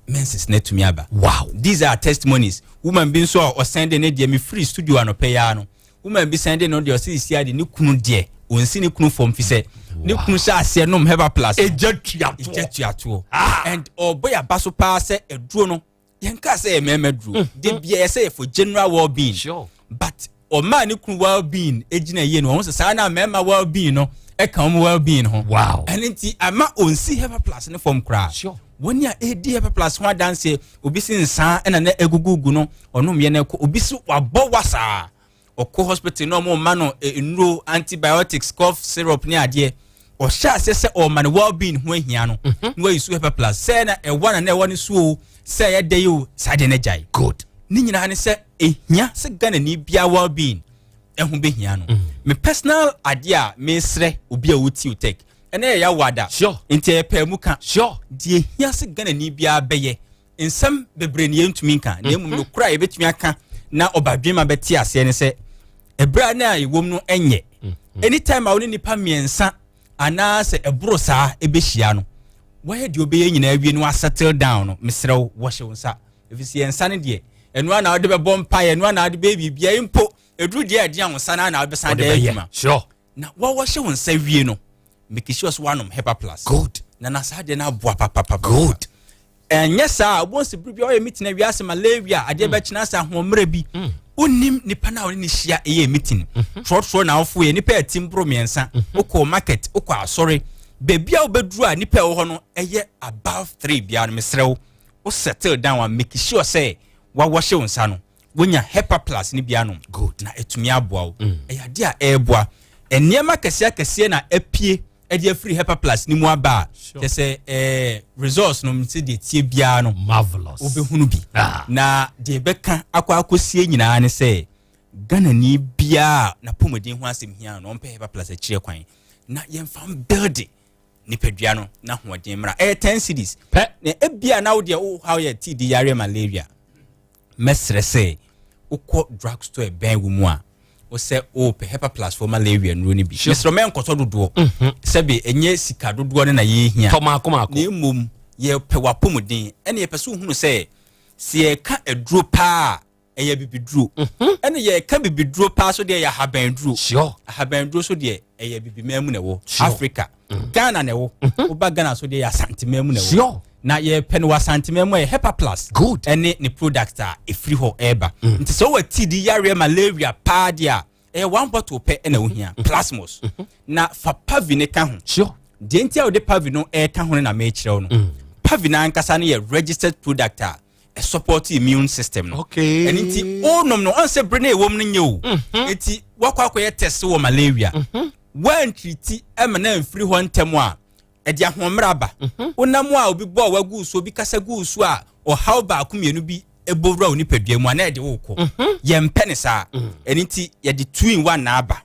menses net to me aba wow these are testimonies woman being so or sending it me free studio ano pay ano woman be sending on the see ade ne kunu de onsi ne kunu form fi se ne kunu sha ase no Hepa Plus ejetuato and boy abaso pa se eduro no Yanka say memedru. They be say for general well-being. Sure. But o man ni well-being ejina ye no. So say na member well-being no. E come well-being ho. Wow. And nti ama onsi Hepa Plus ne form cry. Sure. When ya edi Hepa Plus ho dance obi si nsan na na egugugu no onom ye na ko obi si wabo wasa. Oko hospital no mo man no enro antibiotics cough syrup ni ade. O sha se o man well-being ho ahia no. No use Hepa Plus. Say na e wana na e woni so say ye dey you sade na jai. Good. Ni nyina ne se ehia se Ghana ni bia well-being. Ehun be hia no. Me personal idea me sre obi a wuti utek. Ene ya wada. Sure. Nti e pa mu ka. Sure. Die hia se Ghana ni bia beye. Nsam bebre ne yentumi ka. Na emu no kura e betumi aka na obadwema beti ase ne se ebra na ewom no enye. Anytime a woni nipa miensa ana se ebro saa ebehia no. Why de obeye nyina awie no settle down no. Mesrew wo hye wonsa. Efisi ensa ne de. Enu ana wo de be bompa ye, enu ana de baby bia impo. Edru de ade wonsa na obesan de adwuma. Sure. Na wo hye wonsa wie no. Make sure so one Hepa Plus. Good. Na na sa de na boa papa. Good. Enya sa wonsi bri bia o meeting na wiase malaria ade be kina sa homre bi. Unim nipa na oni hia eye meeting. Trotro na ofo ye nipa atimbro miensa. Okọ market, okọ asori. Bebia obedru a nipa wo ho no eye above 3 bia no mesrew. O settle down and make sure say wa washe wonsa no. Wonya Hepa Plus ni bia no. Good. Na etumi aboa wo. Eya de a eboa. Eniema kese na epie e de free Hepa Plus ni mu aba. Te say resource no mti de tie bia no marvelous. Obehunu bi. Na de beka akosie nyina ne say Ghana ni bia na pomodin ho asem hia no mpe Hepa Plus a kire kwan. Na yemfam building ni pedua no na hoden mra 10 cities. Na ebia na wo de how ye TD yare malaria. Mesre say ukọ drugstore ben wo mu a o se o pe Hepa Plus for malaria no ni bi. Mesro men koto dodo. Sebe enye sika dodo na ye hia. Tomako. Na mum ye pe wapomodin. Ene ye pese hunu se ye ka eduro pa eye bibiduro. Ene ye ka bibiduro pa so de ya habanduro. Sure. Habanduro so de eye bibimemu na wo. Africa. Ghana na wo. Oba Ghana so de ya santimemu na wo. Sure. Na ye pen wa santimemu e Hepa Plus. Good. Ene ni product a e free ho eba. Nti so wa TD yare malaria pa dia. One bottle pe ena wo hia. Plasmos. Na fa pavi ne ka ho. Sure. De ntia wo de pavi no e ka ho na me kire no. Pavi na ankasa no ye registered product a support immune system no. Okay. And nti onom no on se brene ewom no nye o. Nti wakwa ye test wo malaria. When treat em na mfiri ho ntem a e dia homra ba. Onam a obi bo wagu so obi kasa gu so a o how ba akumienu bi ebowra oni padua mu ana de woko. Ye mpene sa. Enti ye de 2-in-1 na aba.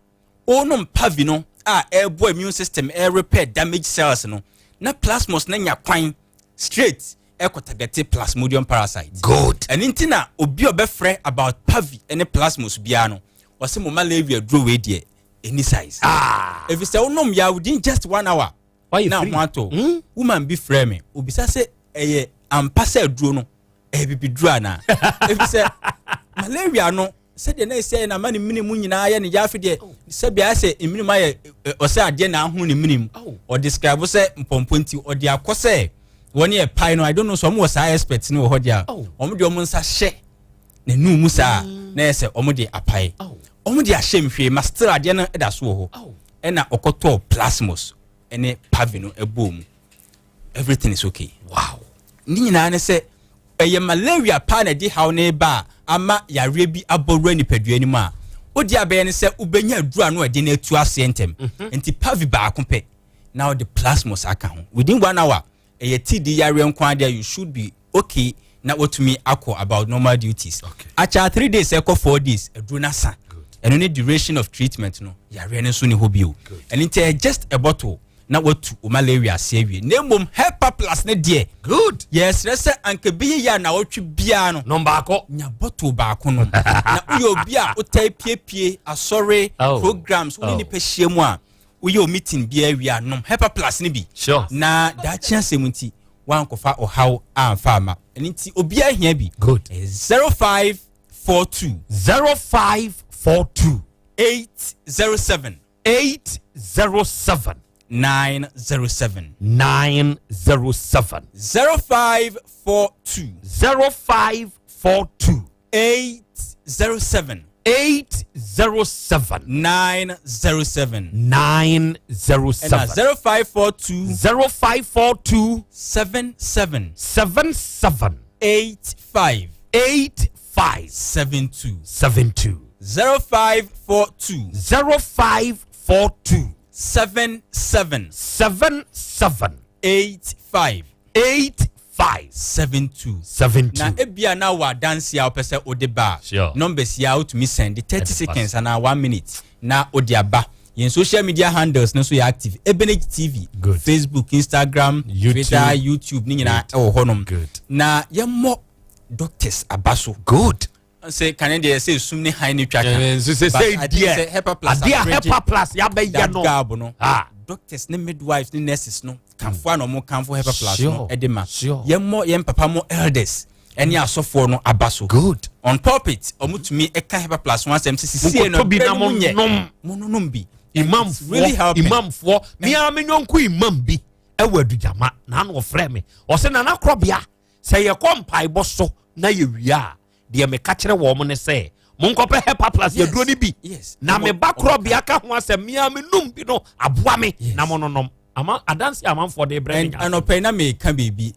Onom pavi no a ebo immune system repair damaged cells no. Na plasmos na nya kwan straight target plasmodium parasite. Good. And intina obi obefre about pavi any plasmos bia no. Wase mo malaria draw we die any size. If you say onom ya within just 1 hour. Why you now want to woman be frame me. Obisa say eye ampasa draw no. Bibi draw na. If you say malaria no said the next say na mani minimum nyina ya ne yafe de say bia say minimum aye o say ade na ho ne minimum or describe say mpomponti or de akose one year pie no I don't know some was experts no ho dia omo de omo nsa hye na nu mu sa na say omo de apai omo de ahye mhwe ma still ade no da so ho e na okoto plasmos ene pavino ebom everything is okay. Wow. Ni nyina ne say eye malaria pa na di haw ne ba ama yare bi aboro ni padua ni ma odi abe ne say ubenya adura no ade na atu ase ntem enti pavi ba akompe now the plasmos aka ho within 1 hour eye TD yare nkwa there you should be okay na wotumi akọ about normal duties. Acha 3 days eko 4 days aduna sa and only duration of treatment no yare ne so ni hobio and it's just a bottle na watu malaria sewie nemom Hepa Plus ne de good. Yes rese anke bi ya na wotwe bia no number ako nya bottle ba ako no na uyo bia utai pie asore programs uni ni pehie mu a uyo meeting bia wi nom Hepa Plus ne bi sure na da chia semunti wan kofa o how amfa ma nti obi ahia bi good 0542 807 807 907 907 0542 0542 807 807 907 907 and 0542 0542 77 77 85 85 72 0542 0542 77 85 72 na ebia na wa dance ya opese odeba numbers ya out me send 30 seconds and 1 minute na odiaba in social media handles no so ya active Ebeneji TV Facebook Instagram Twitter YouTube ni nyina e honom na yemo doctors abaso good say can they say sumni high ni twaka so say HEPA plus HEPA plus ya be ya no doctors ne midwives ne nurses no kanfo no mo kanfo HEPA plus no edema yemmo yem papa mo elders eni asofo no abaso good on pulpit omutumi eka HEPA plus one sem sisi no bi na mo nom bi imam for me amenyonko imam bi e wadujama na no ofre me o se na Krobea say ye kompai boso na ye wia de me ka kire wo mo ne say monkope HEPA plus ye duro ni bi na me ba Krobea ka ho asem me amenum bi no aboa me na mo nonom ama adansi amanfo de brand and open na me ka bebi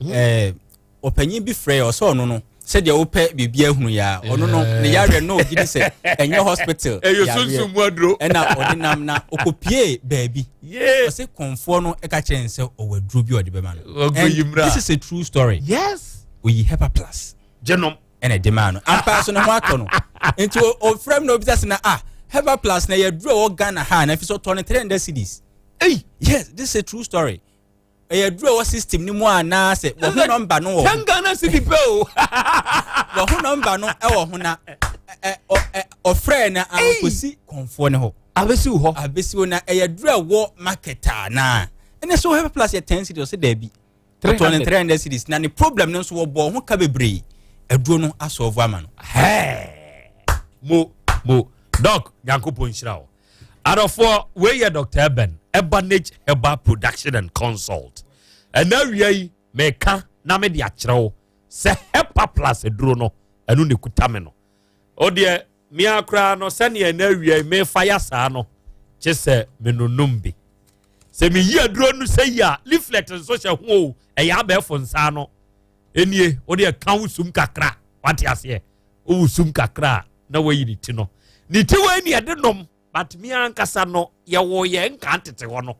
opanyin bi frɛ o so no said you pay bibia hunu ya ono no ne yare no gidi se enye hospital eyo sunsun mu aduro na odinam na okopie baabi o se konfo no e ka chense o waduro bi odi be ma no this is a true story yes we HEPA plus genom ene de ma no ampa so ne ho ato no enti o frame no bi se na HEPA plus na yaduro o Ghana ha na fi so 300 cedis yes this is a true story e duro wo system ni mu ana se wo hu number no wo Ghana city pe o wo hu number no e wo hu na o friend na ankosi konfo ne ho abesi wo na e duro wo marketer na ene so HEPA plus 10 cedis so da bi 300 cedis na ni problem no so wo bo ho ka bebre e duro no asolve ama no mo doc Yankopon Shirawo adofo we ye Dr. Eben Ebanage Herbal Production and Consult. And now we meka na me dia kyerɛw se HEPA plus eduro no enu ne kutame no. O de me akra no se ne na wie me fire saa no kyese me nonumbi. Se me yi eduro no se ya leaflet so hye ho e ya ba efo nsa no. Enie o de kan wusum kakra wate ase o wusum kakra na wayi ni ti no. Ni ti wa ni ade nom but me ankasa no ye wo ye nka tete ho no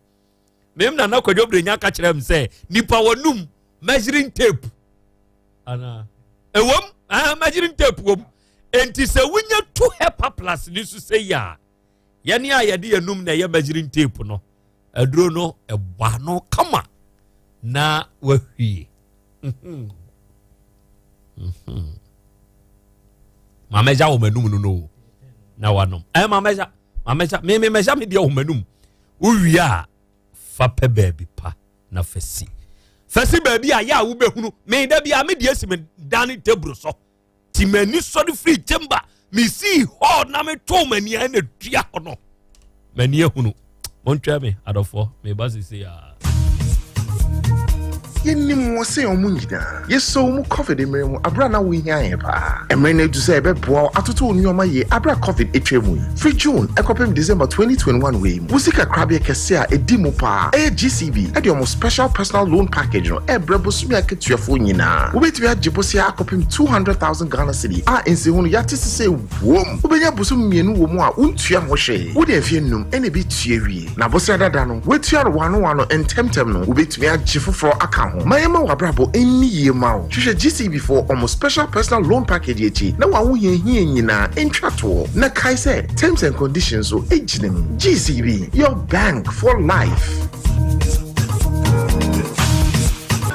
mem na kwadwobre nya ka kire m say nipa wonum measuring tape ana ewom measuring tape wom enti se wunya 2 HEPA plus ni su say ya ye ne ayede yenum na ye measuring tape no aduro no egba no kama na wahwie mameja wo manum no na wanom mameja me meja me dia wo manum uwia fa pe baby pa na fasi baby aya wo behunu me da bia me dia si me dani table so ti mani so the free chamber me see ho na me to mani na dua ho no mani ehunu montwa me adofo me basi say yenim wo se omu nyida yeso mu covid emremu abra na wo hia yen pa emre na du se ebeboa atoto onyoma ye abra covid etwemu free June ekopem December 2021 we musika Krobea kese a edimu pa GCB e de omo special personal loan package no ebrebo sumi aketuafo nyina wo betu ya jibosi akopem 200,000 Ghana cedi a ense hunu yate se wom wo benya busum mienu wo mu a untua ho hwe wo de afie num ene bi tue wie na bosi dada no wetua wano entemtem no wo betu ya jifofro aka Mayema wabrabo eni yema hwehwe GCB for almost special personal loan package echi na wawo hie nyina entwato na kai say terms and conditions so ejinem GCB your bank for life.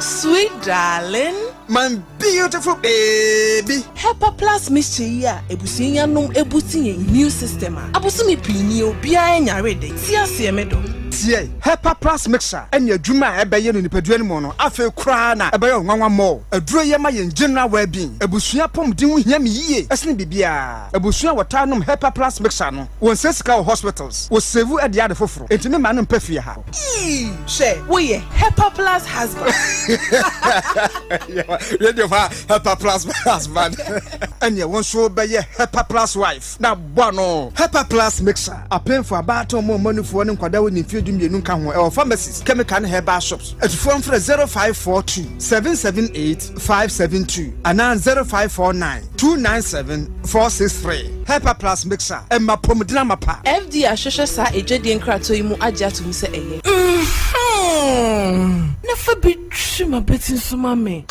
Sweet darling, my beautiful baby. HEPA plus mystery ya ebusinya num ebusinye immune system a abusumi pini obi anya ready. Tia se medo. tie Hepa Plus mixer ene adwuma ebeye no nipadua no no afa kura na ebeye nwanwa mo aduro ye ma yen general well-being ebusua pomden ho hia me yie esene bibia ebusua wotanom Hepa Plus mixer no won sesika hospitals wo save ade ade foforo entime ma no mpafie ha she we Hepa Plus husband radio fa Hepa Plus husband ene won so beye Hepa Plus wife na bono Hepa Plus mixer apen for abato mo manufo ne nkwada wo nimfie dumienu nka ho e pharmacies chemical and herbal shops atufo mfre 0542 778 572 and 0549 297 463 Hepa Plus mixer e mapomdina mapa FD ahwehwe sa ejedi nkrato yi mu agye atum se eye na fa bituma betin so mame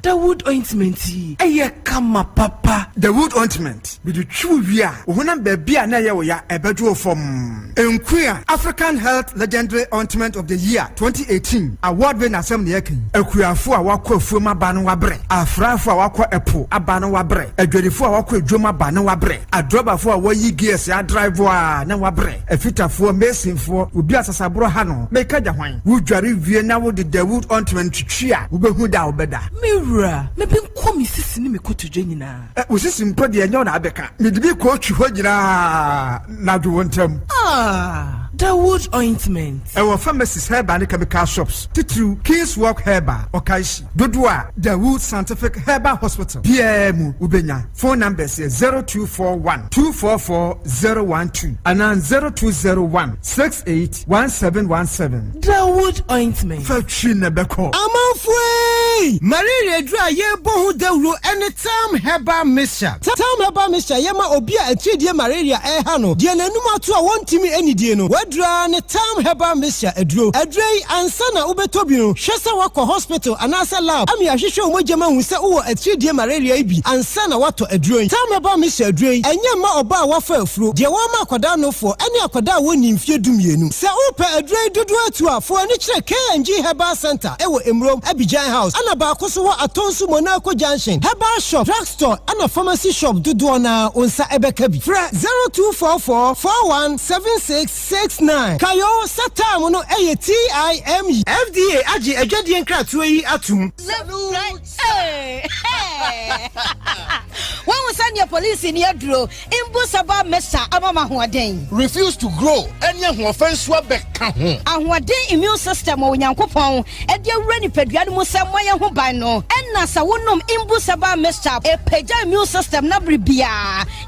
the wood ointment eye kama papa the wood ointment be the true wia ohunam ba bia na ye wo ya ebedu fom enkuya African Health Legendary Ointment of the Year 2018 award winner Asem ne yakin akuyafo a wakọ afuom aba no wabre afrafo a wakọ epo aba no wabre adwadifo a wakọ adwom aba no wabre adrobafo a wayi gears ya drive a na wabre afitafo mesinfo obi asasabro ha no meka gya hwan wudware wie na wo the wood ointment twia wo behu da obeda mewura mebe nko mi sisi ni mekotodwe nyina wo sisi mpo de enyo na abeka medibi ko twi ho nyina na do wontam the wood ointment our pharmacies herbal and chemical shops titru King's Walk Herbal Okaishi Dodua the Wood Scientific Herbal Hospital PM Ubenya phone numbers 0241 244 012 and 0201 681717 the wood ointment Fachina Beko Amafwe malaria dra ye bohu dawro anytime herbal mixture time herbal mixture yema obi a atidie malaria ha no de nanum ato a wontimi anidie no wadra ne time herbal mixture adro adrei ansa na ubetobi no hwese wakọ hospital anasa lab ami ahwehwe omojema hu se wo atidie malaria ibi ansa na wato adroi time herbal mixture adroi enye ma oba wafa afuro de wa ma akoda no fo ene akoda woni mfie dumienu se upe adroi dodo atu afo ani kire KNG Herbal Center ewo Emrom Abidjan House ana ba akoso wa Atonsu Monaco Junction Herbal Shop Drugstore ana Pharmacy Shop dodo na onsa ebeka bi fra 0244 417669 kayo satam no eye TIME FDA agi adwadie nkratoa yi atum when we send your police in your draw imbu saba mesa amama hoden refuse to grow any offense wa beka ho ahoden immune system o nyankopon e de awura ni padua no sem moye ho ban no enna sa wonom imbu saba mesa e pagya immune system na bribia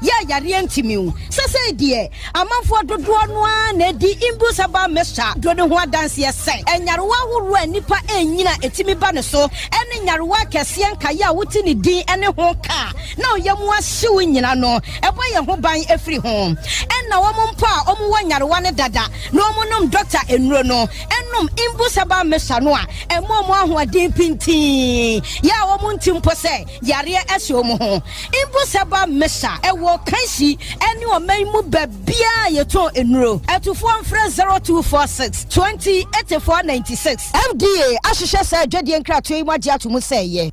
ya yare antimiu sese die amanfo dodo no a na di imbu saba mesa do ne ho adanse yese enyarewa horo nipa enyina etimi ba ne so ene nyarewa kese nka ya wuti ni din ene ho ka na oyemu ahyew nyina no ebo ye ho ban afiri ho enna wo mpa omu wanyarewa ne dada na omunom doctor enuro no enum imbu saba mesa no a emomu ahoden pintin ya wo muntimpo se yare ahye omu ho imbu saba mesa ewo kanshi ene omaimu babia yeto enuro atufo mfre 0246 208496 FDA ahyehyɛ sɛ adwadie nkratoe yi magye atomu sɛ ye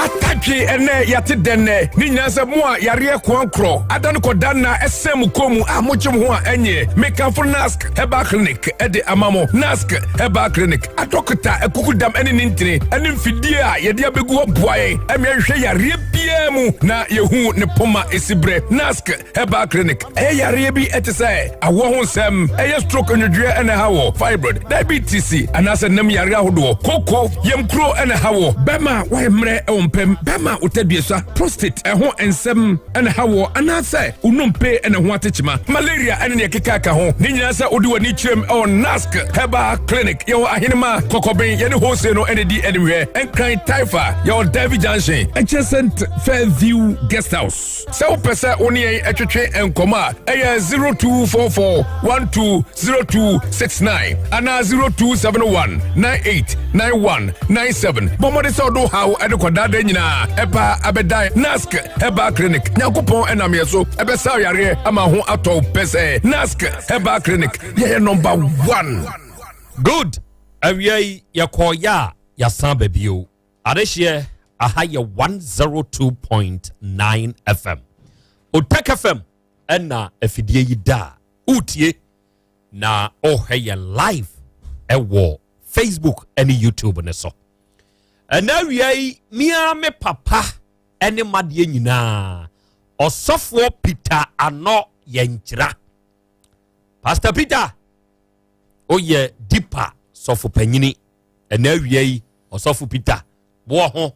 Ataki ene yate denne ni nyansa mo a yare kwankro adan ko dan na esem komu a mochim ho a enye mekanfo nask Herbal Clinic ede amamo nask Herbal Clinic adokta ekukudam ene nintire ene mfidie a yede abegu oboaye emehwe yare bia mu na yehu ne poma esibre nask Herbal Clinic yare bi etese awo ho nsem stroke onwedwe ene hawo fibroid diabetes anase nam yare ahodo koko yemkro ene hawo bema wayemre bema utabiesa prostate eho ensem ene hawo anase unompe ene ho atechima malaria ene ne kekaka ho ni nyina se odi wani chirem on nask Herbal Clinic yo ahinema kokoben ye ne hose no ene di anywhere enkran taifa yo David Junction adjacent Fairview Guest House so pesa oni etwetwe enkoma 0244 120269 ana 0271 989197 bomode so do how edekwadada nyina eba abedai nask Herbal Clinic nyankopon enam yeso ebesa yare ama ho ato pese nask Herbal Clinic ye number 1 good awie yakoya yasan babio adehye aha ye 102.9 FM Otek FM enna afidie yi da utie na ɔhwɛ live ɛwɔ Facebook and YouTube ne so ɛna wiai mia me papa ɛne madeɛ nyinaa ɔsɔfoɔ Peter ano yɛnkyira Pastor Peter oyɛ deeper sɔfo panyini ɛna wiai ɔsɔfo Peter bo ho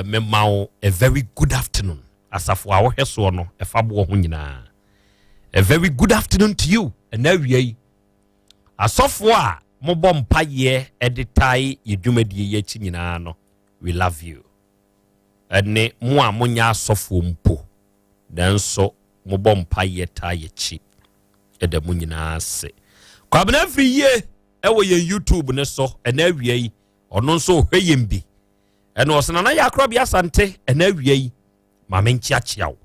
me mau a very good afternoon asafo a wohwɛ so no ɛfa bo ho nyinaa a very good afternoon to you ɛna wiai asɔfo a mobɔ mpaye editai yedwumadie ye chi nyinaa no we love you ene mo a monya asɔfo mpo nanso mobɔ mpaye ta ye chi eda mo nyinaa se kwabena free ye ewo ye YouTube ne so ena awia yi ono nso hwe yem bi ena osena na ya Krobea Asante ena awia yi ma menchiachia wo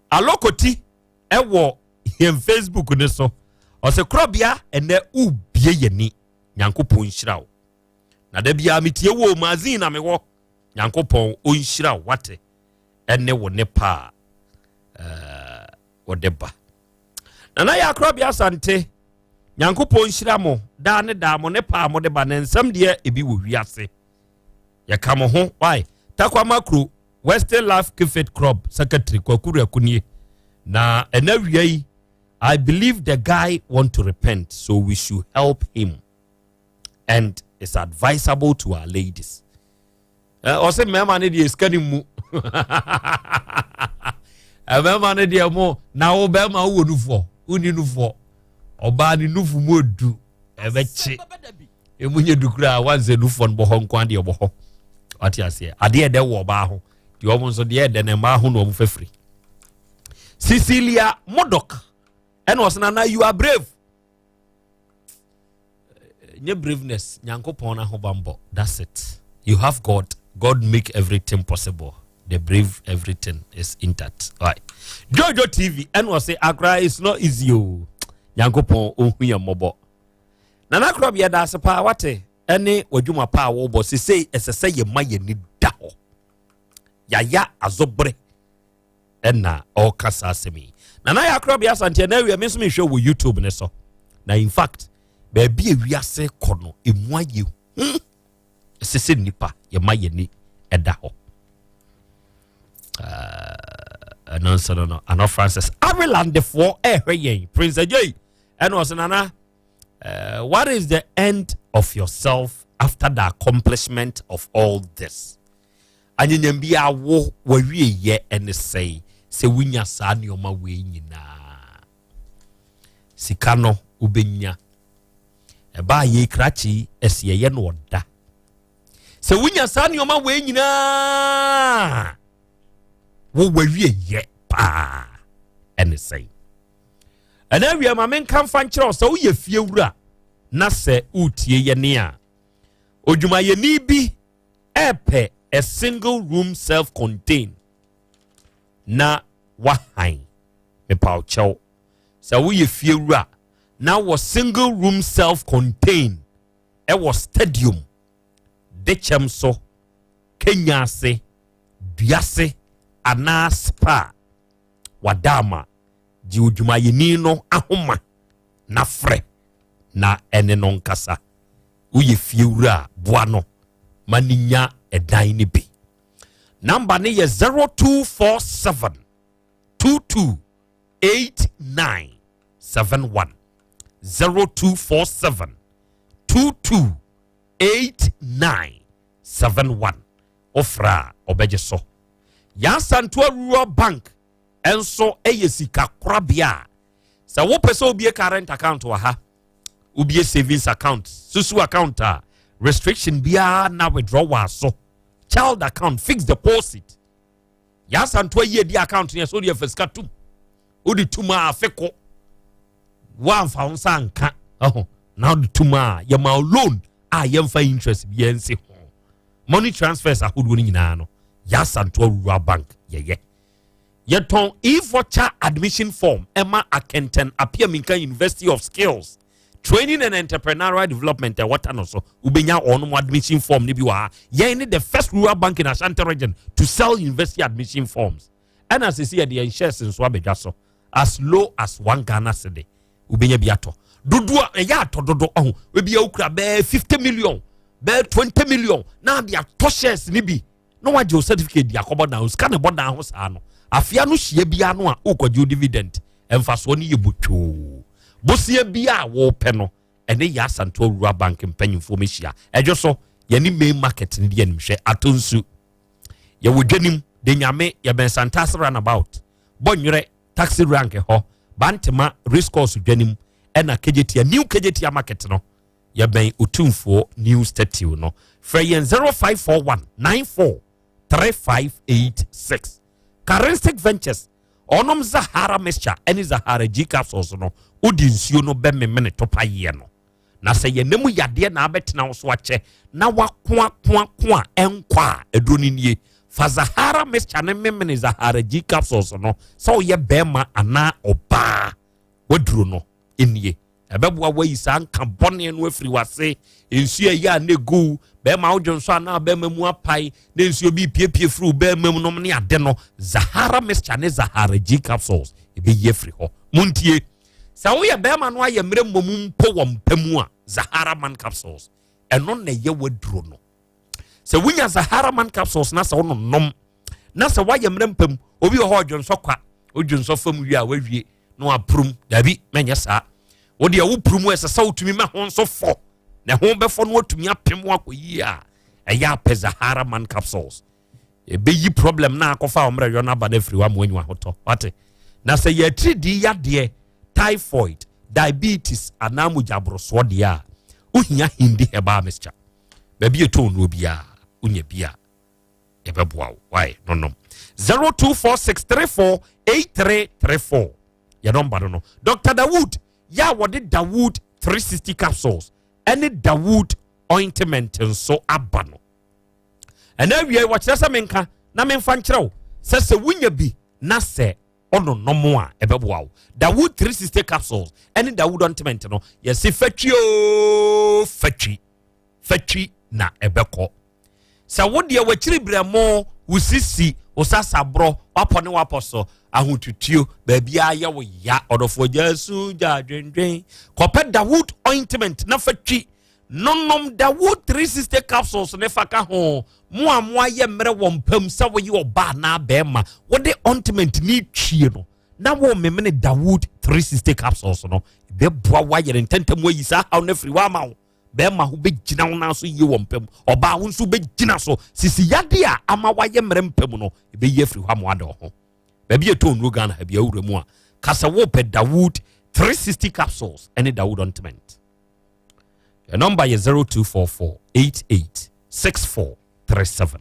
alokoti ewo ye Facebook ne so ose Krobea ene ubie yeni nyankopon nhyira wo na da bia metie wo magazine na mewo nyankopon onhyira wo wate ene wo ne pa wo deba na ya Krobea Asante nyankopon nhyira mo da ne da mo ne pa mo deba na nsam de ebi wo wiase ya ka mo ho why takwa makro Western Life Kifet Club secretary kwakuru akunie na ena wiai I believe the guy want to repent, so we should help him. And it's advisable to our ladies. Ose mema ne die skani mu. Mema ne die mo na wo be ma wo nufo, uni nufo. Oba ni nufu mu odu ebechi. Emunye dukura wanze nufo no ho nkwan de obo ho. Ati ase. Ade de wo ba ho. Di omo nso de de ne ma ho no omo fafiri. Cecilia Modok. And was na you are brave. Your braveness, nyankopon ahobambo. That's it. You have God. God make everything possible. The brave, everything is intact. Right. Jojo TV. And was say Accra is not easy. Nyankopon ohuya mobo. Nana Krobea da sepa wate. Ene wajuma pa wobo. Si say esese ye maye ni daho. Yaya azobre. Ena o kasa semi. Nana ya Krobea Asante na we me show with YouTube ne so. Na in fact, baby wiase kono emwa ye. Sese nipa ye maye ni eda ho. No. Ano Francis Ireland the 4 ehwe Prince Ajay. And was nana what is the end of yourself after the accomplishment of all this? Anyanyam bia wo wawie ye ene say se winya saa nioma we nyina sika no ubenya eba ye krachi esiye ye no oda se winya saa nioma we nyina wo wawie ye pa ene say ana wi ma men kan fa nkyerɛ so ye fie wura na se utie ye ne a odwuma ye ni bi epe a single room self-contained na wahan me paucho so we fie wura now was single room self-contained it was stadium dechem so Kenya se duase ana spa wadama ji odwuma yeni no ahoma na frɛ na ene no nkasa we fie wura boa no maninya edan ni bi number ni ye 0247 228971 0247 228971 ofra obeje so ya santo rural bank enso eyesika Krobea sa wo pese obie current account wa ha obie savings account susu account restriction bia na withdrawal so child account fixed deposit ya santo ye di account ne so de fiska tum odi tuma afeko wa fa unsa nka now the tuma ya ma loan yemfa interest bia nsi ho money transfers ahodo ni nyina no ya santo rural bank ye ton e-voucher admission form Emma Akenten appear Minka University of Skills Training and Entrepreneurial Development what no so ubenya on admission form ni bi wa ye need the first rural bank in Ashanti region to sell university admission forms and as you see the shares in so abedwa so as low as 1 Ghana cedi ubenya bi ato dodo ya ato dodo we bi ukura be 50 million be 20 million na dia to shares ni bi no wa je certificate dia kobo na uska ne boda ho sa no afia no hie bia no a ukwaje dividend emfaso ni yebotwo bosia bia wo pe no ene ya Asante Owura Bank mpanyimfo mehia ejo so ye ni main market ni dia nimhwe atonsu ye wodwanim de nyame ye ben santas runabout bonwere taxi rank ho bantema race course dwanim ena kejetia new kejetia market no ye ben otumfo new statue no freyen 0541943586 Caristic Ventures onom Zahara mixture eni Zahara G capsules no odi nsuo no be memene topa ye no na se ye nemu yade na abetena wo so ache na wakwa enkwa edroni nie fa Zahara mixture ne memene Zahara G capsules no so ye bema ana oba waduro no enie ebeboa wayi san ka bone no afiri wase ensuo ya na gu bema odwonso ana bema mu apai na ensuo bi piepie furu bema mu nom ne ade no Zahara mixture ne Zahara G capsules ebe ye firi ho muntie sa wo ye bema no aye mre mmom mpo wo mpamu a Zahara man capsules eno na ye waduro no se wunya Zahara man capsules na se wo nom na se wa ye mre mpam obi ho odwonso kwa odwonso fam wi a wawie no aprum dabi menye sa wo de wo prum ese sa utumi ma ho nso fo na ho befo no otumi apem akoyi a eya pe Zahara man capsules ebe yi problem na akofa omre yo na ba na firi wa mo anwa hoto wate na se ye tridi yade typhoid diabetes anamu jabroso de a uhia hindi heba mixture baby eto no bia unya bia ebeboa why no 0246348334 your number no Dr. Dawood ya wode Dawood 360 capsules any Dawood ointment so abano and every watch that menka na memfa nkyerɛw sɛ wunya bi na sɛ ono nomo a ebeboa Dawood 360 capsules any Dawood ointment no yes fatwi na ebekɔ sɛ wo de wakyiri brɛmo usisi osasa bro wapone waposo ahotutuo baabia ya wo ya odofo jasu jadwendwen kope Dawood ointment na fatwi nonom Dawood 360 capsules ne faka ho mo aye mre wo mpam sa wo yi oba na bema wo de ointment ni twie no na wo memene Dawood 360 capsules no be boa wa yere ntentem wa yi sa haw na firi wa ma wo bema ho be gina wo na so yi wo mpam oba wo nso be gina so sisi yade a ama wa ye mre mpam no be yi firi wa mo ade ho baby eto no Ghana ha bia wura mu a kasa wo pe Dawood 360 capsules any Dawood ointment. Your number is 0244886437.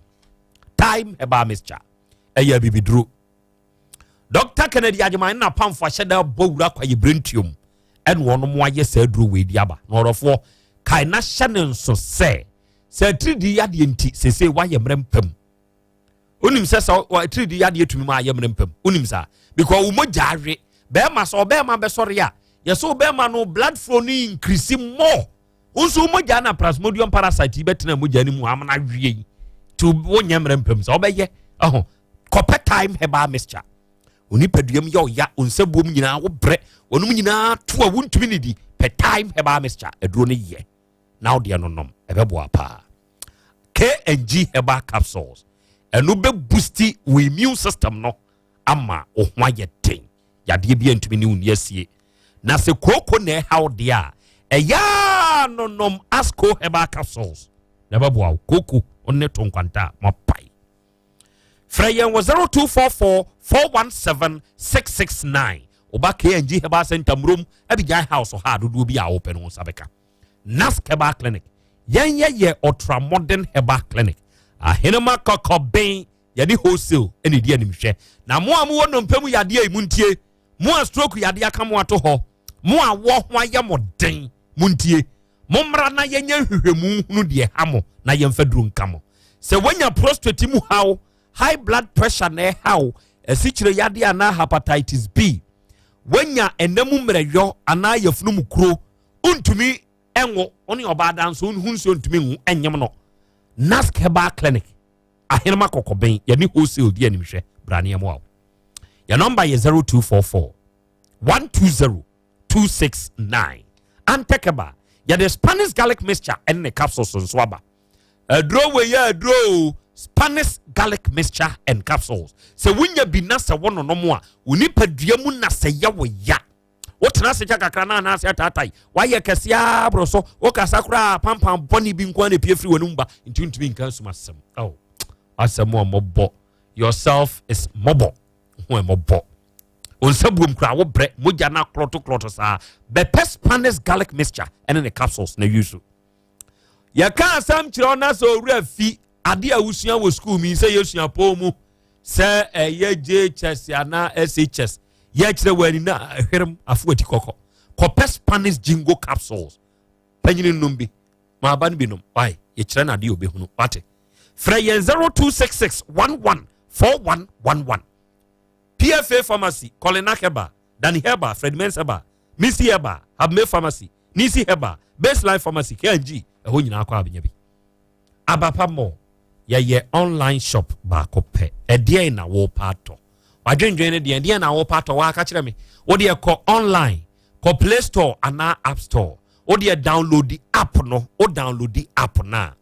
Time heba mixture eya bibidru Dr. Kennedy Agyemang na pamfo sheda bowura kwa yibrentium en wono mo aye sa duru we diaba na orofo kai na hye so se 3D yade enti sese wa ye mrempam unim sesa wa 3D yade etumi ma ye mrempam unim sa because wo mojaare be ma so be ma be sore ya ye so be ma no blood flow ni increase more unso moja na plasmodium parasite betena moja ni mu amana wie to wonya mrempam so be ye copper time heba mixture oni paduam yo ya onsabuom nyina wo bre onum nyina to a wontumi ni di per time heba mixture eduro ne ye now dia no nom ebeboa pa K&G heba capsules enu be boosti we immune system no ama ohwa ye den yade bia ntumi ni uni asie na se koko na how dia eya no nom asko heba capsules ebeboa koko onne tonkwanta mapai Freyen was 0244417669 oba K&G heba center room Abidjan house or hard do be a open on Sabeka Nask heba clinic ye ultra modern heba clinic a henema kokobin yadi wholesale any dia nimhwe na mo amu wono mpam yade imuntie mo a stroke yade aka mo ato ho mo a wo ho aye moden muntie mo mra na yenya hwehwemu hunu de hamo na yemfaduru nkamo se wanya prostate mu hawo high blood pressure na how esichire yade ana hepatitis B wanya enamu mreyo ana yafunu mukro untumi enwo oni obada nso hunso untumi hu enyem no Nask heba clinic ahenema kokoben yani wholesale dia nimhwe brane mo aw your number is 0244 120269 antekeba ya the Spanish garlic mixture and the capsules on swaba a draw we ya draw Spanish garlic mixture and capsules so when you be nasa one no more unipa duamu na se ya wo ya wotena se kakra na na se tatai why ya kesia broso o kasa kra pampam boni bi nkwa na pie free wonumba ntintimi nkan sumasem oh asemo mobo yourself is mobo ho mobo onsabuom kra wo bre moja na kloto sa be Spanish garlic mixture and the capsules na use ya ka sam kire ona so owura fi ade a wusua wo school mi say yesua po mu say ye JHS ana SHS ya kire wani na hwerem afuati kokko Spanish jingo capsules panyini numbi ma ba bi num why ye kire na ade obehunu wate fra yen 0266114111 PFA Pharmacy, Colina Heba, Danny Heba, Fred Menseba, Missy Heba, Habme Pharmacy, Nisi Heba, Baseline Pharmacy, KNG, a whole Naka Abinyabi. Abapa mo, ye online shop ba kope, a dear na wo pato. I join the Indian na wo pato, wa catch me. What do you call online? Call Play Store and na App Store. What do you download the app no? Or download the app na.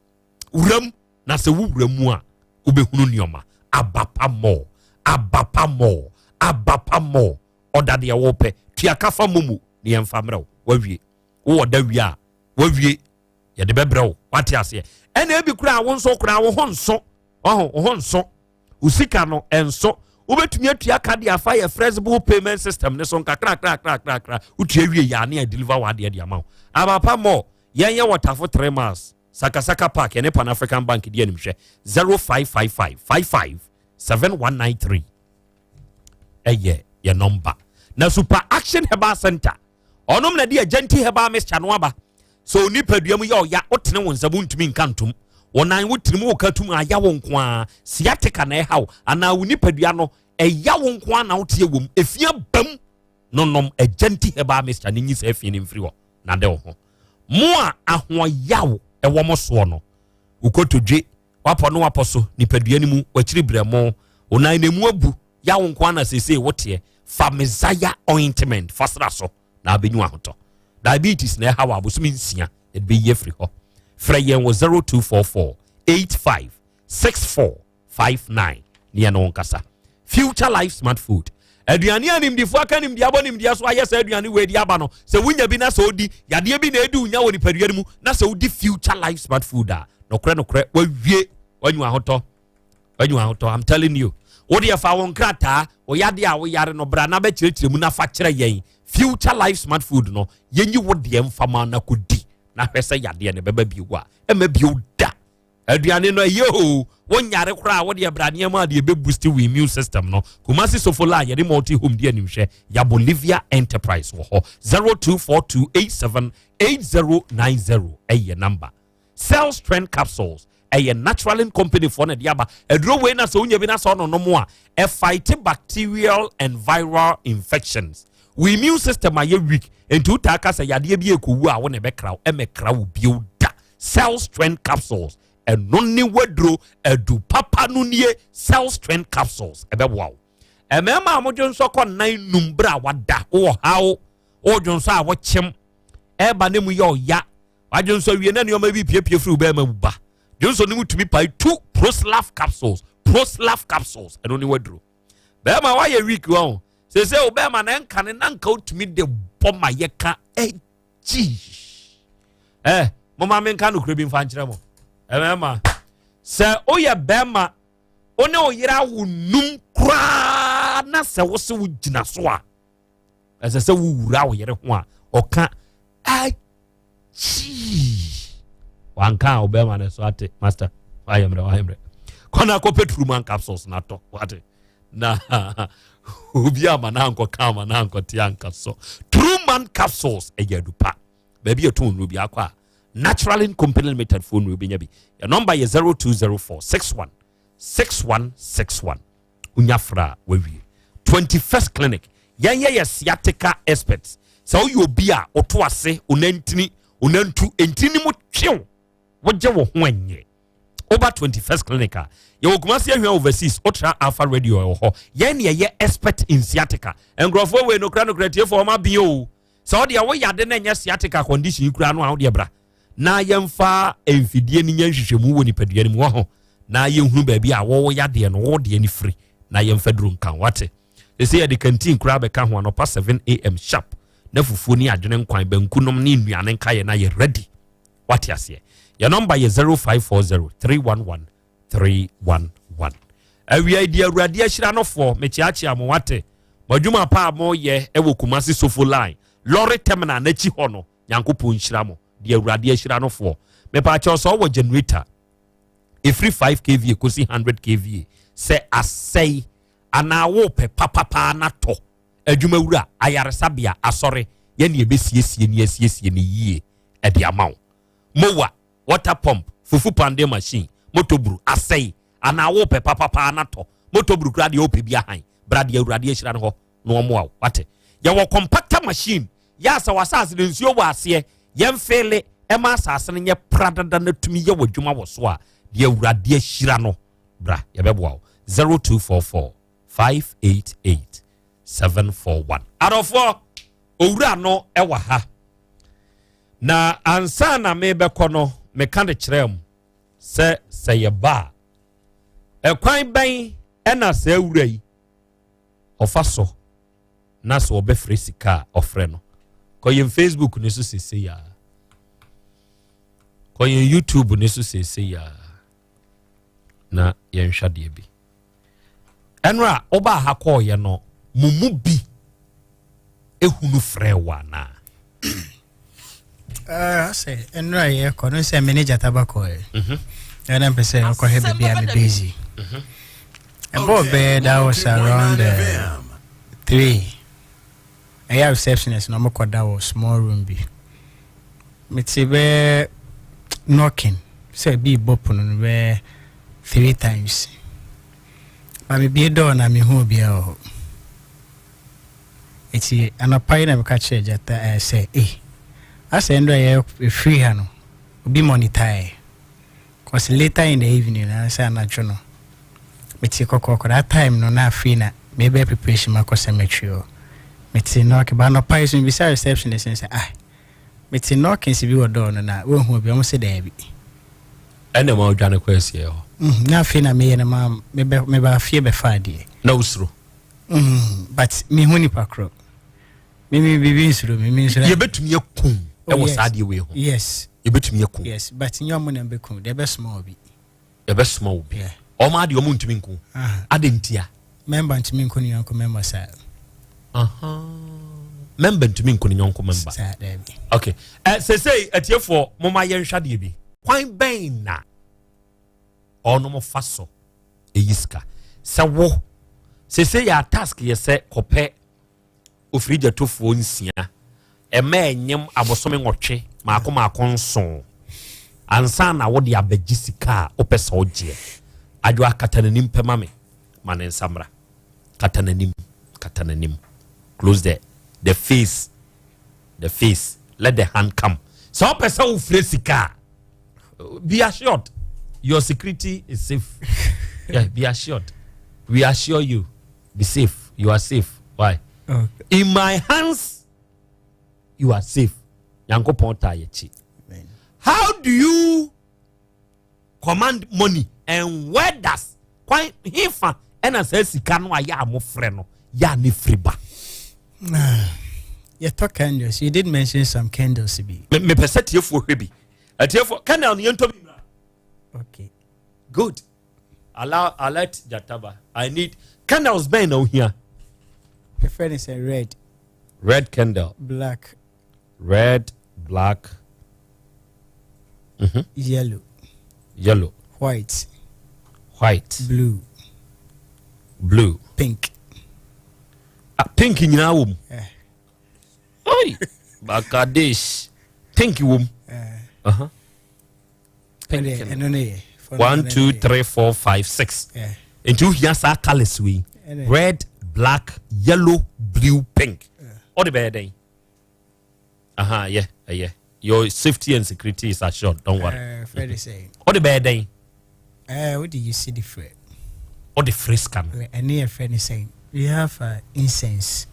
Uram na se wu remua, ube hunu nyoma. Abapa mo. Abapa mo oda de wope tuakafa mumu ne yemfamrew wawie wo oda wia wawie ye de bebrew wate ase ena ebi kura wonso kura wo honso honso usika no enso wobetumi atuaka de afa ye flexible payment system ne so nkakra utuawie ya ne deliver wa de ama abapa mo yenye water for 3 months sakasaka park ene Pan African Bank de animhwe 0555 7193 your number na Super Action Herbal Center onom na dia Gentle Herbal Mixture no aba so nipaduam ya otene won sabuntumi nkantum wonan wotirimu wokatum aya won kwa sciatica na ehaw ana wonipadua no eya won kwa na wotie wom efia bam nonom Gentle Herbal Mixture ni nyisa efia ni mfiri ho na de ho mo a ahoyaw ewo mo so no ukotodwe wapo no wapo so nipadua ni mu wachiri bremo onan nemu abu ya won kwa na sese wote famizaya ointment fasra so na abenyu ahoto diabetes na hawa abosumi nsia it be ye free ho freyen wo 0244856459 ne no nkasa Future Life Smart Food aduane animdifo aka nimdi abonimdi so ayesa aduane we di aba no se wunya bi na so odi yade bi na edu nya woni paduane mu na se odi Future Life Smart Food a nokre wawie wanyu ahoto I'm telling you wodi afa won krata o yade a wo yare no bra na ba kirekyire mu na fa kire yen Future Life Smart Food no yenyi wodi emfama na kodi na hwese yade ne beba bi wo a ema bi oda aduane no yo won yare kra wodi abrane ma de be boost we immune system no kumasi sofola yade multi home de animhwe ya Bolivia Enterprise wo ho 0242878090 eye number Cell Strength Capsules a natural company for na diaba edro we na so unya bi na so no mo a fight bacterial and viral infections we immune system are weak into taka say yade bi ekowu a wo ne be kraw emekra wo bio da Cell Strength Capsules and nonni wadro edu papa no nie Cell Strength Capsules ebe wow emema amojo nso ko nan numbra wada wo hawo o jonso a wo chem eba ne mu yo ya ajonso wie na ne o ma bi piepie firi be ma buba Johnson need to be by 2 Proslaf capsules and only wadro. Bema why a week one. Say Obama and can uncle to meet the bomb my yeka. Mama men can cribbing fanchamo. Emma. Sir, ya Bema. No yera num cra nasa was so jinaswa. As I say, raw yere or can't. Wanka obema na so ate master wayemre kona ko petruman capsules na to wate na ubia mananko kama nanko tianka so Truman capsules eyadupa baby etun rubi akwa naturally compelling method phone rubi nyabi your number is 0204616161 unyafra wewie 21st clinic yanye sciatica experts so you be a oto ase onantini onantu entini mo twew woje wo ho anye over 21st clinic you will come see here overseas ultra alpha radio ho yen ye expert in sciatica and grofo we no kra no create for ma bio so de we yade na nya sciatica condition kura no a de bra na yemfa emfidie ni nya hwehwemu woni padua ni mu ho na yehunu ba bi a wo yade no wo de ni free na yemfa duru nkan wate they say the canteen kura be ka ho no past 7 am sharp na fufuo ni adwene nkwan bankunom ni nnuane nka ye na ye ready what you say your number is 0540 311 311 awi idea awurade ahyira no fo mechiachi amwate madwuma pa mo ye ewo kumasi sofo line lorry terminal na chi ho no yankopon hyira mo de awurade ahyira no fo me pa cha so wo generator every 5 kVA kosi 100 kVA se asai ana wo pe papa na to adwuma wura ayaresabia asore ye ne ebesiesie ne asiesie ne yie e de amawo mowa water pump fufu pande machine motoburu asai ana wo pe papa na to motoburu kra de ope bia han brade awurade ahyira no ho no mo a wate ya wo compactor machine ya sa wasase de nsuo wo ase yemfele ema asase ne nye pradada na tumi ye wadwuma wo so a de awurade ahyira no bra ya bebo 0244 588 741 arofo owura no ewa ha na ansa na mebekọ no meka de kyerem se ye ba ekwan ban ena se awura yi ofa so na so obefre sika ofre no koye Facebook ne so sese ya koye YouTube ne so sese ya na ye nhwade bi enra oba ha koye no mumu bi ehunu frɛ wana I say enra ye kono se manager tabako and I'm saying I have be busy about bed that was around 3 I have receptionist no more that was small room be me be knocking say be bopun be 3 times but me be door na me hu bia o eti anapai na me ka che jata say I say ndo ye free hano obi monitor cause later in the evening I say na jono me ti kokoko that time no na free na me be preparation ma ko cemetery me ti knock ba no pai so be say receptionist say me ti knock si bi wodo no na we hu obi o say da bi ene ma odwane kwesi ho na free na me ye na ma me ba fie be fa de na usro but me hu ni pakro me bibi nsuro me nsuro ye betumi ekun e wo saade we ho yes ye betumi ekun yes but nyom na be kun de be small bi ye be small bi o ma de o mu ntumi nkun adentia member ntumi nkun ni yanko member sa member ntumi nkun ni yanko member okay say atiefo mo ma ye nhwade bi kwan ben na ono mo faso eyiska se wo say ya task ye se kope ofrija tofo nsia ema enyem abosome nwotwe maako nso ansa na wo de abagisika opesa ogie adwo akatananim pema me mane nsamra katananim close the face let the hand come so opesa ofresika be assured your security is safe yeah be assured we assure you be safe you are safe why in my hands you are safe yankopon ta yechi how do you command money and where does quite hifa and as sika no aya amofre no ya ne friba you talk candles you did mention some candles be me percent for hwebi atiefo candle no yento bi okay good I'll let Jataba I need candles burn out here. The friend is a red candle, black, red, black, yellow, white, blue, pink. Pink in your womb. Oi, Bangladesh, pink womb. Pink. 1, 2, 3, 4, 5, 6. Into here's our colors we red, black, yellow, blue, pink. All the bad day. Yeah. Your safety and security is assured. Don't worry. Fairly say. All the bad day. What do you see the frame? Or the phrase can? And near friend is saying, we have incense.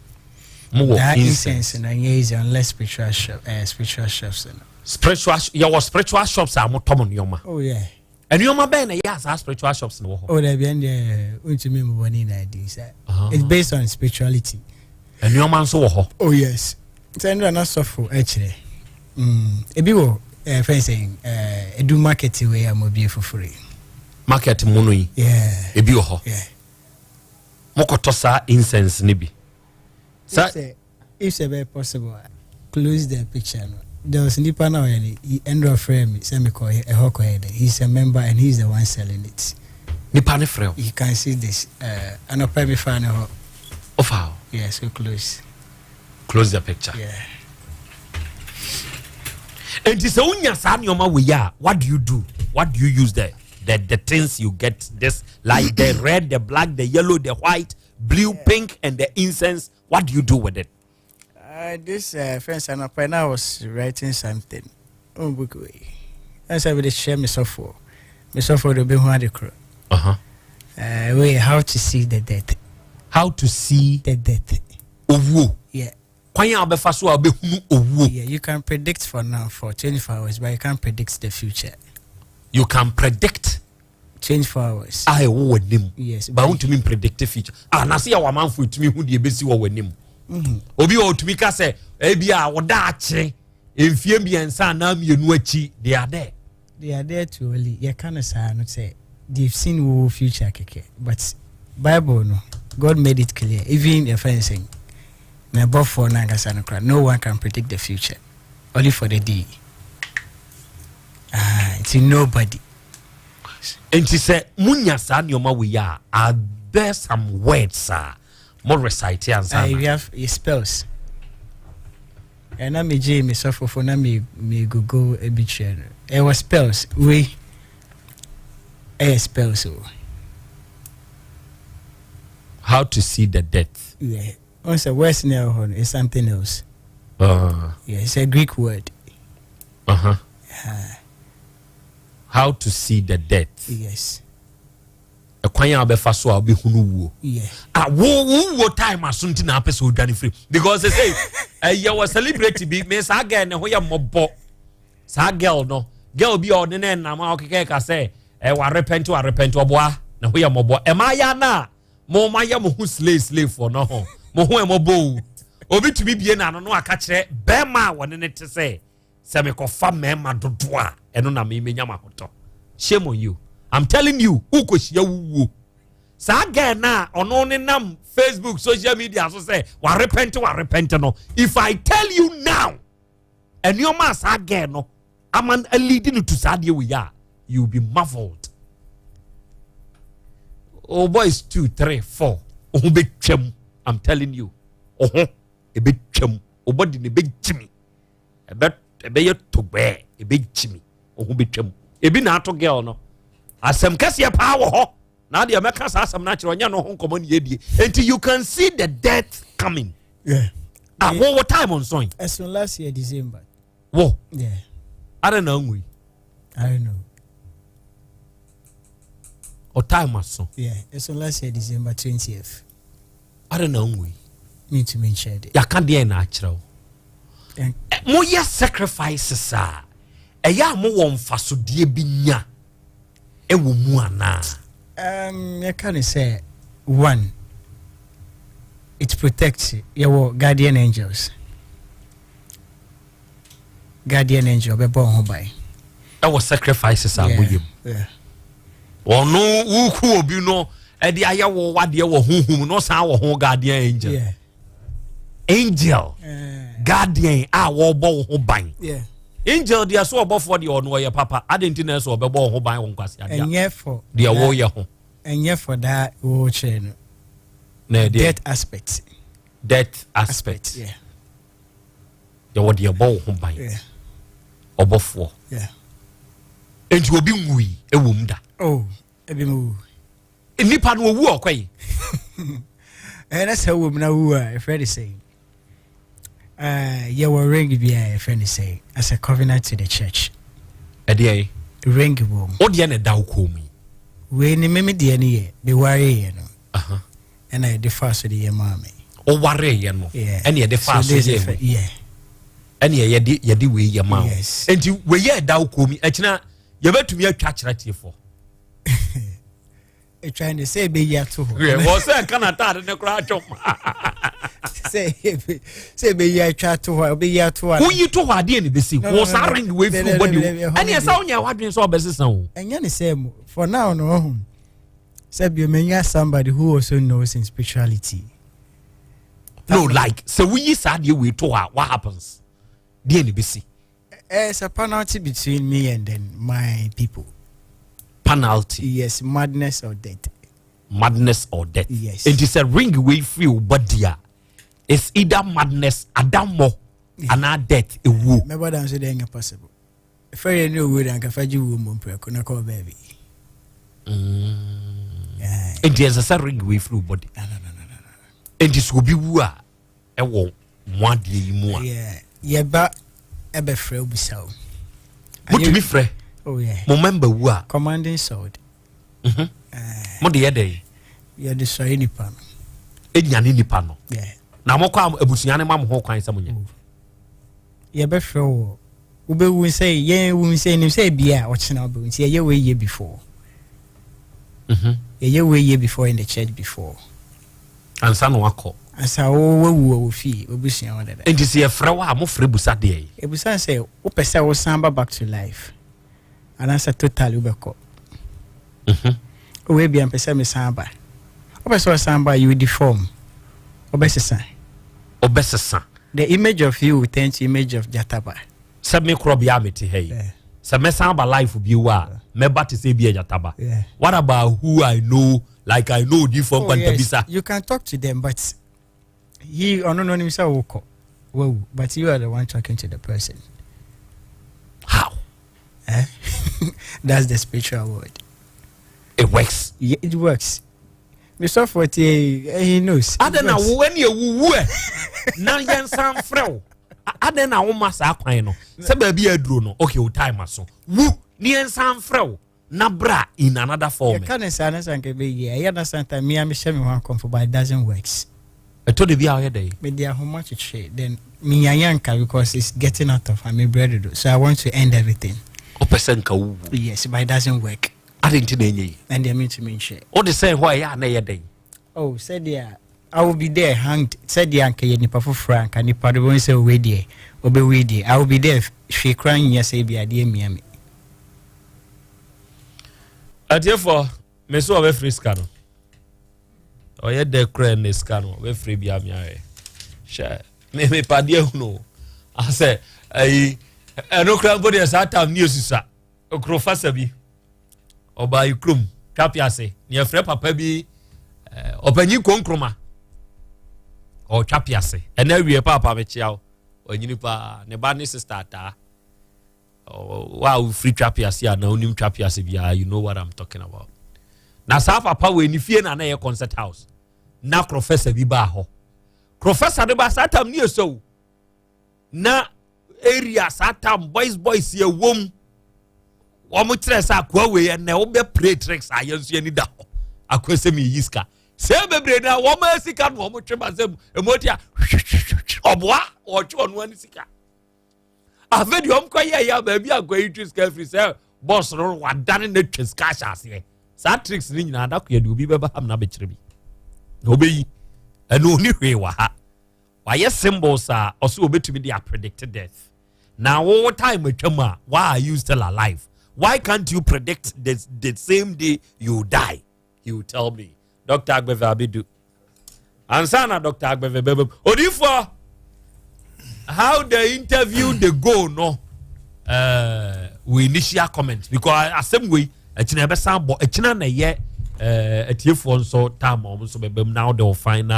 More that incense and is unless spiritual shops. Spiritual, your spiritual shops are more common, Yoma. Oh, yeah. And Yoma Ben, yes, our spiritual shops no. Oh, they've been there to me one in ideas. It's based on spirituality. And Yoma so. Oh, yes. It's not so for actually. A bill, friend saying, do market where I'm be for free. Market monui. Yeah. A bill. Yeah. Mokotosa incense nibi. If it's possible, close the picture. There was Nipa now and he end of frame semi-call a hawk. He's a member and he's the one selling it. Nipa frame. You can see this. And I'll probably find out. Of how? Yes, we close. Close the picture. Yeah. And it's a unya san yoma we ya. What do you do? What do you use there? The things you get this like the red, the black, the yellow, the white, blue, pink, and the incense. What do you do with it? This friends and I was writing something. Oh, book way. As I would share myself for the be one the way how to see the death. How to see the death. Owo. Yeah. Yeah, you can predict for now for 24 hours, but you can't predict the future. You can predict 24 hours. I will name. Yes, but I want to mean predict the future. Na see our man for to me who the besi wo name. Obi o to me ka say e bia wo da ache emfie biensa na mienu achi they are there. They are there to only you can say not say they've seen wo future keke, but Bible no God made it clear even if anything na above for na no one can predict the future only for the day. It's nobody. And she said, Munya san yoma we are there some words, more recite and we have spells. And I'm a Jamie suffer for me go a bit. It was spells. We spells. How to see the death? Yeah. Also, West now is something else. Yeah, it's a Greek word. How to see the death? Yes. A kwanya abefa so a be hunu wo. Yeah. Wo time asunti na apese odwane free because they say you was celebrity be me sa girl ne ho ya mobo. Sa girl no. Girl bi o ne na ma okeke ka say wa repent oboa ne ho ya mobo. E ma ya na mo ma ya mo hu slave for no ho. Mo hu e mobo. Obi tumi bie na no aka kire be ma won ne te say se me ko fa me ma dodo a eno na me menya mahoto. Shame on you. I'm telling you, who could share woo? Saga na ono ne nam Facebook, social media so say wa repent no. If I tell you now, and your man saga no, I'm leading you to Sadia we are, you'll be marveled. Oh boys 2, 3, 4. Oh big chum, I'm telling you. Oh a big chum, oh body the big Jimmy. A bet a bear to bear a big Jimmy. Oh big chum. A be not to girl no. Asem kasia power ho na de make asem natural nya no ho common yedie until you can see the death coming. Yeah. What time on soin? As from last year December. Whoa. Yeah. I don't know. I don't know. What time on so? Yeah, as from last year December 20th. I don't know. Me to mention it. Ya can dey natural. Mo yes sacrifices ah. Eya mo won fasodie bi nya. I can say one, it protects your guardian angels. Guardian angel be born home by. Our sacrifices are with you. Yeah. Well, no, who obi no, and the aya wo what dear who no sound our guardian angel. Yeah. Angel, guardian, our born home by. Yeah. Angel dia so obo for the ono ye papa adentina so obebo ho ban won kwase adia enye for dia wo ye ho enye for that wo che no na death aspect yeah ya wo dia bo ho ban yeah obofo yeah enti obi nwui ewom da oh ebi mu nipa no owu okwai na se wo na wu a Freddy saying your ring be a friend say as a covenant to the church. A day ring womb. What the end of we ni meme de ani ye be worry ye no and I defer so the mommy o worry ye no and ye defer so ye yeah and ye di we ye ma enti we ye da ukomi akina ye betumi atwa kyerɛ for trying to say be ya to yeah was say Canada ne kra chom say be ya twa to her be ya to her who you to her dey ni be see was ring we through body and ye say onya wadwen so obesesa o enya ne say for now no say be menya somebody who also knows in spirituality no like so we sad you we to her what happens dey ni be see it's a penalty between me and then my people. Penalty. Yes, madness or death. Madness or death. Yes. It is a ring away free body. It's either madness, adamo, and death. A woo. Remember that so they possible. If I knew we don't have you woman could call baby. It is a ring away free body. No. And this will be woo. I won't want you more. Yeah, but ebe frɛ obisa. What to be frɛ? Oh yeah. Remember who are commanding sword. Mo de yede. Ya de so nipa no. Enyane nipa no. Yeah. Na mo kwa abusunya ne mam ho kwan samunya. Ye be frɛ wo. Wo be wu say ye wu say nim say bia o chena wo be say ye we ye before. Ye we ye before in the church before. Ansa no akọ. Asa wo fi obusunya wo dada. Enti se ye frɛ wa mo frɛ busa de. Ebusa say wo pese wo samba back to life. And answer totally ubeko. We be am pese me samba. Obeso samba you deform. Obesesa. The image of you will turn to image of Jataba. Same Krobea meti hey. Some samba life be wa. Me bat to say be Jataba. What about who I know? Like I know deform Pantabisa. You can talk to them, but he no himself woko. But you are the one talking to the person. How? That's the spiritual word. It works. Yeah, it works. Mr. Forte, he knows. I don't know when you woo. Now you sound frail. I don't know how much I know. Say baby a drone. Okay, we time so. Woo, near sound frail. Nabra in another form. You can't understand and be yeah. I understand that me and Michelle one comfort, but it doesn't work. I told you the other day. Media how much it shade. Then me yanka because it's getting out of my bread. So I want to end everything. Yes, but it doesn't work. I didn't know. And they mean to mean share. What they say why ya na day? Oh, said yeah. I will be there hanged. Said the uncle nipa for Frank and nipa the one say we there. Obe we there. I will be there. She crying yes be idea me. Therefore, me so we free scan. O ye de cry ne scan we free bi am ya. Sure. Me padie no. I say no crowd body as that time news sir. Okrofasa bi. Oba ikrum twapiase. Ne frɛ papa bi opanyi konkroma. O twapiase. Ena wie papa me chia o. Onyini pa ne ba ne sister ta. Wow free twapiase na onim twapiase bia you know what I'm talking about. Na sa papa we ni fie na ye concert house. Na professor bi ba ho. Professor de ba sa time news so. Na area satam boys ye wom womo tres akwa we ye na wo be pray tricks ayenso ani da akwese mi yiska se bebre na womo asika no womo tweba sem emotia obwa o twa no ani sika avedi om kwa ye ya ba bi akwa yitu ska free se boss ro wadane na twiska hyase sa tricks ni nyina da kwa de obi be ba ham na be kire bi obeyi eno ni hwe wa ha why symbols are also obetumi they are predicted death. Now all time why are you still alive? Why can't you predict the same day you die? You tell me. Dr. Agbeve Abidu. Ansana Dr. Agbeve Bebe. Odifo, how the interview they go no we initial comments because Asem way echina be sambo echina na ye etiefo nso time om so bebem now they will find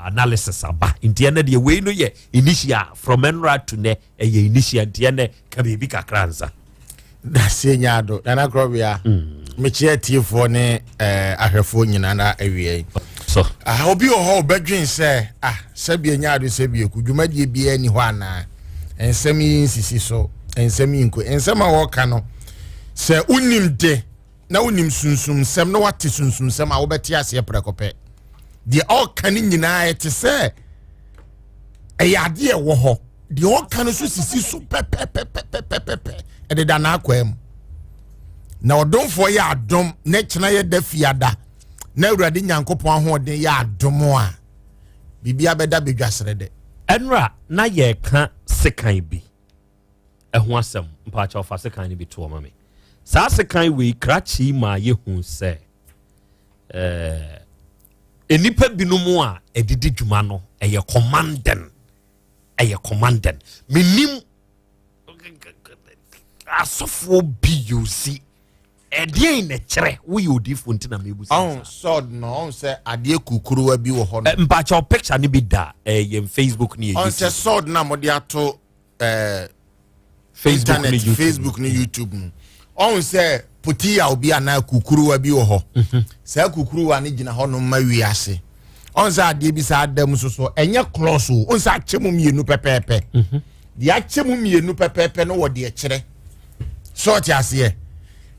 analysis aba intiene de we no ye initial from enra to ne ye initial intiene ka bibi kakranza da senyado na Krobea me che tiefo ne ahwefo nyina na awie so obi ho bedwen se sabia nyado sabia kudwumadie bia ni ho ana ensemi nsisi so ensemi nko ensema wo ka no se unim de na wonim sunsum sem na wate sunsum sem a wobɛte ase prekope de all kan nyinaa ete se eyade e wo ho de all kan so sisi so pepepepepepe e de da na akwam na odonfo ya adom na kyena ye da fiada na awurade nyankopon ahoden ya adom a bibia beda bedwasere de enra na ye ka sekan bi eho asem mpacha ofa sekan ni bi to mama sa sekan we krachi ma ye hu se enipa binumu a edidi dwuma no eye commanden minim asofo biusi edie na kire we odi fonti na mebu on sword no on say ade kukuru bi wo ho no mpacha picture ni bi da ye Facebook ni on say sword na mo de ato Facebook ni YouTube no on say puti ya obi ana kukuru bi wo ho say kukuru wa ni gina ho no ma wi ase on say ade bi sa adam so enye cross o on say achemu mienu pepepe di achemu mienu pepepe no wo de kire so ti ase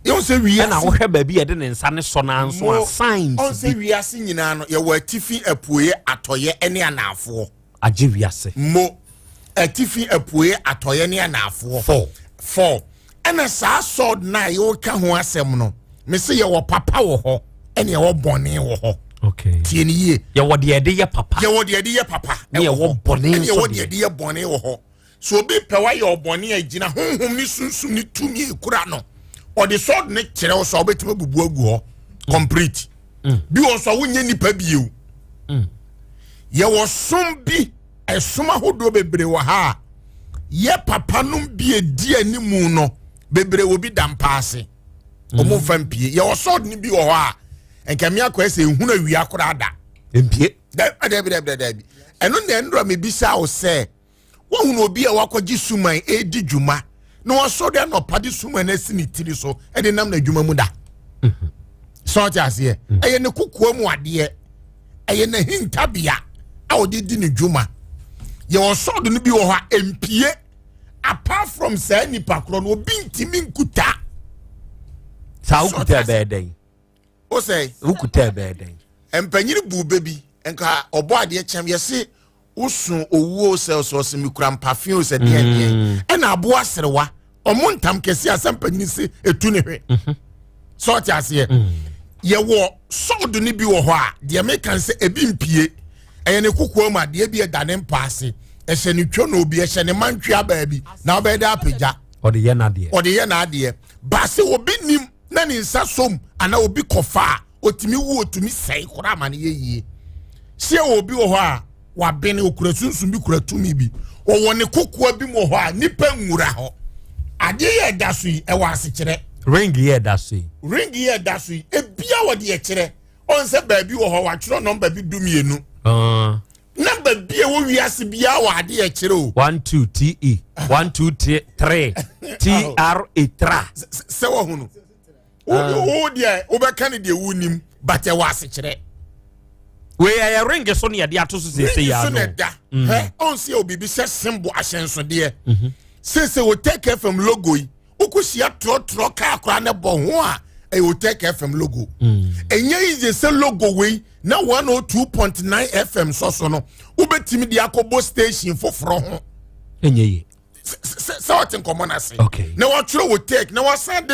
you say we na wo hwe ba bi ye de nsa ne so na nso a signs on say we ase nyina no ye wa tifi apuye atoye ene anafo age wi ase mo atifi apuye atoye ne anafo 4 ena sa sword na ye wo ka ho asem no me se ye wo papa wo ho ene ye wo bone wo ho okay tie ni ye wo de ye papa ye wo bone ene ye wo de ye bone wo ho so bi pe wa ye obone agina honhom ni sunsun ni tumi ekura no or the sword ne kire wo so obetime bubu agu ho complete bi wo so wonye nipa biu ye wo som bi esoma hodo bebre wo ha ye papa num bi edi animu no bebre wo bi dampaase omo fampie ye wo sword ni bi wo ha enkame akwa se ehunu awi akora da empie da eno na ndro me bisa wo se wo hunu obi a wakogi suman edi dwuma no so de no pade suman na sini tiri so e de nam na dwuma mu da so ti ase eye ne kukuo mu ade eye na hintabia a odidi ne dwuma ye wo so de no bi wo ha empie apart from say ni pakro no obi ntimi nkuta sa ukuta beden o say ukuta beden empanyiri bu bebi enka obo ade kyam ye se usun owuo so mikura perfume se de e na abo aserewa omontam kesi asampanyini se etu ne hwe so ti ase ye wo sword ni bi wo ho a de mekan se ebi mpie eye ne kukuo ma de bi edane mpaase e se ne twa no obi e se ne mantwe aba bi na obeda apagya ode ye na ade ba se obi nim na ni nsa som ana obi kofa otimi wu otumi sei kora ma ne yeye se obi wo ho a wa bene okura sunsun bi kura tumi bi wo ne kokoa bi mo ho a nipa nwura ho ade ye da so yi e wa asekere ring ye da so yi e bia wo de ye kire on se ba bi wo ho wa tworo number bi dumienu number bi e wo wiase bia wa ade ye kire o 12 te 123 tra se wo hunu o de o be kan de wunim but e wa asekere we ya ring so ne de ato so se ya no on se obi bi se symbol ahyenso de se we take FM logo yi ukusia tro ka akra ne bo ho a e we take FM logo enye yi se logo we na 102.9 FM so no ubetimi de akobo station foforo ho enye yi se what in common as okay na what tro we take na what send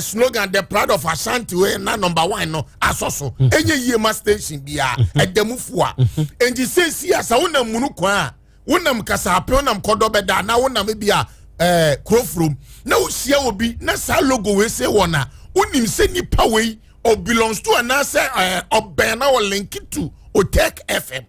slogan the pride of Asante we na number 1 no asoso enye yie ma station bia edamufu a enji sesi asa wona munu kwa wonam kasape wonam kodo beda na wonam bia crofrom na usia obi na sa logo we say wona unim se nipa we or belongs to an say obena or link it to Otek FM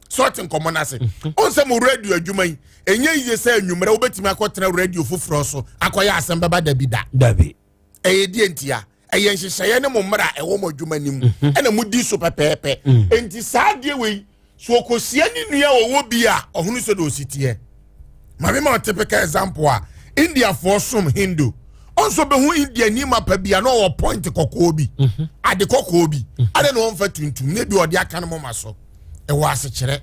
sorting common as on some radio adwuma enye yie say nwumre obetimi akotena radio foforo so akoya Asem Beba Dabi die ntia eye nhyehyeye ne mo mra ewo mo dwuma nim ena mudi so pepepe enti saadie we so okosia ni nua wo bi a ohunu so do sitie mame ma typical example a India for some Hindu also be hu India ni mapa bia no wo point kokko bi ade kokko bi ade no mfa tuntum ne bi ode aka no maso e wo ase kire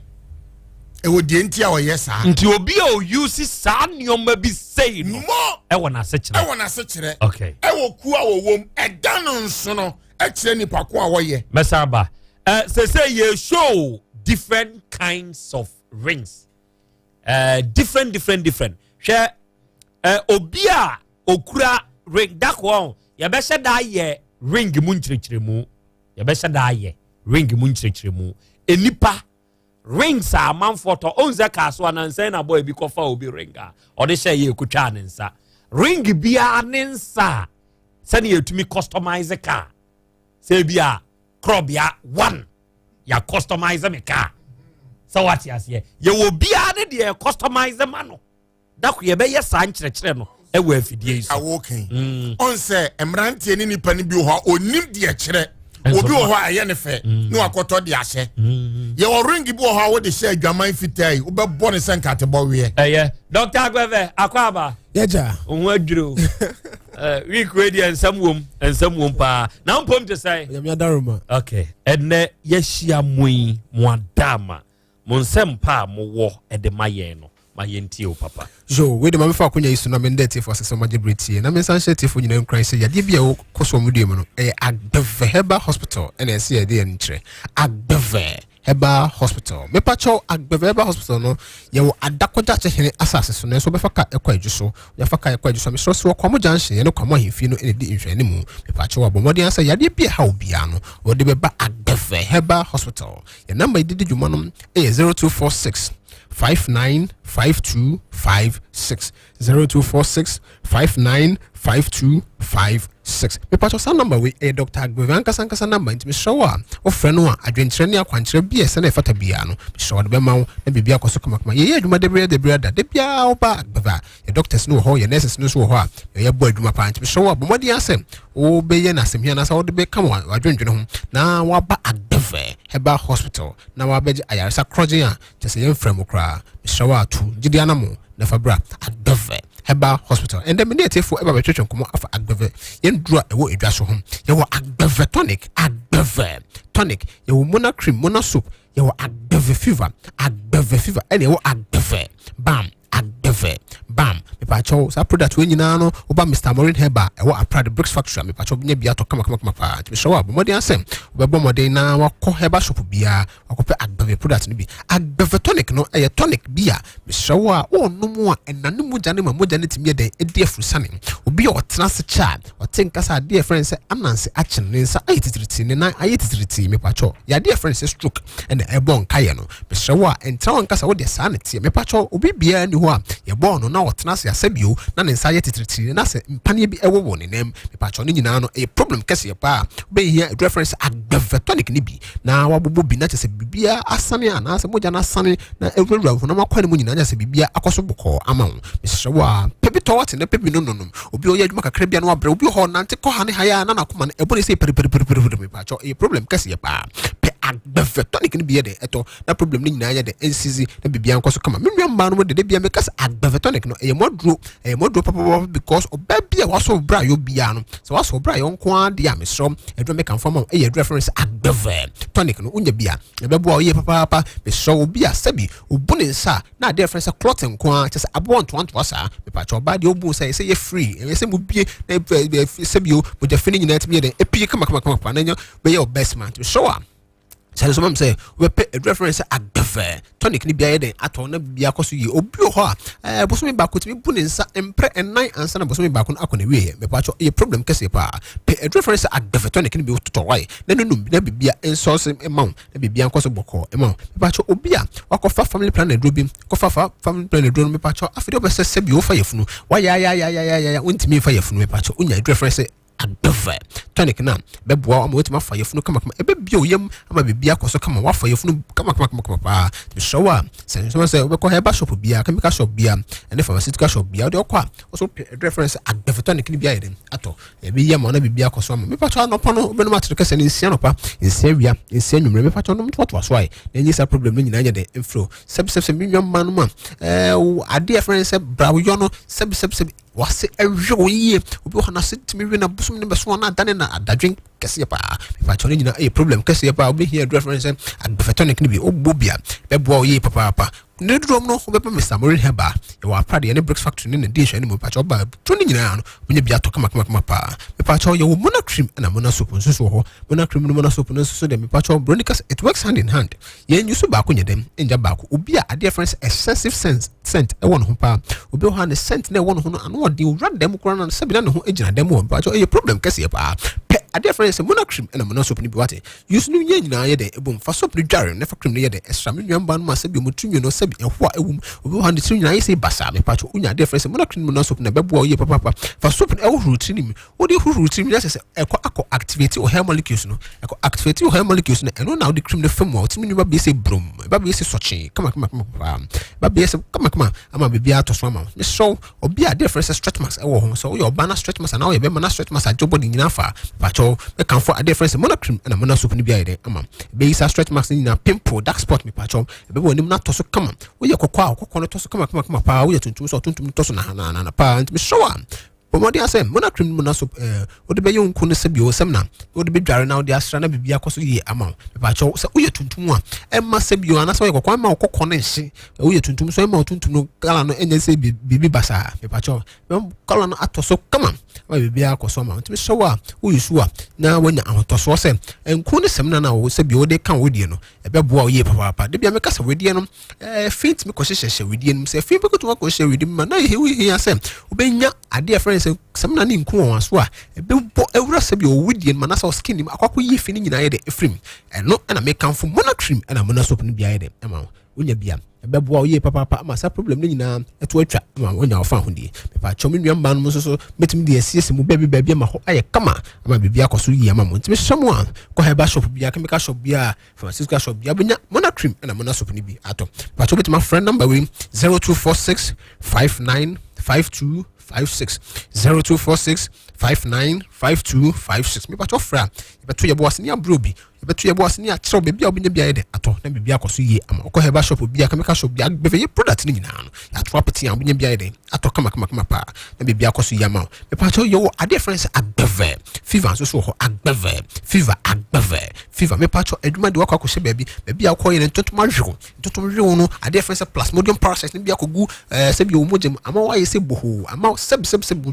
e wo die ntia o yes ah nti obi o use saa nioma bi say no e wona se kire okay e wo ku a wo wom e da no nso no e kire nipa ko a wo ye mesaba say ye show different kinds of rings different hwe obi a okura ring dakwo ye be hye da ye ring mu nkyerkyeremu ye be hye da ye ring mu nkyerkyeremu enipa rings a manfoto onze kaso ananse na boy bi kofa obi ringa ode hye ye kutwa anensa ring bia anensa se na yetumi customize car se bia Krobea 1 ya customize me car so what yes ye wo bia ne de customize mano dako ye be ye sa nkyerkyere no e wo afidie iso awoken on se emrante ni nipa ni bi ho onim de kire obi wo ho aye ne fe no akoto de ahye ye wo ring bi wo ho wo de hye adwaman fitai wo be bo ne senkate bo we Dr. Agweve akwaba yeja onwa adwuro we create ensam wom pa na mpom te sai yamya daruma okay enne yeshia moi moadama monsem pa mo wo ede maye no mayentie o papa jo we de mamefa akonya isu na mendete for sese majebreti na mensan shete fo nyina nkran se yade bia wo koso mu dem no Agbeve Herbal Hospital ene ese yade entre Agbeve Herbal Hospital me pacho Agbeve Herbal Hospital no ye wo adakoja chehene asase so na so be faka ekwa adwuso ya faka ekwa adwuso me so so kwamo junction ye no kwamo ahemfie no ene di nhwene mu me pacho wa bomodi ansa yade bia ha obia no wo de be ba Agbeve Herbal Hospital ye number ididi dwuma no 0246 595256 0246 595256 me pacho sa number we Dr. Agbeve ankasa number ntimi show a wo frɛ no a adwenkyerɛ ne akwankyerɛ bia se na efata bia no me show de be ma wo na bibia akoso kama ye adwuma de bria da de bia wo ba Agbeve ye doctors no ho ye nurses no so ho a ye bo adwuma pa ntimi show a bomodi asem wo be ye na asem hia na sa wo de be kama adwendwene ho na wa ba Agbeve Herbal Hospital na wa beje ayaresa krogen a tese ye mfrɛ mo kra me show a tu gidi anamo na fabra Agbeve Herbal Hospital and the minute for ever between come afa Agbeve yen dura ewo edwa so ho ye wo Agbeve tonic ye wo mona cream mona soup ye wo Agbeve fever and ye wo Agbeve bam me pacho sa product we nyina no oba Mr. Maureen Herbal e wo apra the bricks factory me pacho nya bia to kama pa me show up modern asem obebo modern na wakọ herbal shop bia wakọpe Agbeve product no bi Agbeve tonic no e tonic bia me show up onumu a enanu moja ne moja ne timie den e de afurusane obi o tena se cha o tinka sa dear friends ananse achen ne nsa ayetitriti ne na ayetitriti me pacho ya dear friends stroke and e bon kaye no me show up entra wanka sa wo de sa ne tie me pacho obi bia ni ho a ye bon no na o tena se asebio na ne nsa ayetitriti na se mpane bi ewo ne nem me pacho ne nyina no e problem kese pa be here reference Agbeve tonic ni bi na wabobo bi na se bibia asane ana se moja na asane na ewura ho na makwane mu nyina na se bibia akoso boko ama ho me hyewa pebi to wat ne pebi no obi oya adwuma kakra bia na wabre obi ho nante ko ha ne haya na nakoma na ebone se pere me pacho e problem kese pa pe Agbeve tonic ni bi de eto na problem ni nyina ya de NCZ na bibia nkoso kama me nwamba no de bia me kase Agbeve tonic no e modro papa because obabia waso bra yo bia no so waso bra yo nko ade amesro edro me kan form e reference Agbeve tonic no unya bia e bebo o ye papa me so bia sabi obune nsa na ade reference clot nko a chese abo nto asa me pa cho ba de obu say ye free e se mu bie na sabi o mo je fini nyina timi de e pie kama na nyo be your best man to show am so mom say we pay a reference Agbeve tonic ni bia den ato na bia koso yi obi ho a bosomi ba ko timi bu ne nsa empre ennan ansa na bosomi ba ko akona wie me pa cho e problem kese pa pay a reference Agbeve tonic ni bi to why na nunum na bibia ensource emount na bibia koso boko emount me pa cho obi a wakofa family plan na drobi kofa family plan na drobi me pa cho afide obese bi o fa yefunu wa ya untimi fa yefunu me pa cho unya reference Agbeve tonic na beboa ama wetima fa yefunu kama ebe bio yam ama bibia koso kama wa fa yefunu kama pa me showa say we ko herbal shop bia chemical shop bia and pharmaceutical shop bia de okwa also reference Agbeve tonic ni bia yeden ato ebe yam ona bibia koso ama me pa cho no pono be no matter kese ni nsia no pa nsia wia nsia nwumre me pa cho no to so ai na nyi sa problem no nyina nya de inflow seb mi nwamba no ma ade reference brawo yo no seb wase ewo ye obi ho na sentimi wi na busum ne beso na dane na adadwen kese pa me pa cho nyina problem kese pa obi here reference Agbeve tonic ni bi obobia beboa ye papa ne drum no obepa Mr. Morin Heba e wa prade ne Bricks Factory ne dish ne mo pa cho ba tuni nyina no onye bia to kama pa me pa cho ye wo mona cream na mona soap nso ho mona cream no mona soap nso de me pa cho bronicas it works hand in hand ye nyusu ba ko nyedem enja ba ko obi a difference excessive scent e won ho pa obi ho na scent na e won ho no ano odi ura dem kora na sabi na no ho ejina dem ho pa cho ye problem kase pa a difference mona cream na mona soap ni bi wate use no ye nyina ye de ebom fa soap ni dware na fa cream ne ye de extra me nwamba no ma sabi mo tunyo no sabi ehwa ewum obi ho na tunyo na ye say basa me pa cho unya difference mona cream mona soap na bebo ye papa fa soap na e wo routine mi odi hu routine ya say e ko activate o hair molecules no e ko activate o hair molecules no eno na the cream the film o timi ba be say brum ba be say sochi kama ba be say kama ama be bia to so ama me so obi a difference stretch marks e wo ho so your banner stretch marks na o ye be mana stretch marks a job body nyina fa pa cho me kan for a difference mona cream na mona soap ni bia ide ama be is stretch marks ni na pimple dark spot me pa cho be bo nim na to so kama wo ye kokko no to so kama pa wo ye tuntum to so na pa me so Pomodi asem mona cream mona soap odi be yon kunu se bi o sem na odi be dware na odi asra na bibia koso ye ama me ba cho se uye tuntum a emma se bi o ana so ye kokko ma kokko ne hye uye tuntum so emma tuntum no kala no enye se bibi basa me ba cho kala no atoso kama ma bibia koso ma ntimi so a uye su a na wanya ahotoso se enkunu sem na wo se bi o de kan wodie no e be boa o ye papa de bia me kasa wedie no fit me ko hye wedie no se fit be ko to ko hye wedie ma na he asem obenya ade friends samna ni nku won so a ebe bo ewura se bi o wudie ma na so skin ni akwakọ yi fi ni nyina ye de efrim eno na me kan fu mona cream na mona soap ni bia ye de ma wonya bia ebe bo ye papa ma sa problem ni nyina eto atwa ma wonya ofa ho die me pa chomi nwa mba no so metim de asiese mu bia ma ho aye kama ama bibia akoso yi ama mo ntime hwemo a ko heba shop bia chemical shop bia Francisco shop bia benya mona cream na mona soap ni bi ato pa chomi my friend number we 0246 595256 0246 595256 me pato fra beto ye boas ni abrobi beto ye boas ni atro be bia obenya bia ye de ato na bibia akoso yi ama ko heba shop bia chemical shop bia be ye product ni nyina no ya tro apeti obenya bia ye de ato kama pa na bibia akoso yi ama me pato yo a difference agbeve fever so ho agbeve fever me pato aduma de wakọ akọ be bia akọ ye ntotom ahwo no a difference plasmodium parasites ni bia kogu se bia omogem ama wa ye se boho ama seb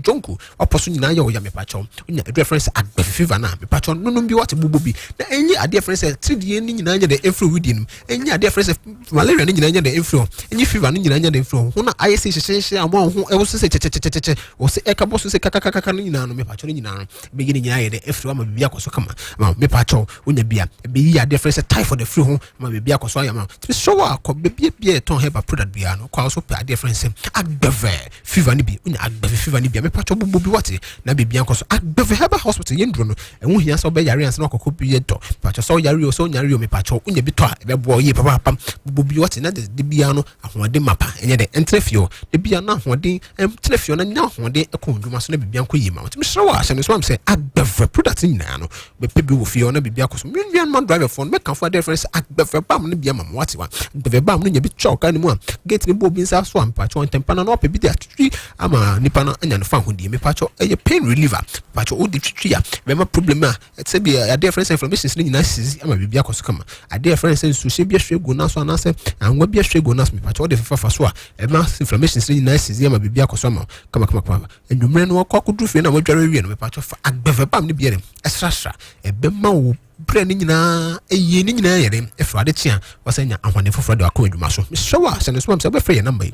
jonku oposo nyina ye o ya me pato onya a difference agbeve fever na me pato no bi what bubo bi na enyi a difference 3D ni nyina nya de every within enyi a difference malaria ni nyina nya de every enyi fever ni nyina nya de every ho na aye se hye ama ho e wo se che wo se e ka boso se kaka ni nyina no me pato ni nyina no be gini nyina ye de every ama bibia koso kama ama me pato onya bia be yi a difference typhoid de free ho ama bibia koso ayama ti so wa ko bibia ton heba product bia no kwa so pe a difference agbeve fever ni bi onya agbeve fever ni bia me pato bubo bi what na bibia koso agbeve heba hospital ye ndro no enhu hia so be yare ansa no kokko bi to pacho so yare o so nyare o me pacho unya bi to e be bo ye papa bubo bi what na de bia no ahode mapa enye de entrefio de bia na ahode entrefio na nya ahode e ko nduma so na bibia nko yi ma what me sure wa se me so am say agbeve product ni na no be pe bi wo fie na bibia koso me nua man driver phone me kan for difference agbeve bam no bia ma what wa agbeve bam no nya bi choka ni mu a gate ni bo bi nsa so am pacho ntempa na no pe bi de atwi ama nipa na anya no fa hodie me pacho e pain reliever pacho o de twitwi ya be ma problem a se bi a difference inflammation ni nyina sizi ama bibia koso kama a difference so se bi ahwego na so anase anwa bi ahwego na so me pacho de fafa so a e ma inflammation ni nyina sizi ama bibia koso ama kama endumre no kwa kudru fe na wadware wie no me pacho fa agbeve bam ni bi ere esrasra e be ma wo bre ni nyina eye ni nyina yere efra de tia wasanya ahwane foforo de akọ adwuma so me showa se no so am se be free number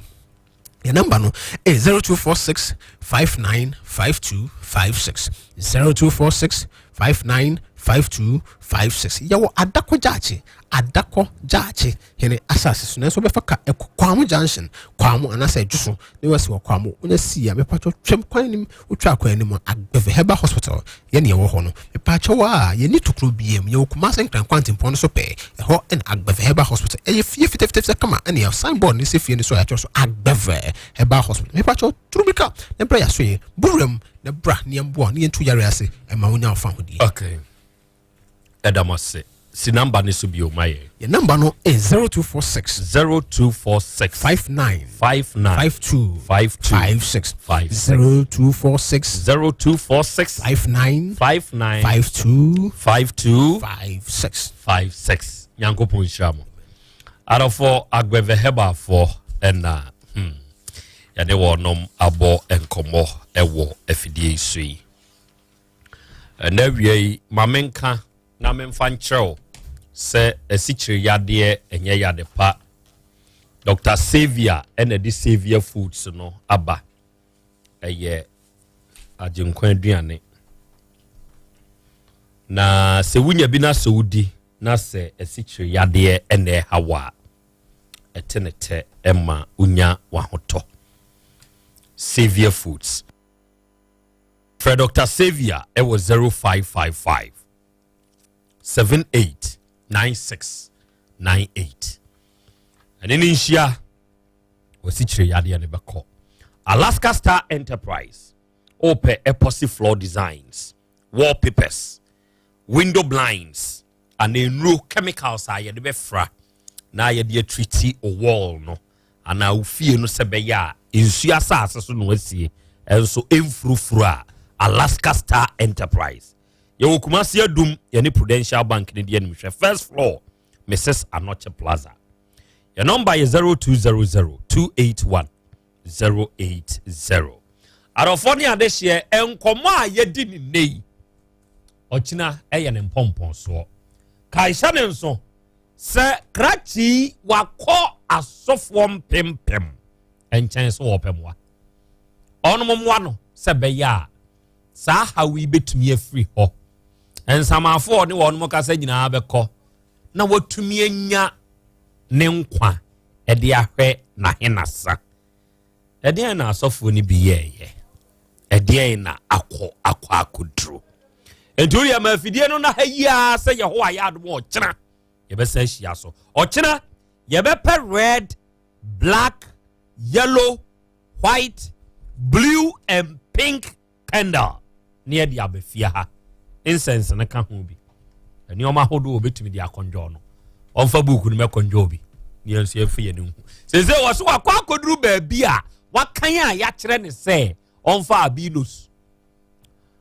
your number no is 0246 595256 0246 595256 yawo adako jachi hene asase so na so be faka kwamo junction kwamo anasa juso ne wasi kwamo onya si me pacho twem kwan nim utwa kwan nim agbeve heba hospital ye ne ye wo ho no me pacho wa ye ni tukro biem ye okuma senkran kwantin pon so pe ho en agbeve heba hospital ye fie fitefite kama ene ya signboard ni se fie ni so ya so agbeve heba hospital me pacho trubika ne bra ya so ye burem ne bra ne mbo ne ntu yare ase e ma wonya ofa ho di okay edamase si number ni so bi o maye your number no is 0246 59 52 56 0246 59 52 56 yankopon shamo Adofo Agbeve Heba for ena yade wo nom abo enkomo ewo afidie sui. Na wiei mamenka na memfa nkyerɛw sɛ asikyire yade enye yade pa. Dr. Xavier ena di Xavier Foods no aba. Eye ajenkwan aduane. Na se wunya bi na se wudi na se asikyire yade ene hawa. Etenete Emma unya wahoto. Xavier Foods. For Dr. Xavier, it was 0555 789698. And in India, was it Yadi Alaska Star Enterprise. Open epoxy floor designs, wallpapers, window blinds, and a new chemicals are the befra. Na ye de treaty o wall no ana ufie no sebeya insu asase so no asie enso emfurufura Alaska Star Enterprise ye wokumase adum ye ne Prudential Bank ne de anim first floor Mrs. Anoche Plaza. Your number is 0200-281-080. Arofoni adehye enkomo a ye di ni nei ochina eye ne mpompon so kaisha ne nso se krachi wako asofwom pempem enchen so wopemwa onumwa no se beya sa hawi betumi afri ho ensamafo ne wonum ka sa nyina abekọ na watumi anya ne nkwa ede ahwe na henasa ede na asofo ni biyeye ede na akọ enturi ya mafidie no na hayia se Yehowa ya adom o kyena yebesa hia so ochena yebepe red, black, yellow, white, blue and pink candle near the abefia ha incense na ka ho bi ani o ma hodo obetumi di akonjo no onfa buku no me konjo bi ni enso afie ne hu seze wo so akwa koduru ba bi a wakan a ya kire ne se onfa abinos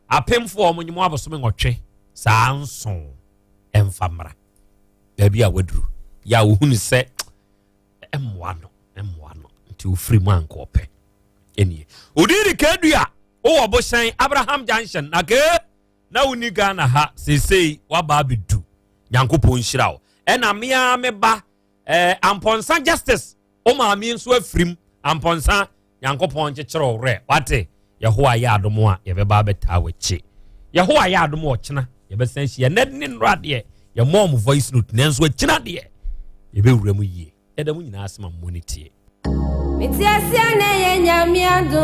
apemfo omnyimo abosome ngotwe saa nso emfamra baby a wadru ya wohunu se emwano nti ofri mu ankope enie odiri kadua o obosan Abraham Junction na ke na uni Ghana ha sesei waba bedu nyankopon hyirawo ena mea meba amponsa justice o maami nso afrim amponsa nyankopon kyekere ore wate Yehowa ya adomo a yebeba beta wachi Yehowa ya adomo ochena yebesan hia nedne nrade ya mom voice note nenso achina de yebewura mu yie edam nyina asema monitie metiasia na ye nyamiado